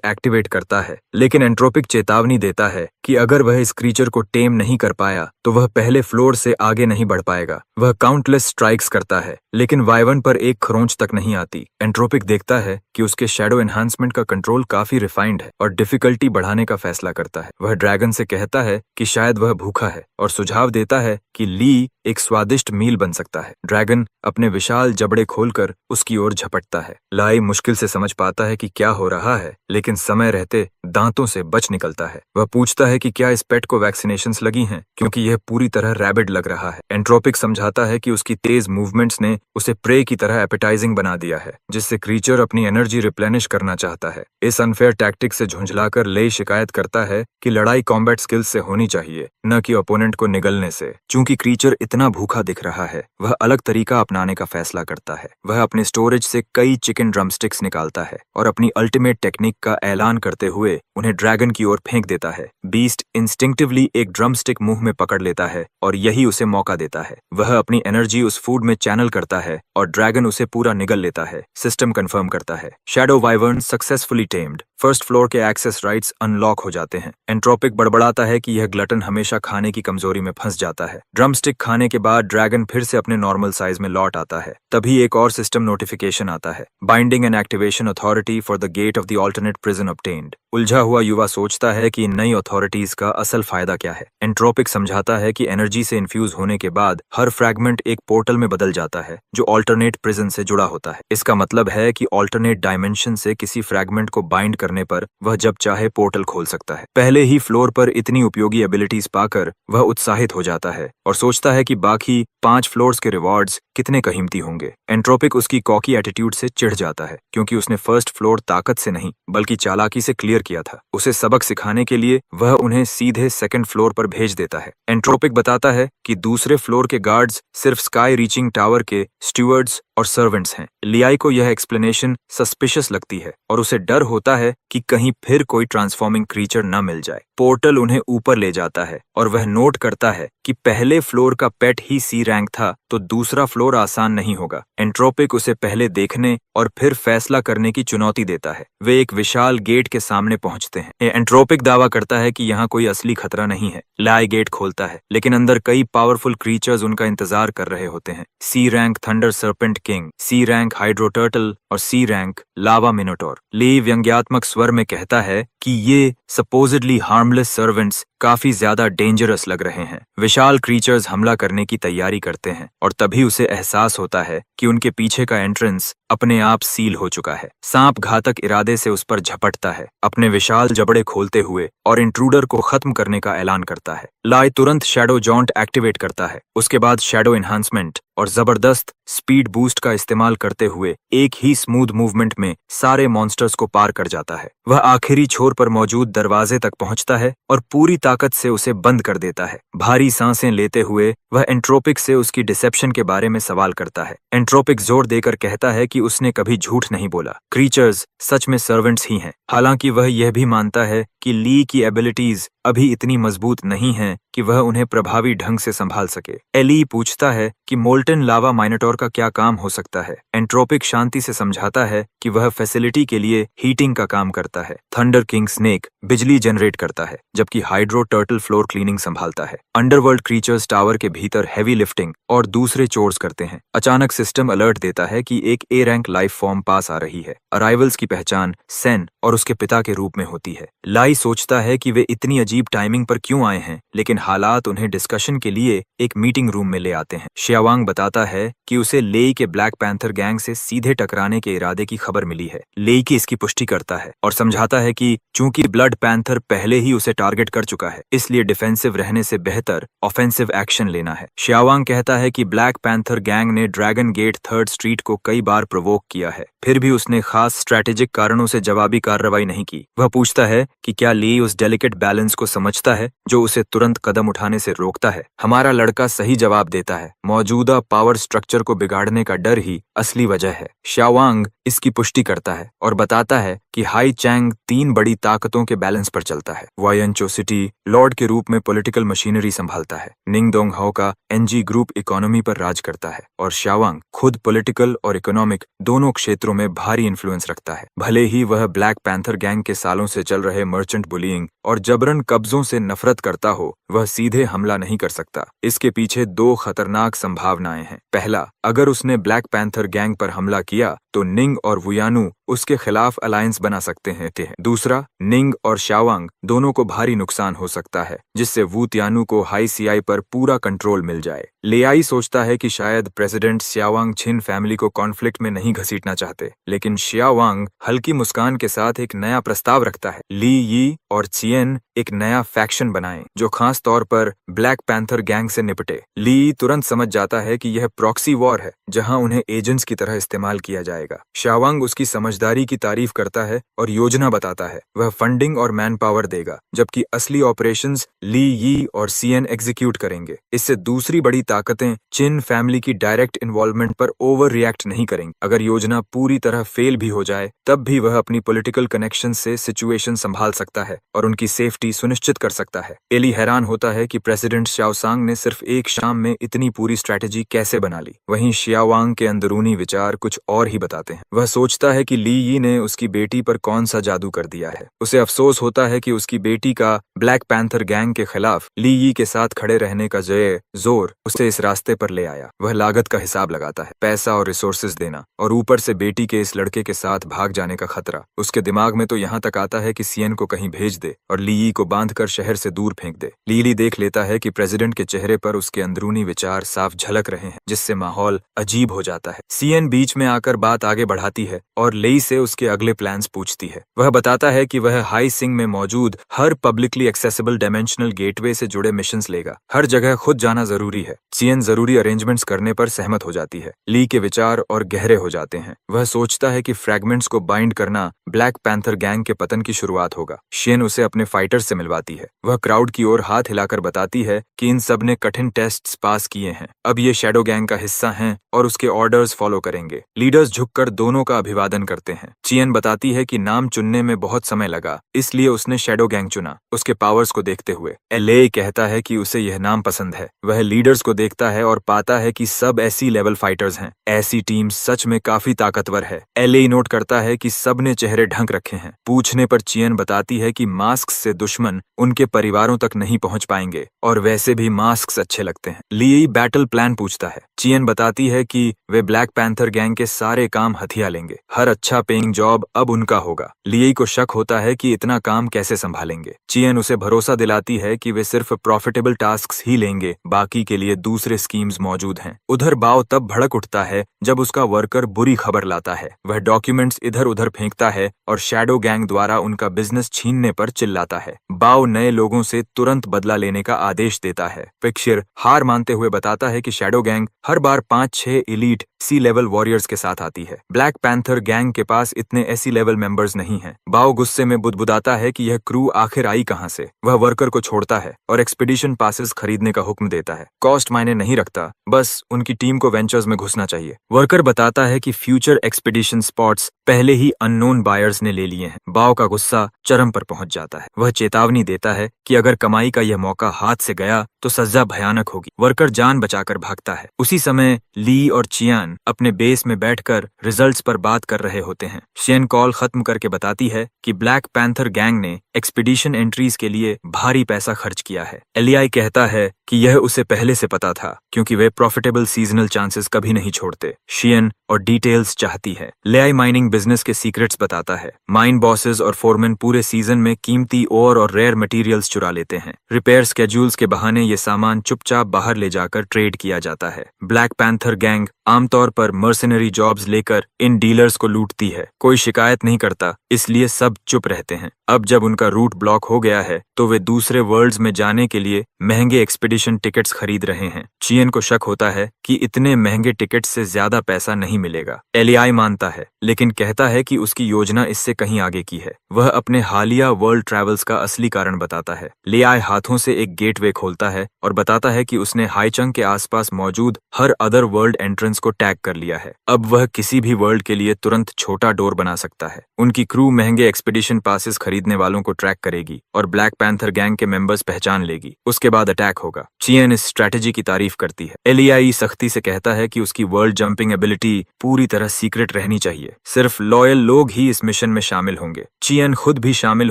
एक्टिवेट करता है, लेकिन एंट्रोपिक चेतावनी देता है कि अगर वह इस क्रीचर को टेम नहीं कर पाया तो वह पहले फ्लोर से आगे नहीं बढ़ पाएगा। वह काउंटलेस स्ट्राइक्स करता है, लेकिन वाइवन पर एक खरोंच तक नहीं आती। एंट्रोपिक देखता है कि उसके शैडो एनहांसमेंट का कंट्रोल काफी रिफाइंड है और डिफिकल्टी बढ़ाने का फैसला करता है। वह ड्रैगन से कहता है कि शायद वह भूखा है और सुझाव देता है कि ली एक स्वादिष्ट मील बन सकता है। ड्रैगन अपने विशाल जबड़े खोलकर उसकी ओर झपटता है। लाई मुश्किल से समझ पाता है कि क्या हो रहा है, लेकिन समय रहते दांतों से बच निकलता है। वह पूछता है कि क्या इस पेट को वैक्सीनेशंस लगी हैं, क्योंकि यह पूरी तरह रैबिड लग रहा है। एंट्रोपिक समझाता है कि उसकी तेज मूवमेंट्स ने उसे प्रे की तरह एपेटाइजिंग बना दिया है, जिससे क्रीचर अपनी एनर्जी रिप्लेनिश करना चाहता है। इस अनफेयर टैक्टिक से झुंझलाकर ले शिकायत करता है कि लड़ाई कॉम्बैट स्किल्स से होनी चाहिए, न कि ओपोनेंट को निगलने से। चूंकि क्रीचर इतना भूखा दिख रहा है, वह अलग तरीका अपनाने का फैसला करता है। वह अपने स्टोरेज से कई चिकन ड्रमस्टिक्स निकालता है और अपनी अल्टीमेट टेक्निक का ऐलान करते हुए उन्हें ड्रैगन की ओर फेंक देता है। बीस्ट इंस्टिंक्टिवली एक ड्रमस्टिक मुंह में पकड़ लेता है और यही उसे मौका देता है। वह अपनी एनर्जी उस फूड में चैनल करता है और ड्रैगन उसे पूरा निगल लेता है। सिस्टम कंफर्म करता है, shadow wyvern successfully tamed. First floor के एक्सेस राइट्स अनलॉक हो जाते हैं। एंट्रोपिक बड़बड़ाता है कि यह ग्लटन हमेशा खाने की कमजोरी में फंस जाता है। ड्रमस्टिक खाने के बाद ड्रैगन फिर से अपने नॉर्मल साइज में लौट आता है। तभी एक और सिस्टम नोटिफिकेशन आता है, binding and activation authority for the gate of the alternate prison obtained. उलझा हुआ युवा सोचता है कि इन नई अथॉरिटीज का असल फायदा क्या है। एंट्रोपिक समझाता है कि एनर्जी से इन्फ्यूज होने के बाद हर फ्रैगमेंट एक पोर्टल में बदल जाता है जो ऑल्टरनेट प्रिजन से जुड़ा होता है। इसका मतलब है कि ऑल्टरनेट डायमेंशन से किसी फ्रैगमेंट को बाइंड करने पर वह जब चाहे पोर्टल खोल सकता है। पहले ही फ्लोर पर इतनी उपयोगी एबिलिटीज पाकर वह उत्साहित हो जाता है और सोचता है कि बाकी 5 फ्लोर्स के रिवॉर्ड्स कितने कीमती होंगे। एंट्रोपिक उसकी कॉकी एटीट्यूड से चिढ़ जाता है, क्योंकि उसने फर्स्ट फ्लोर ताकत से नहीं बल्कि चालाकी से क्लियर किया था। उसे सबक सिखाने के लिए वह उन्हें सीधे सेकंड फ्लोर पर भेज देता है। एंट्रोपिक बताता है कि दूसरे फ्लोर के गार्ड्स सिर्फ स्काई रीचिंग टावर के स्टूवर्ड्स और सर्वेंट्स हैं। लियाई को यह एक्सप्लेनेशन सस्पिशियस लगती है और उसे डर होता है कि कहीं फिर कोई ट्रांसफॉर्मिंग क्रीचर न मिल जाए। पोर्टल उन्हें ऊपर ले जाता है और वह नोट करता है कि पहले फ्लोर का पेट ही सी रैंक था तो दूसरा फ्लोर आसान नहीं होगा। एंट्रोपिक उसे पहले देखने और फिर फैसला करने की चुनौती देता है। वे एक विशाल गेट के सामने पहुंचते हैं। एंट्रोपिक दावा करता है कि यहाँ कोई असली खतरा नहीं है। लियाई गेट खोलता है, लेकिन अंदर कई पावरफुल क्रीचर्स उनका इंतजार कर रहे होते हैं। सी रैंक थंडर सर्पेंट किंग, सी रैंक हाइड्रो टर्टल और सी रैंक लावा मिनोटोर। ली व्यंग्यात्मक स्वर में कहता है कि ये सपोजिडली हार्मलेस सर्वेंट्स काफी ज्यादा डेंजरस लग रहे हैं। विशाल क्रीचर्स हमला करने की तैयारी करते हैं और तभी उसे एहसास होता है कि उनके पीछे का एंट्रेंस अपने आप सील हो चुका है। सांप घातक इरादे से उस पर झपटता है, अपने विशाल जबड़े खोलते हुए, और इंट्रूडर को खत्म करने का ऐलान करता है। लाई तुरंत शैडो जॉन्ट एक्टिवेट करता है। उसके बाद शैडो एनहांसमेंट और जबरदस्त स्पीड बूस्ट का इस्तेमाल करते हुए एक ही स्मूथ मूवमेंट में सारे मॉन्स्टर्स को पार कर जाता है। वह आखिरी छोर पर मौजूद दरवाजे तक पहुंचता है और पूरी ताकत से उसे बंद कर देता है। भारी सांसें लेते हुए वह एंट्रोपिक से उसकी डिसेप्शन के बारे में सवाल करता है। एंट्रोपिक जोर देकर कहता है कि उसने कभी झूठ नहीं बोला। क्रीचर्स सच में सर्वेंट्स ही हैं। हालांकि वह यह भी मानता है कि ली की एबिलिटीज अभी इतनी मजबूत नहीं हैं कि वह उन्हें प्रभावी ढंग से संभाल सके। एली पूछता है कि मोल्टन लावा माइनोटोर का क्या काम हो सकता है। एंट्रोपिक शांति से समझाता है कि वह फैसिलिटी के लिए हीटिंग का काम करता है। थंडर किंग स्नेक बिजली जनरेट करता है, जबकि हाइड्रो टर्टल फ्लोर क्लीनिंग संभालता है। अंडरवर्ल्ड क्रीचर्स टावर के भीतर हैवी लिफ्टिंग और दूसरे चोर्स करते हैं। अचानक सिस्टम अलर्ट देता है कि एक ए रैंक लाइफ फॉर्म पास आ रही है। अराइवल्स की पहचान सेन और उसके पिता के रूप में होती है। लाई सोचता है कि वे इतनी अजीब टाइमिंग पर क्यों आए हैं, लेकिन हालात उन्हें डिस्कशन के लिए एक मीटिंग रूम में ले आते हैं। शियावांग बताता है कि उसे लेई के ब्लैक पैंथर गैंग से सीधे टकराने के इरादे की खबर मिली है। लेई की इसकी पुष्टि करता है और समझाता है कि चूंकि ब्लड पैंथर पहले ही उसे टारगेट कर चुका है, इसलिए डिफेंसिव रहने से बेहतर ऑफेंसिव एक्शन लेना है। शियावांग कहता है कि ब्लैक पैंथर गैंग ने ड्रैगन गेट 3rd स्ट्रीट को कई बार प्रोवोक किया है, फिर भी उसने खास स्ट्रैटेजिक कारणों से जवाबी कार्रवाई नहीं की। वह पूछता है कि क्या ली उस डेलिकेट बैलेंस को समझता है जो उसे तुरंत कदम उठाने से रोकता है। हमारा लड़का सही जवाब देता है, मौजूदा पावर स्ट्रक्चर को बिगाड़ने का डर ही असली वजह है। शाओवांग इसकी पुष्टि करता है और बताता है कि हाई चैंग 3 बड़ी ताकतों के बैलेंस पर चलता है। वायनचो सिटी लॉर्ड के रूप में पॉलिटिकल मशीनरी संभालता है। निंगदोंग हाओ का एनजी ग्रुप इकोनॉमी पर राज करता है और शाओवांग खुद पॉलिटिकल और इकोनॉमिक दोनों क्षेत्रों में भारी इन्फ्लुएंस रखता है। भले ही वह ब्लैक पैंथर गैंग के सालों से चल रहे मर्चेंट बुलिंग और जबरन कब्जों से नफरत करता हो, वह सीधे हमला नहीं कर सकता। इसके पीछे 2 खतरनाक संभावनाएं हैं। पहला, अगर उसने ब्लैक पैंथर गैंग पर हमला किया तो निंग और वुयानु उसके खिलाफ अलायंस बना सकते हैं। दूसरा, निंग और शाओवांग दोनों को भारी नुकसान हो सकता है, जिससे वू त्यानु को हाई सीआई पर पूरा कंट्रोल मिल जाए। लेआई सोचता है कि शायद प्रेसिडेंट शाओवांग छिन फैमिली को कॉन्फ्लिक्ट में नहीं घसीटना चाहते, लेकिन शाओवांग हल्की मुस्कान के साथ एक नया प्रस्ताव रखता है। ली यी और चियन एक नया फैक्शन बनाएं जो खास तौर पर ब्लैक पैंथर गैंग से निपटे। ली तुरंत समझ जाता है कि यह प्रॉक्सी वॉर है जहां उन्हें एजेंट्स की तरह इस्तेमाल किया जाएगा। शाओवांग उसकी समझदारी की तारीफ करता है और योजना बताता है। वह फंडिंग और मैन पावर देगा, जबकि असली ऑपरेशंस ली यी और सीएन एग्जीक्यूट करेंगे। इससे दूसरी बड़ी ताकतें चिन फैमिली की डायरेक्ट इन्वॉल्वमेंट पर ओवर रिएक्ट नहीं करेंगी। अगर योजना पूरी तरह फेल भी हो जाए, तब भी वह अपनी पॉलिटिकल कनेक्शन से सिचुएशन संभाल सकता है और उनकी सेफ्टी सुनिश्चित कर सकता है। एली हैरान होता है कि प्रेसिडेंट शाओसांग ने सिर्फ एक शाम में इतनी पूरी स्ट्रेटेजी कैसे बना ली। वहीं शाओवांग के अंदरूनी विचार कुछ और ही बताते हैं। वह सोचता है कि ली यी ने उसकी बेटी पर कौन सा जादू कर दिया है। उसे अफसोस होता है कि उसकी बेटी का ब्लैक पैंथर गैंग के खिलाफ ली यी के साथ खड़े रहने का जोर उसे इस रास्ते पर ले आया। वह लागत का हिसाब लगाता है, पैसा और रिसोर्सेज देना, और ऊपर से बेटी के इस लड़के के साथ भाग जाने का खतरा। उसके दिमाग में तो यहाँ तक आता है कि सीएन को कहीं भेज दे और ली यी को बांधकर शहर से दूर फेंक दे। लीली देख लेता है कि प्रेसिडेंट के चेहरे पर उसके अंदरूनी विचार साफ झलक रहे हैं, जिससे माहौल अजीब हो जाता है। सीएन बीच में आकर बात आगे बढ़ाती है और लेई से उसके अगले प्लान्स पूछती है। वह बताता है कि वह हाई सिंग में मौजूद हर पब्लिकली एक्सेसिबल डायमेंशनल गेटवे से जुड़े मिशंस लेगा। हर जगह खुद जाना जरूरी है। सीएन जरूरी अरेंजमेंट्स करने पर सहमत हो जाती है। ली के विचार और गहरे हो जाते हैं। वह सोचता है कि फ्रैगमेंट्स को बाइंड करना ब्लैक पैंथर गैंग के पतन की शुरुआत होगा। शियन उसे अपने फाइटर्स से मिलवाती है। वह क्राउड की ओर हाथ हिलाकर बताती है कि इन सब ने कठिन टेस्ट्स पास किए हैं, अब ये शैडो गैंग का हिस्सा हैं और उसके ऑर्डर्स फॉलो करेंगे। लीडर्स झुककर दोनों का अभिवादन करते हैं। चियन बताती है कि नाम चुनने में बहुत समय लगा, इसलिए उसने शैडो गैंग चुना, उसके पावर्स को देखते हुए। एले कहता है कि उसे यह नाम पसंद है। वह लीडर्स को देखता है और पाता है कि सब ऐसी लेवल फाइटर्स हैं। ऐसी टीम सच में काफी ताकतवर है। एले नोट करता है कि सब ने चेहरे ढक रखे हैं। पूछने पर चियन बताती है कि मास्क से दुश्मन उनके परिवारों तक नहीं पहुंच पाएंगे और वैसे भी मास्क अच्छे लगते हैं। ली बैटल प्लान पूछता है। चियन बताती है कि वे ब्लैक पैंथर गैंग के सारे काम हथिया लेंगे। हर अच्छा पेइंग जॉब अब उनका होगा। ली को शक होता है कि इतना काम कैसे संभालेंगे। चियन उसे भरोसा दिलाती है कि वे सिर्फ प्रॉफिटेबल टास्क्स ही लेंगे, बाकी के लिए दूसरे स्कीम्स मौजूद हैं। उधर बाव तब भड़क उठता है जब उसका वर्कर बुरी खबर लाता है। वह डॉक्यूमेंट्स इधर उधर फेंकता है और शैडो गैंग द्वारा उनका बिजनेस छीनने पर चिल्लाता है। बाव नए लोगों से तुरंत बदला लेने का आदेश देता है। पिक्चर हार मानते हुए बताता है कि शैडो गैंग हर बार 5-6 एलीट सी लेवल वॉरियर्स के साथ आती है। ब्लैक पैंथर गैंग के पास इतने एसी लेवल मेंबर्स नहीं हैं। बाव गुस्से में बुदबुदाता है कि यह क्रू आखिर आई कहां से। वह वर्कर को छोड़ता है और एक्सपीडिशन पासेस खरीदने का हुक्म देता है। कॉस्ट मायने नहीं रखता, बस उनकी टीम को वेंचर्स में घुसना चाहिए। वर्कर बताता है कि फ्यूचर एक्सपीडिशन स्पॉट्स पहले ही अननोन बायर्स ने ले लिए हैं। बाव का गुस्सा चरम पर पहुंच जाता है। वह चेतावनी देता है कि अगर कमाई का यह मौका हाथ से गया तो सजा भयानक होगी। वर्कर जान बचाकर भागता है। उसी समय ली और चियान अपने बेस में बैठकर रिजल्ट्स पर बात कर रहे होते हैं। शियन कॉल खत्म करके बताती है कि ब्लैक पैंथर गैंग ने एक्सपीडिशन एंट्रीज के लिए भारी पैसा खर्च किया है। एलियाई कहता है कि यह उसे पहले से पता था, क्योंकि वे प्रॉफिटेबल सीजनल चांसेस कभी नहीं छोड़ते। शियन और डिटेल्स चाहती है। लेआई माइनिंग बिजनेस के सीक्रेट्स बताता है। माइन बॉसेस और फोरमैन पूरे सीजन में कीमती ओर और रेयर मटेरियल्स चुरा लेते हैं। रिपेयर स्केड्यूल्स के बहाने ये सामान चुपचाप बाहर ले जाकर ट्रेड किया जाता है। ब्लैक पैंथर गैंग आमतौर पर मर्सनरी जॉब्स लेकर इन डीलर्स को लूटती है। कोई शिकायत नहीं करता, इसलिए सब चुप रहते हैं। अब जब उनका रूट ब्लॉक हो गया है तो वे दूसरे वर्ल्ड्स में जाने के लिए महंगे एक्सपीडिशन टिकट्स खरीद रहे हैं। चियन को शक होता है कि इतने महंगे टिकट से ज्यादा पैसा नहीं मिलेगा। एलियाई मानता है, लेकिन कहता है कि उसकी योजना इससे कहीं आगे की है। वह अपने हालिया वर्ल्ड ट्रैवल्स का असली कारण बताता है। लियाई हाथों से एक गेटवे खोलता है और बताता है कि उसने हाईचंग के आसपास मौजूद हर अदर वर्ल्ड एंट्रेंस को टैग कर लिया है। अब वह किसी भी वर्ल्ड के लिए तुरंत छोटा डोर बना सकता है। उनकी क्रू महंगे एक्सपीडिशन पासेस खरीदने वालों को ट्रैक करेगी और ब्लैक पैंथर गैंग के मेंबर्स पहचान लेगी। उसके बाद अटैक होगा। चियन इस स्ट्रेटेजी की तारीफ करती है। एलियाई सख्ती से कहता है कि उसकी वर्ल्ड जंपिंग एबिलिटी पूरी तरह सीक्रेट रहनी चाहिए। सिर्फ लॉयल लोग ही इस मिशन में शामिल होंगे। चियन खुद भी शामिल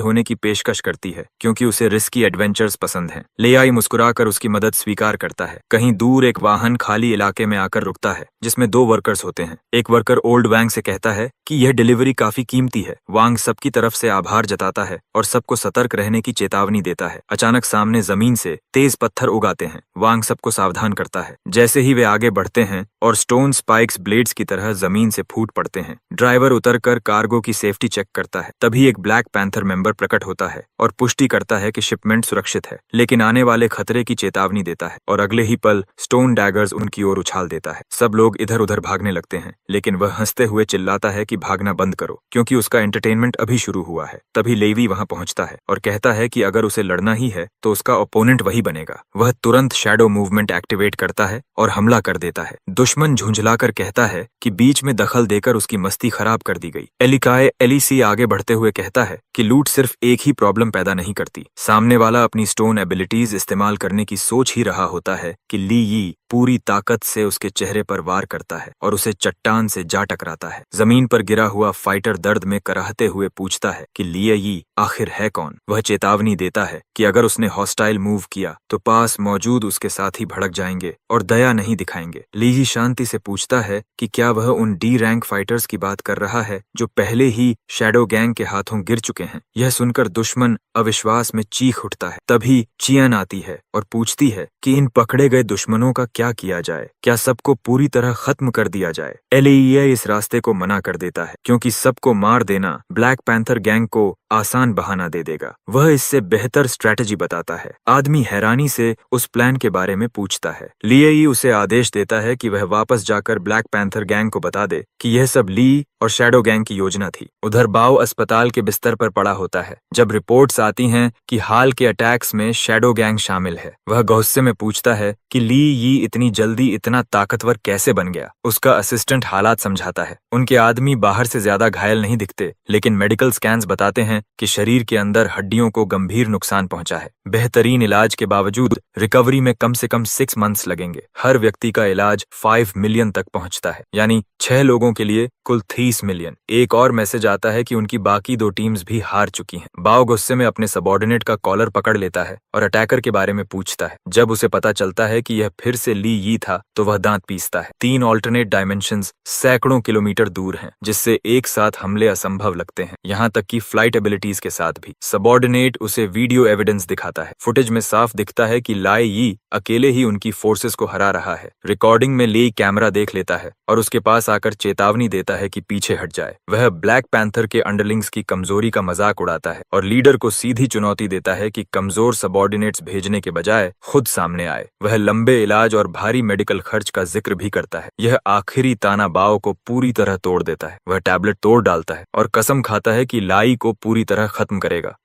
होने की पेशकश करती है क्योंकि उसे रिस्की एडवेंचर्स पसंद हैं। लियाई मुस्कुराकर उसकी मदद स्वीकार करता है। कहीं दूर एक वाहन खाली इलाके में आकर रुकता है जिसमें 2 वर्कर्स होते हैं। एक वर्कर ओल्ड वांग से कहता है कि यह डिलीवरी काफी कीमती है। वांग सबकी तरफ से आभार जताता है और सबको सतर्क रहने की चेतावनी देता है। अचानक सामने जमीन से तेज पत्थर उगाते हैं। वांग सबको सावधान करता है। जैसे ही वे आगे बढ़ते हैं और स्टोन स्पाइक्स ब्लेड्स की तरह जमीन से फूट पड़ते हैं। ड्राइवर उतरकर कार्गो की सेफ्टी चेक करता है। तभी एक ब्लैक पैंथर मेंबर प्रकट होता है और पुष्टि करता है कि शिपमेंट सुरक्षित है, लेकिन आने वाले खतरे की चेतावनी देता है और अगले ही पल स्टोन डैगर्स उनकी ओर उछाल देता है। सब लोग इधर उधर भागने लगते हैं, लेकिन वह हंसते हुए चिल्लाता है कि भागना बंद करो क्योंकि उसका एंटरटेनमेंट अभी शुरू हुआ है। तभी लेवी वहां पहुंचता है और कहता है कि अगर उसे लड़ना ही है तो उसका ओपोनेंट वही बनेगा। वह तुरंत शैडो मूवमेंट एक्टिवेट करता है और हमला कर देता है। दुश्मन झुंझलाकर कहता है कि बीच में दखल देकर उसकी मस्ती खराब कर दी गई। एलिसी आगे बढ़ते हुए कहता है कि लूट सिर्फ एक ही प्रॉब्लम पैदा नहीं करती। सामने वाला अपनी स्टोन एबिलिटीज इस्तेमाल करने की सोच ही रहा होता है कि ली यी पूरी ताकत से उसके चेहरे पर वार करता है और उसे चट्टान से जा टकराता है। जमीन पर गिरा हुआ फाइटर दर्द में कराहते हुए पूछता है कि लिया यी आखिर है कौन। वह चेतावनी देता है कि अगर उसने हॉस्टाइल मूव किया तो पास मौजूद उसके साथी भड़क जाएंगे और दया नहीं दिखाएंगे। ली शांति से पूछता है कि क्या वह उन डी रैंक फाइटर्स की बात कर रहा है जो पहले ही शैडो गैंग के हाथों गिर चुके हैं। यह सुनकर दुश्मन अविश्वास में चीख उठता है। तभी चियन आती है और पूछती है कि इन पकड़े गए दुश्मनों का क्या किया जाए, क्या सबको पूरी तरह खत्म कर दिया जाए। एलिया इस रास्ते को मना कर देता है क्योंकि सबको मार देना ब्लैक पैंथर गैंग को आसान बहाना दे देगा। वह इससे बेहतर स्ट्रेटेजी बताता है। आदमी हैरानी से उस प्लान के बारे में पूछता है। लिये उसे आदेश देता है कि वह वापस जाकर ब्लैक पैंथर गैंग को बता दे कि यह सब ली और शैडो गैंग की योजना थी। उधर बाओ अस्पताल के बिस्तर पर पड़ा होता है जब रिपोर्ट्स आती हैं कि हाल के अटैक्स में शैडो गैंग शामिल है। वह गुस्से में पूछता है कि ली यी इतनी जल्दी इतना ताकतवर कैसे बन गया। उसका असिस्टेंट हालात समझाता है। उनके आदमी बाहर से ज्यादा घायल नहीं दिखते, लेकिन मेडिकल स्कैन्स बताते हैं कि शरीर के अंदर हड्डियों को गंभीर नुकसान पहुंचा है। बेहतरीन इलाज के बावजूद रिकवरी में कम से कम 6 मंथ्स लगेंगे। हर व्यक्ति का इलाज 5 मिलियन तक पहुंचता है, यानी 6 लोगों के लिए कुल 30 मिलियन। एक और मैसेज आता है कि उनकी बाकी 2 टीम्स भी हार चुकी हैं। बाओ गुस्से में अपने सबॉर्डिनेट का कॉलर पकड़ लेता है और अटैकर के बारे में पूछता है। जब उसे पता चलता है कि यह फिर से ली यी था तो वह दांत पीसता है। 3 ऑल्टरनेट डायमेंशंस सैकड़ों किलोमीटर दूर हैं, जिससे एक साथ हमले असंभव लगते हैं, यहाँ तक कि फ्लाइट एबिलिटीज के साथ भी। सबॉर्डिनेट उसे वीडियो एविडेंस दिखाता है। फुटेज में साफ दिखता है कि लाई यी अकेले ही उनकी फोर्सेस को हरा रहा है। रिकॉर्डिंग में ली कैमरा देख लेता है और उसके पास आकर चेतावनी देता है कि पीछे हट जाए। वह ब्लैक पैंथर के अंडरलिंग्स की कमजोरी का मजाक उड़ाता है और लीडर को सीधी चुनौती देता है कि कमजोर सबॉर्डिनेट्स भेजने के बजाय खुद सामने आए। वह लंबे इलाज और भारी मेडिकल खर्च का जिक्र भी करता है। यह आखिरी ताना बाओ को पूरी तरह तोड़ देता है। वह टैबलेट तोड़ डालता है और कसम खाता है कि लाई को पूरी तरह खत्म करेगा।